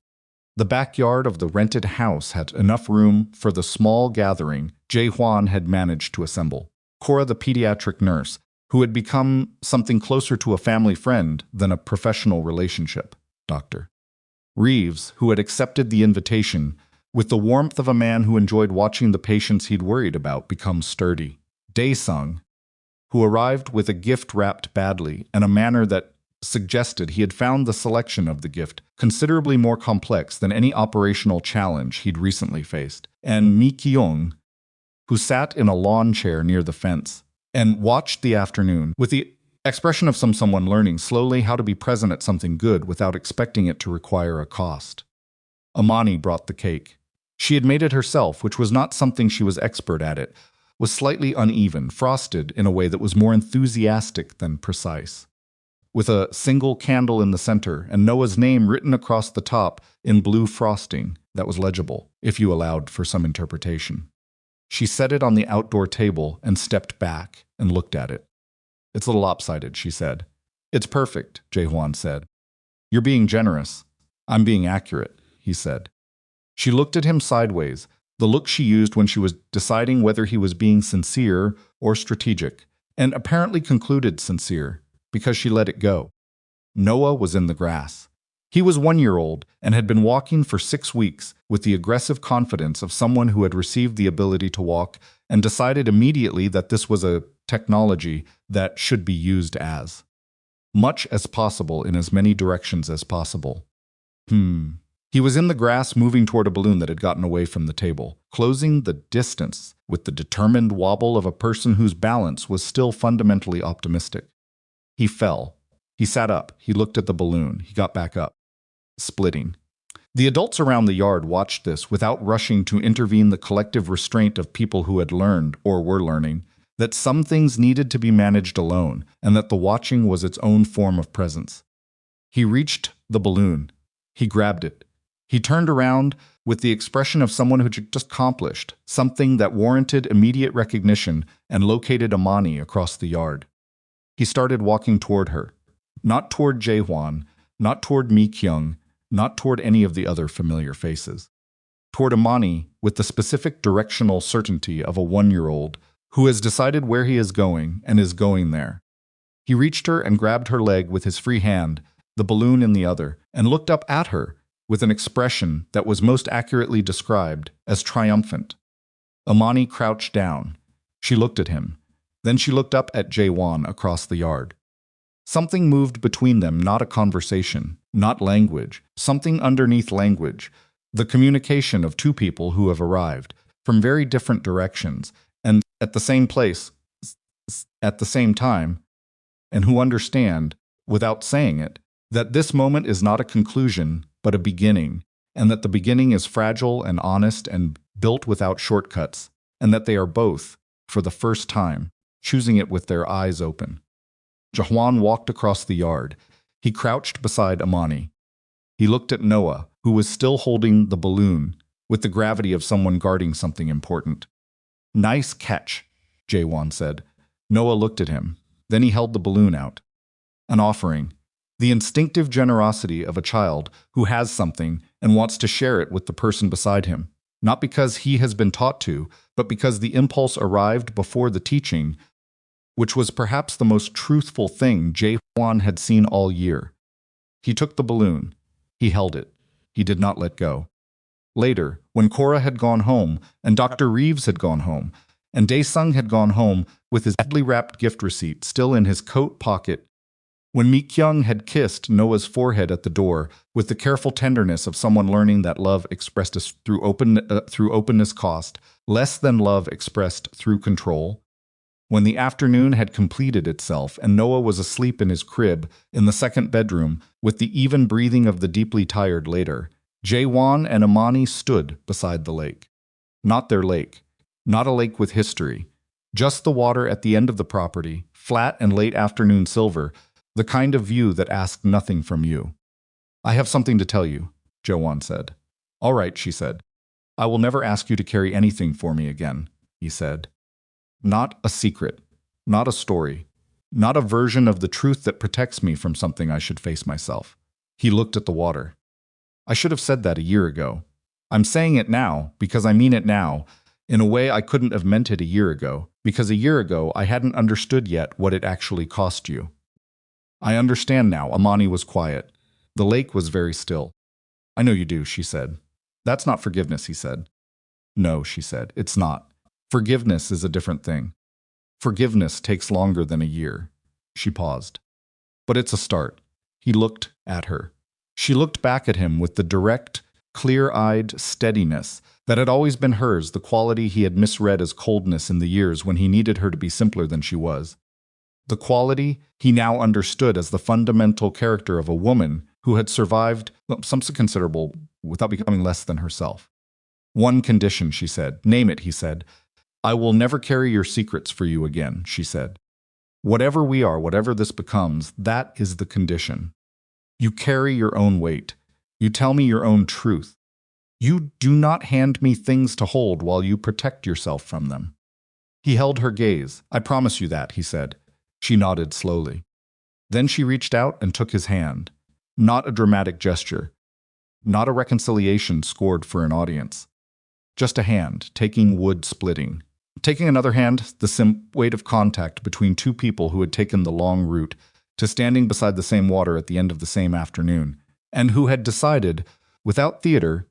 The backyard of the rented house had enough room for the small gathering Jae-hwan had managed to assemble. Cora, the pediatric nurse, who had become something closer to a family friend than a professional relationship, Dr. Reeves, who had accepted the invitation with the warmth of a man who enjoyed watching the patients he'd worried about become sturdy. Dae-sung, who arrived with a gift wrapped badly in a manner that suggested he had found the selection of the gift considerably more complex than any operational challenge he'd recently faced, and Mi Kyung, who sat in a lawn chair near the fence and watched the afternoon with the expression of someone learning slowly how to be present at something good without expecting it to require a cost. Amani brought the cake. She had made it herself, which was not something she was expert at. It was slightly uneven, frosted in a way that was more enthusiastic than precise, with a single candle in the center and Noah's name written across the top in blue frosting that was legible, if you allowed for some interpretation. She set it on the outdoor table and stepped back and looked at it. "It's a little lopsided," she said. "It's perfect," Jae-hwan said. "You're being generous. I'm being accurate," he said. She looked at him sideways, the look she used when she was deciding whether he was being sincere or strategic, and apparently concluded sincere, because she let it go. Noah was in the grass. He was 1 year old and had been walking for 6 weeks with the aggressive confidence of someone who had received the ability to walk and decided immediately that this was a technology that should be used as much as possible in as many directions as possible. He was in the grass moving toward a balloon that had gotten away from the table, closing the distance with the determined wobble of a person whose balance was still fundamentally optimistic. He fell. He sat up. He looked at the balloon. He got back up, splitting. The adults around the yard watched this without rushing to intervene, the collective restraint of people who had learned, or were learning, that some things needed to be managed alone and that the watching was its own form of presence. He reached the balloon. He grabbed it. He turned around with the expression of someone who had just accomplished something that warranted immediate recognition and located Amani across the yard. He started walking toward her, not toward Jae-hwan, not toward Mi Kyung, not toward any of the other familiar faces. Toward Amani with the specific directional certainty of a 1-year-old who has decided where he is going and is going there. He reached her and grabbed her leg with his free hand, the balloon in the other, and looked up at her with an expression that was most accurately described as triumphant. Amani crouched down. She looked at him. Then she looked up at Jae-hwan across the yard. Something moved between them, not a conversation, not language, something underneath language, the communication of two people who have arrived from very different directions and at the same place, at the same time, and who understand, without saying it, that this moment is not a conclusion, but a beginning, and that the beginning is fragile and honest and built without shortcuts, and that they are both, for the first time, choosing it with their eyes open. Jae-hwan walked across the yard. He crouched beside Amani. He looked at Noah, who was still holding the balloon, with the gravity of someone guarding something important. "Nice catch," Jae-hwan said. Noah looked at him. Then he held the balloon out. An offering. The instinctive generosity of a child who has something and wants to share it with the person beside him, not because he has been taught to, but because the impulse arrived before the teaching, which was perhaps the most truthful thing Jae-hwan had seen all year. He took the balloon. He held it. He did not let go. Later, when Cora had gone home, and Dr. Reeves had gone home, and Dae-sung had gone home with his badly wrapped gift receipt still in his coat pocket, when Mi Kyung had kissed Noah's forehead at the door with the careful tenderness of someone learning that love expressed through openness cost less than love expressed through control, when the afternoon had completed itself and Noah was asleep in his crib in the second bedroom with the even breathing of the deeply tired later, Jae-hwan and Amani stood beside the lake. Not their lake, not a lake with history, just the water at the end of the property, flat and late afternoon silver, the kind of view that asked nothing from you. "I have something to tell you," Jae-hwan said. "All right," she said. "I will never ask you to carry anything for me again," he said. "Not a secret, not a story, not a version of the truth that protects me from something I should face myself. He looked at the water. I should have said that a year ago. I'm saying it now because I mean it now, in a way I couldn't have meant it a year ago, because a year ago I hadn't understood yet what it actually cost you. I understand now. Amani was quiet. The lake was very still. I know you do, she said. That's not forgiveness, he said. No, she said, it's not. Forgiveness is a different thing. Forgiveness takes longer than a year. She paused. But it's a start. He looked at her. She looked back at him with the direct, clear-eyed steadiness that had always been hers, the quality he had misread as coldness in the years when he needed her to be simpler than she was. The quality he now understood as the fundamental character of a woman who had survived something considerable without becoming less than herself. One condition, she said. Name it, he said. I will never carry your secrets for you again, she said. Whatever we are, whatever this becomes, that is the condition. You carry your own weight. You tell me your own truth. You do not hand me things to hold while you protect yourself from them. He held her gaze. I promise you that, he said. She nodded slowly. Then she reached out and took his hand. Not a dramatic gesture. Not a reconciliation scored for an audience. Just a hand, taking wood splitting. Taking another hand, the weight of contact between two people who had taken the long route to standing beside the same water at the end of the same afternoon, and who had decided, without theater,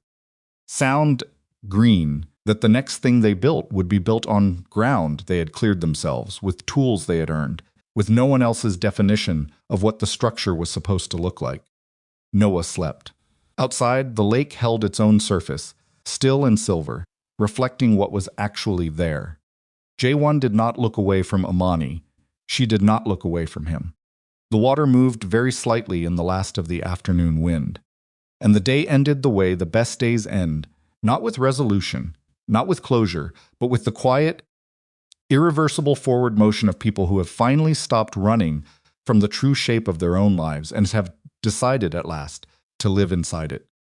sound green, that the next thing they built would be built on ground they had cleared themselves, with tools they had earned, with no one else's definition of what the structure was supposed to look like. Noah slept. Outside, the lake held its own surface, still and silver, reflecting what was actually there. Jaewon did not look away from Amani. She did not look away from him. The water moved very slightly in the last of the afternoon wind. And the day ended the way the best days end, not with resolution, not with closure, but with the quiet, irreversible forward motion of people who have finally stopped running from the true shape of their own lives and have decided at last to live inside it.